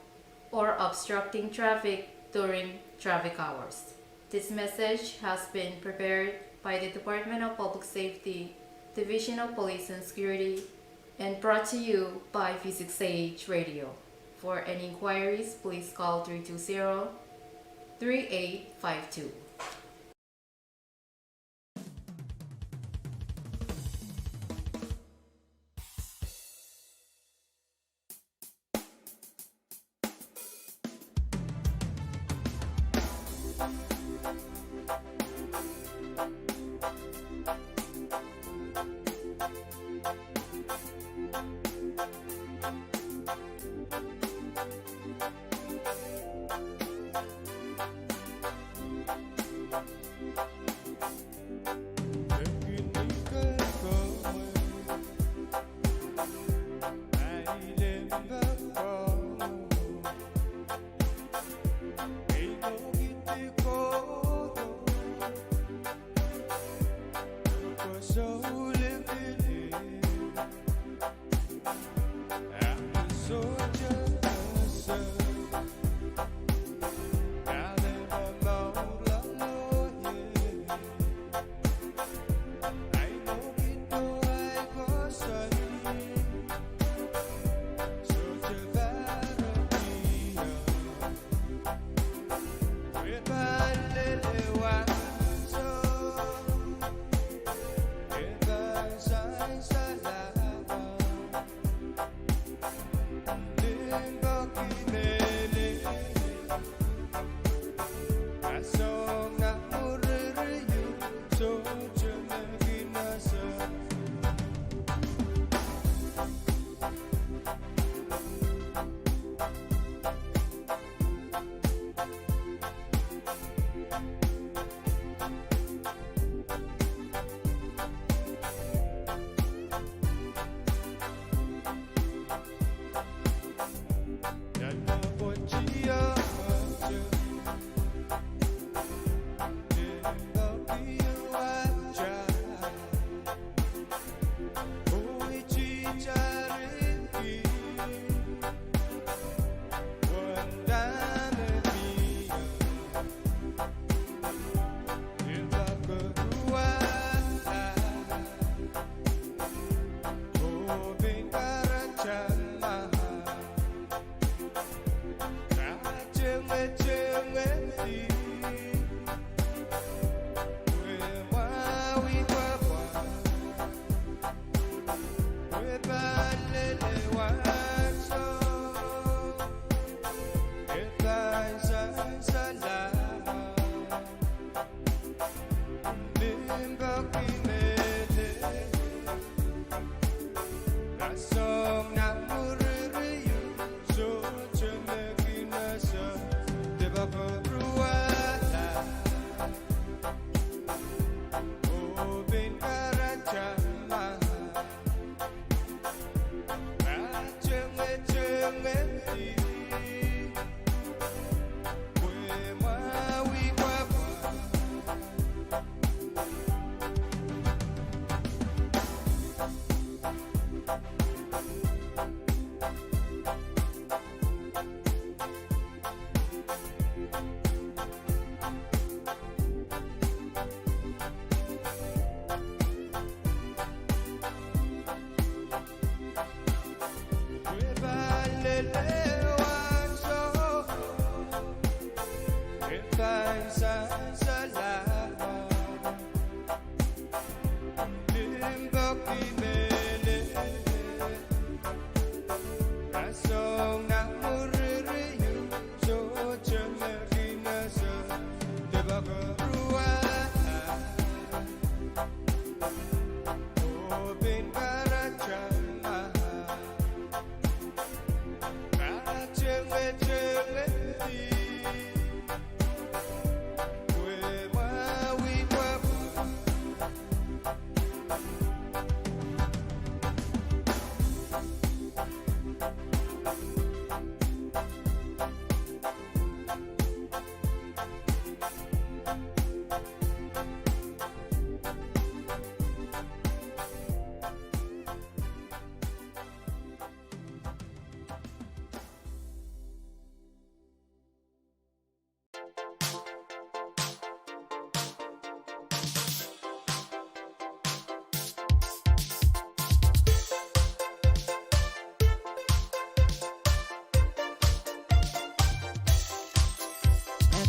or obstructing traffic during traffic hours. This message has been prepared by the Department of Public Safety, Division of Police and Security, and brought to you by Physics Age Radio. For any inquiries, please call 320-3852. If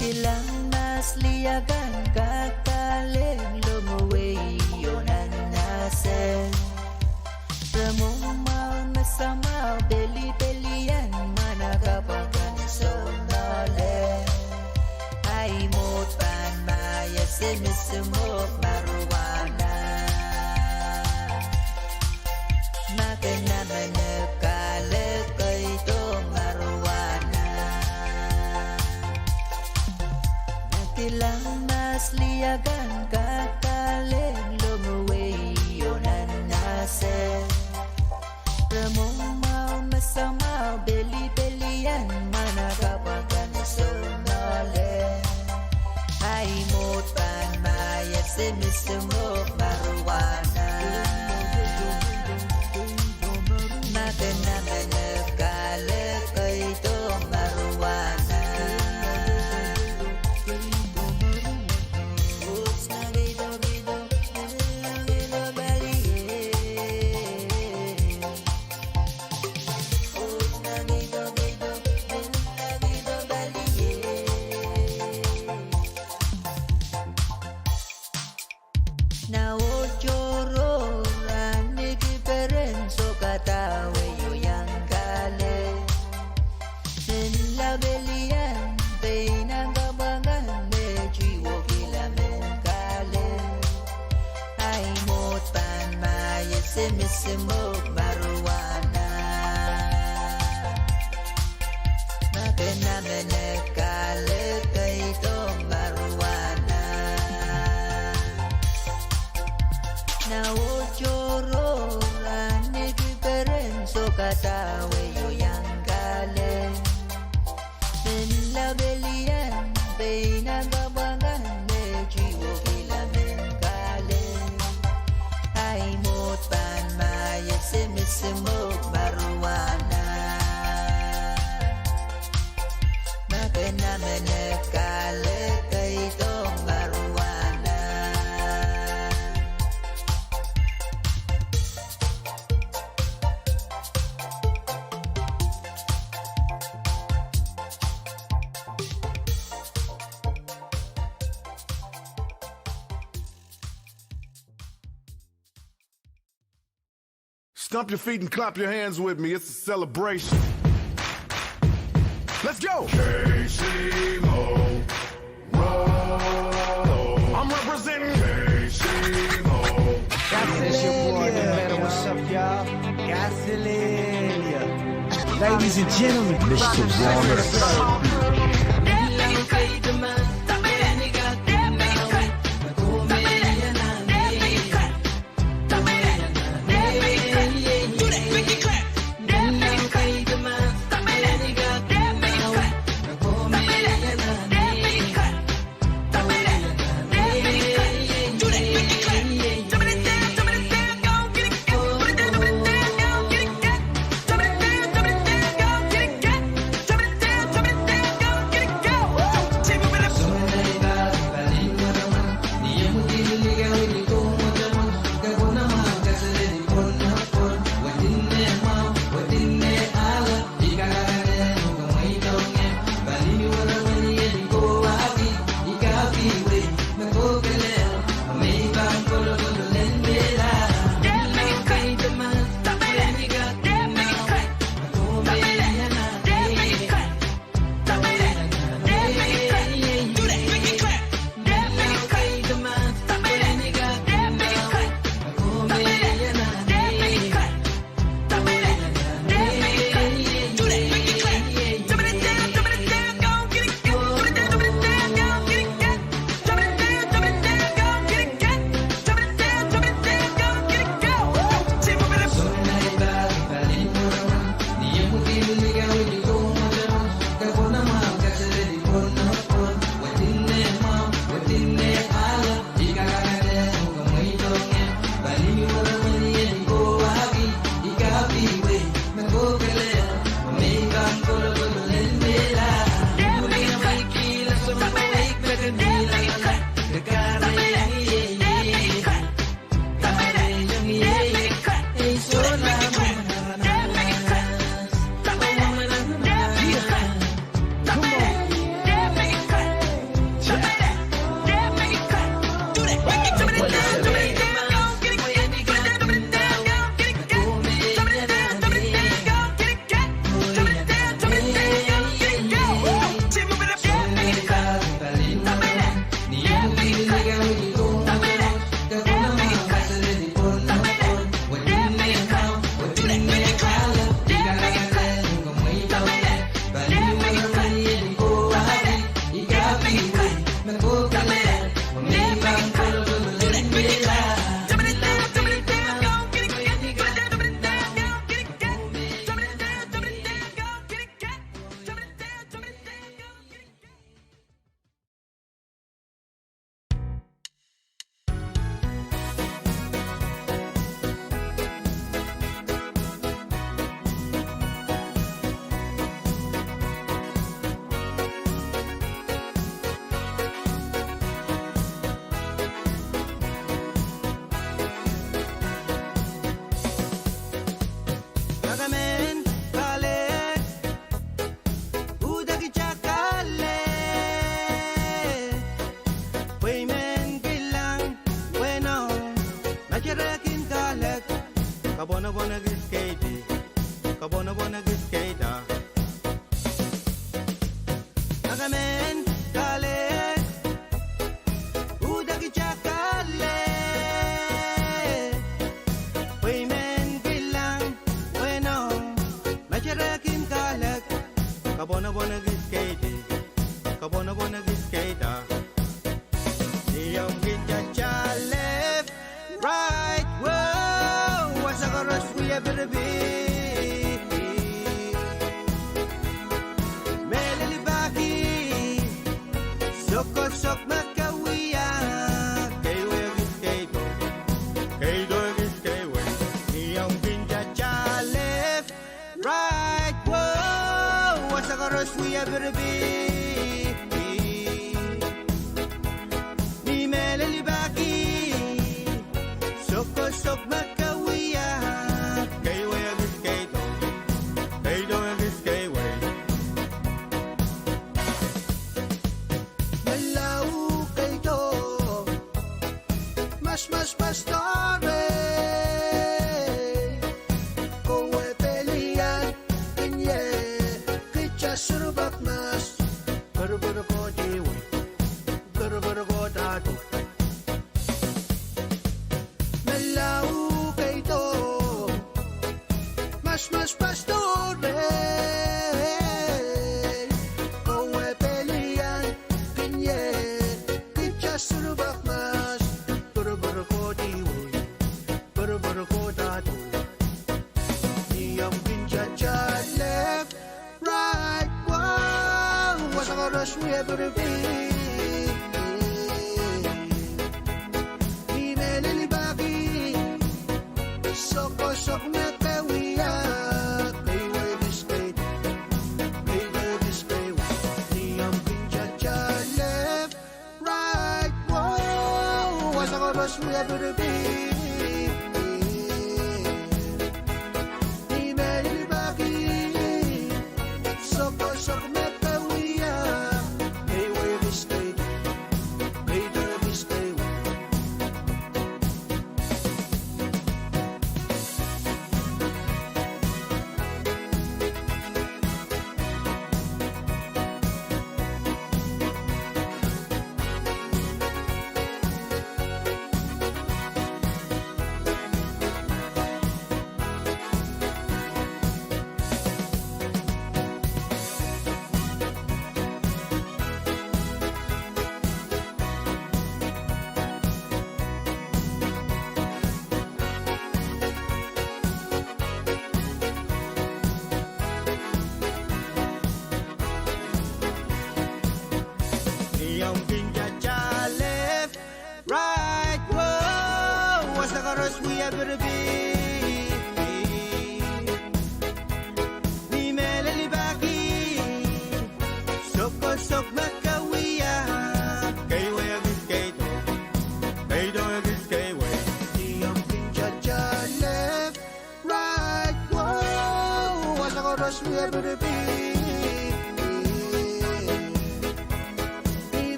Nagtilang nasliyagan kakaling lumuwi yonan nasen Ramumaw na samaw beli-belian managapagan sonale Ay motan maya sinisumok marijuana Maganaman nagkalagay itong marijuana Nagtilang nasliyagan kakaling lumuwi yonan nasen Ramumaw masamaw beli-belian managapagan sonale Ay motan maya sinisumok marijuana Maganaman nagkalagay itong marijuana Oops, nagido-gido, nagido baliye Oops, nagido-gido, nagido baliye Na ochoro ranig perenso katawe yo yang kale Nila belian Bainang kabangan Mejiwo kilamen kale Ay motan maya simisimog marijuana Maganaman nagkale kay itong marijuana Na ochoro ranig perenso katawe yo yang kale Nila belian Bainang kabangan Mejiwo kilamen kale Ay motan maya simisimog marijuana Maganaman nagkale kay itong marijuana Stomp your feet and clap your hands with me. It's a celebration. Let's go. KCMO. Roll. I'm representing KCMO. It's your boy, no matter what's up, y'all. Gasoline. Ladies and gentlemen, Mr. Warner.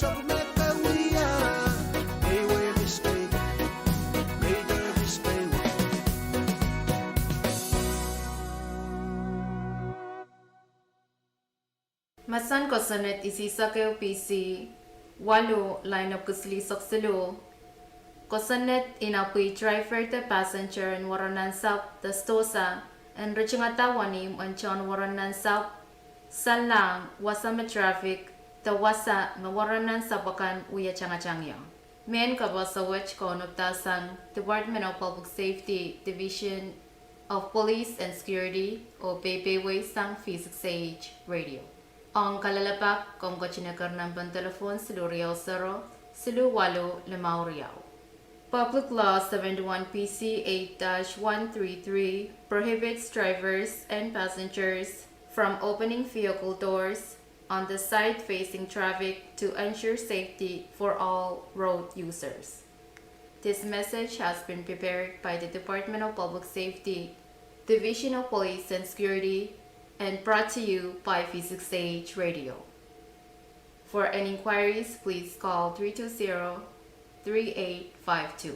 Soko Masan kosanet isisake PC walu line up kusli sokselu kosanet inapui driver te passenger and waranan sap the stosa and richingata wanim anchon waranan sap salang wasama traffic the wasa mawaranan sabakan uya changachangya men kabasawach konuptasan Department of Public Safety Division of Police and Security o PPW sang Physics Age Radio. Ang kalalapak kung kachinakar ng pantelefon silu Riau Saro, silu Walo Limau Riau. Public Law 71 PC 8-133 prohibits drivers and passengers from opening vehicle doors on the side facing traffic to ensure safety for all road users. This message has been prepared by the Department of Public Safety, Division of Police and Security, and brought to you by Physics Age Radio. For any inquiries, please call 320-3852.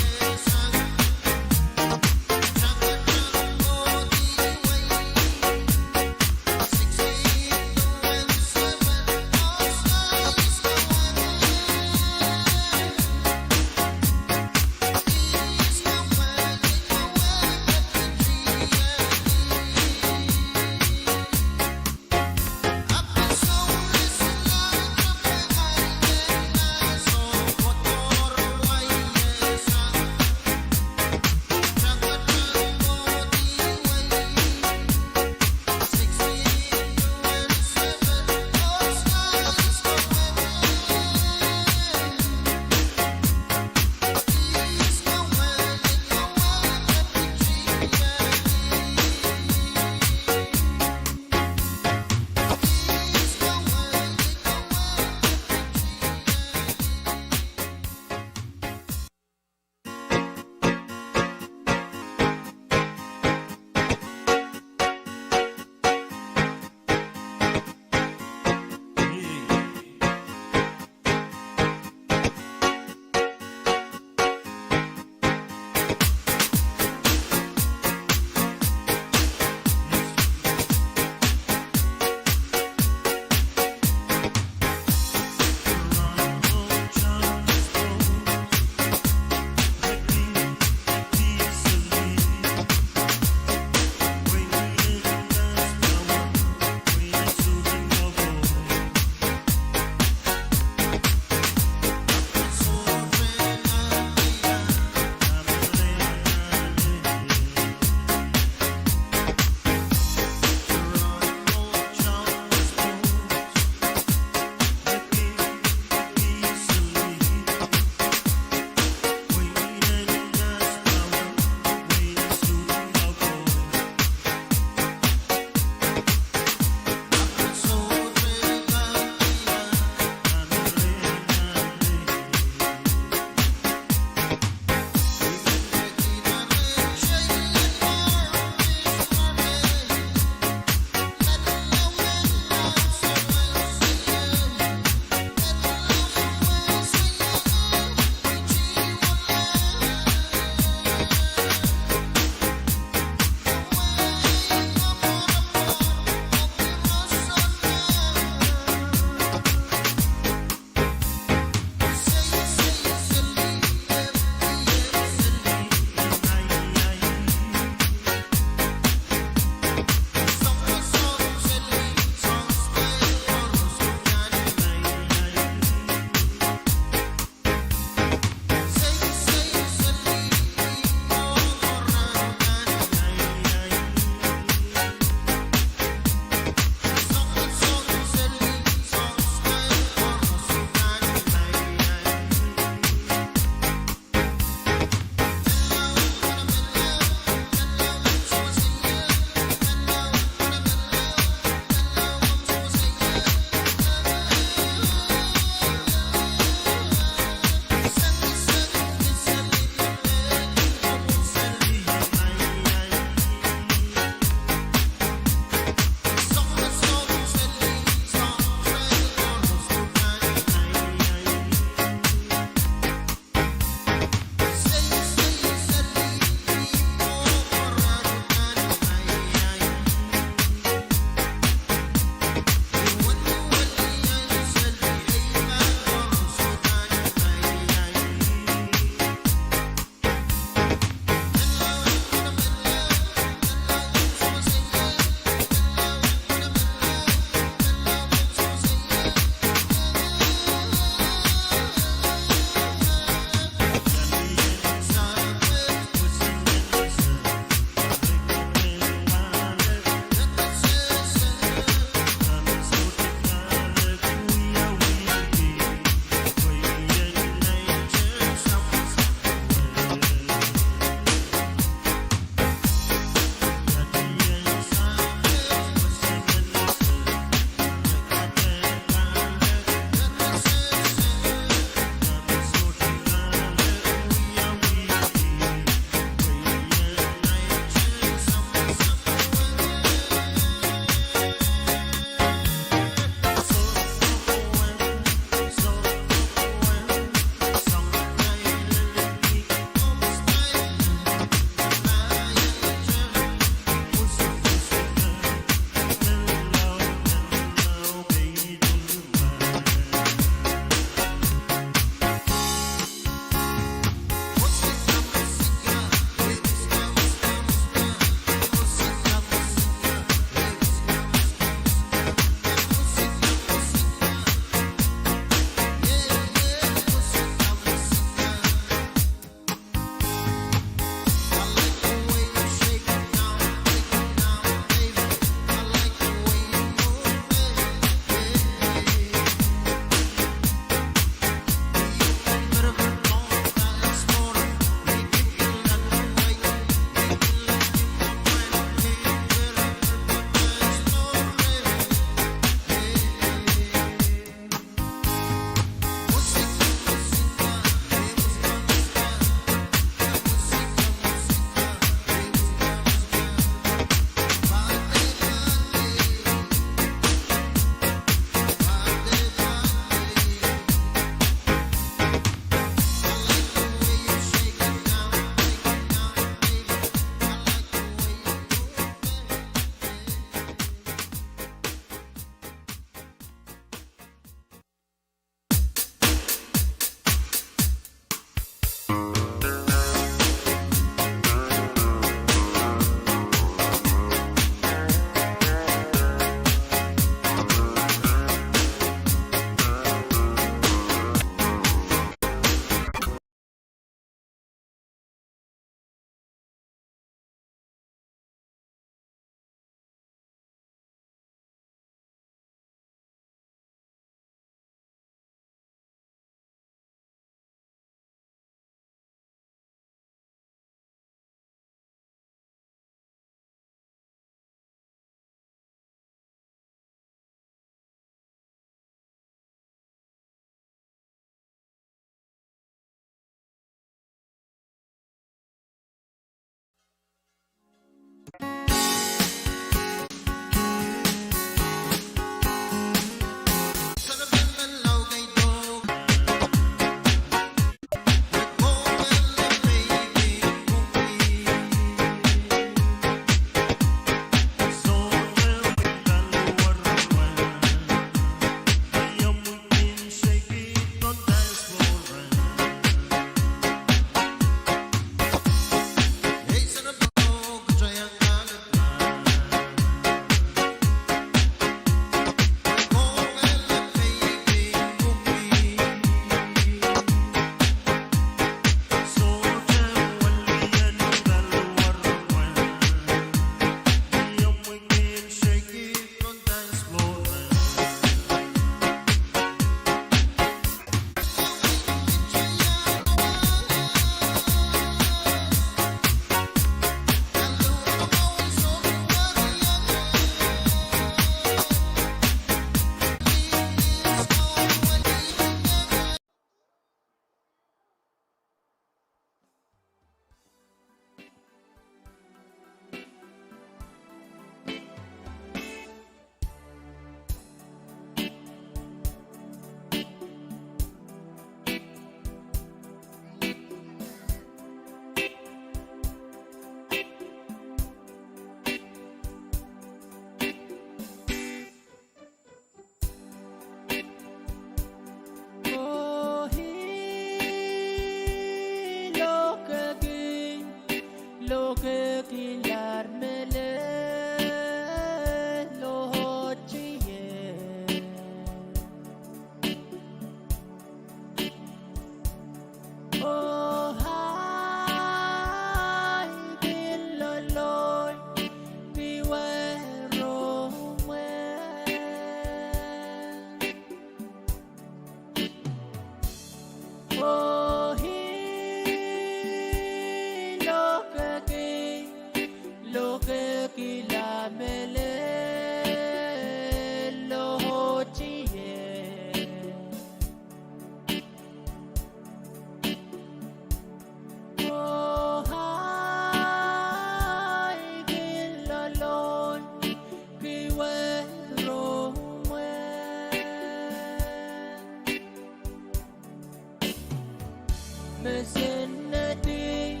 Mesenedi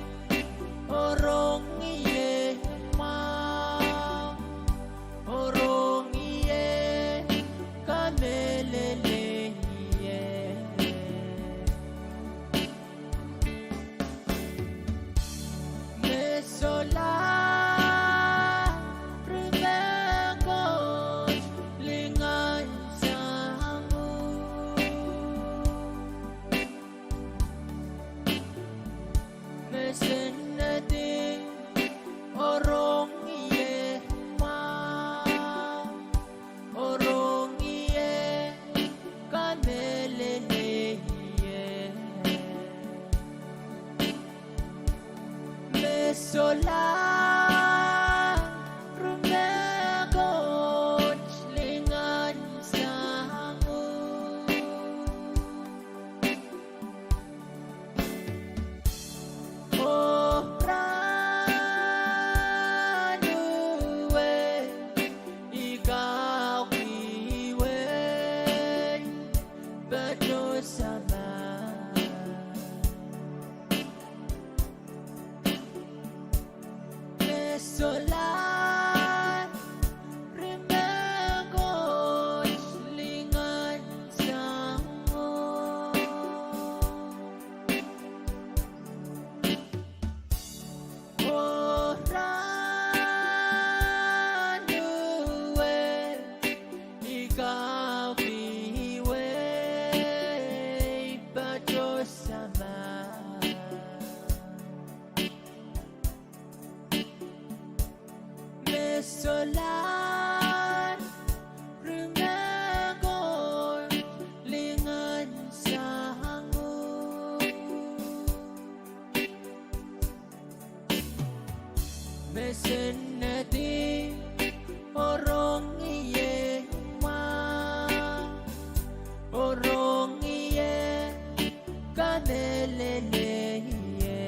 Orong iye ma Orong iye Kamelele iye Mesola Rimegos Lingan sangu Mesenedi Orong iye ma Orong iye Kamelele iye Mesola Rumegos Lingan sangu Ranuwe Ikaw iwe Beto sama Mesola Rimegos Lingan sangu Ranuwe Ikaw iwe Beto sama Mesolan Rimegos Lingan sangu Mesenedi Orong iye ma Orong iye Kamelele iye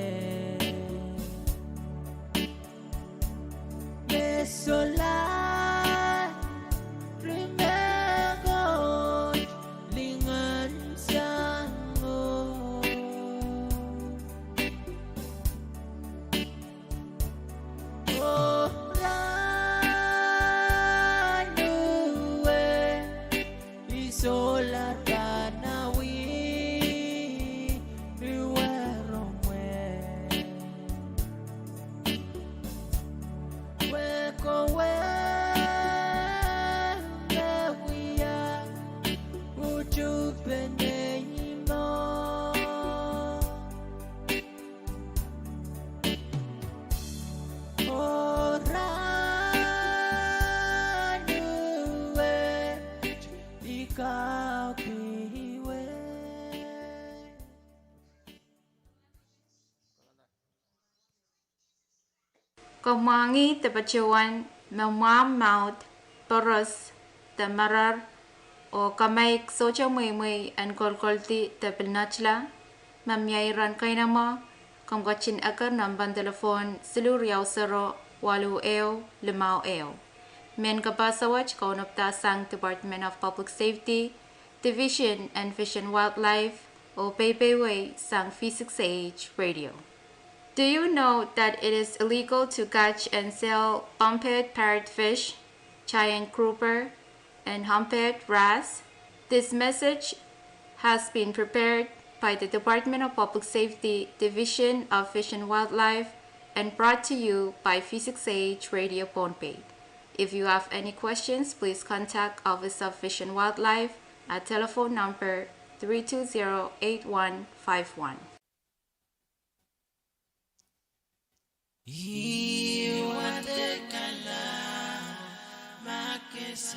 Mesola Rimegos Lingan sangu Ranuwe Isola Tanawi Iweromwe Wekowe Mewia Ujupeneimo Ranuwe Ikaw iwe Komangi tepachuan Mamam Mount Toros Tamarar o Kamaik Socha Mui and Kolkolti Tepilnachla Mamyairan Kainama Komgachin Akar Namban Telefon Siluriao Sero Walu Eo Limao Eo Men Kapasawach Kaunapta Sang Department of Public Safety Division and Fish and Wildlife o Way Sang P6H Radio. Do you know that it is illegal to catch and sell humped parrotfish, giant grouper, and humped wrasse? This message has been prepared by the Department of Public Safety, Division of Fish and Wildlife, and brought to you by P6H Radio Pohnpei. If you have any questions, please contact Office of Fish and Wildlife at telephone number 320-8151. You are the color, my kiss.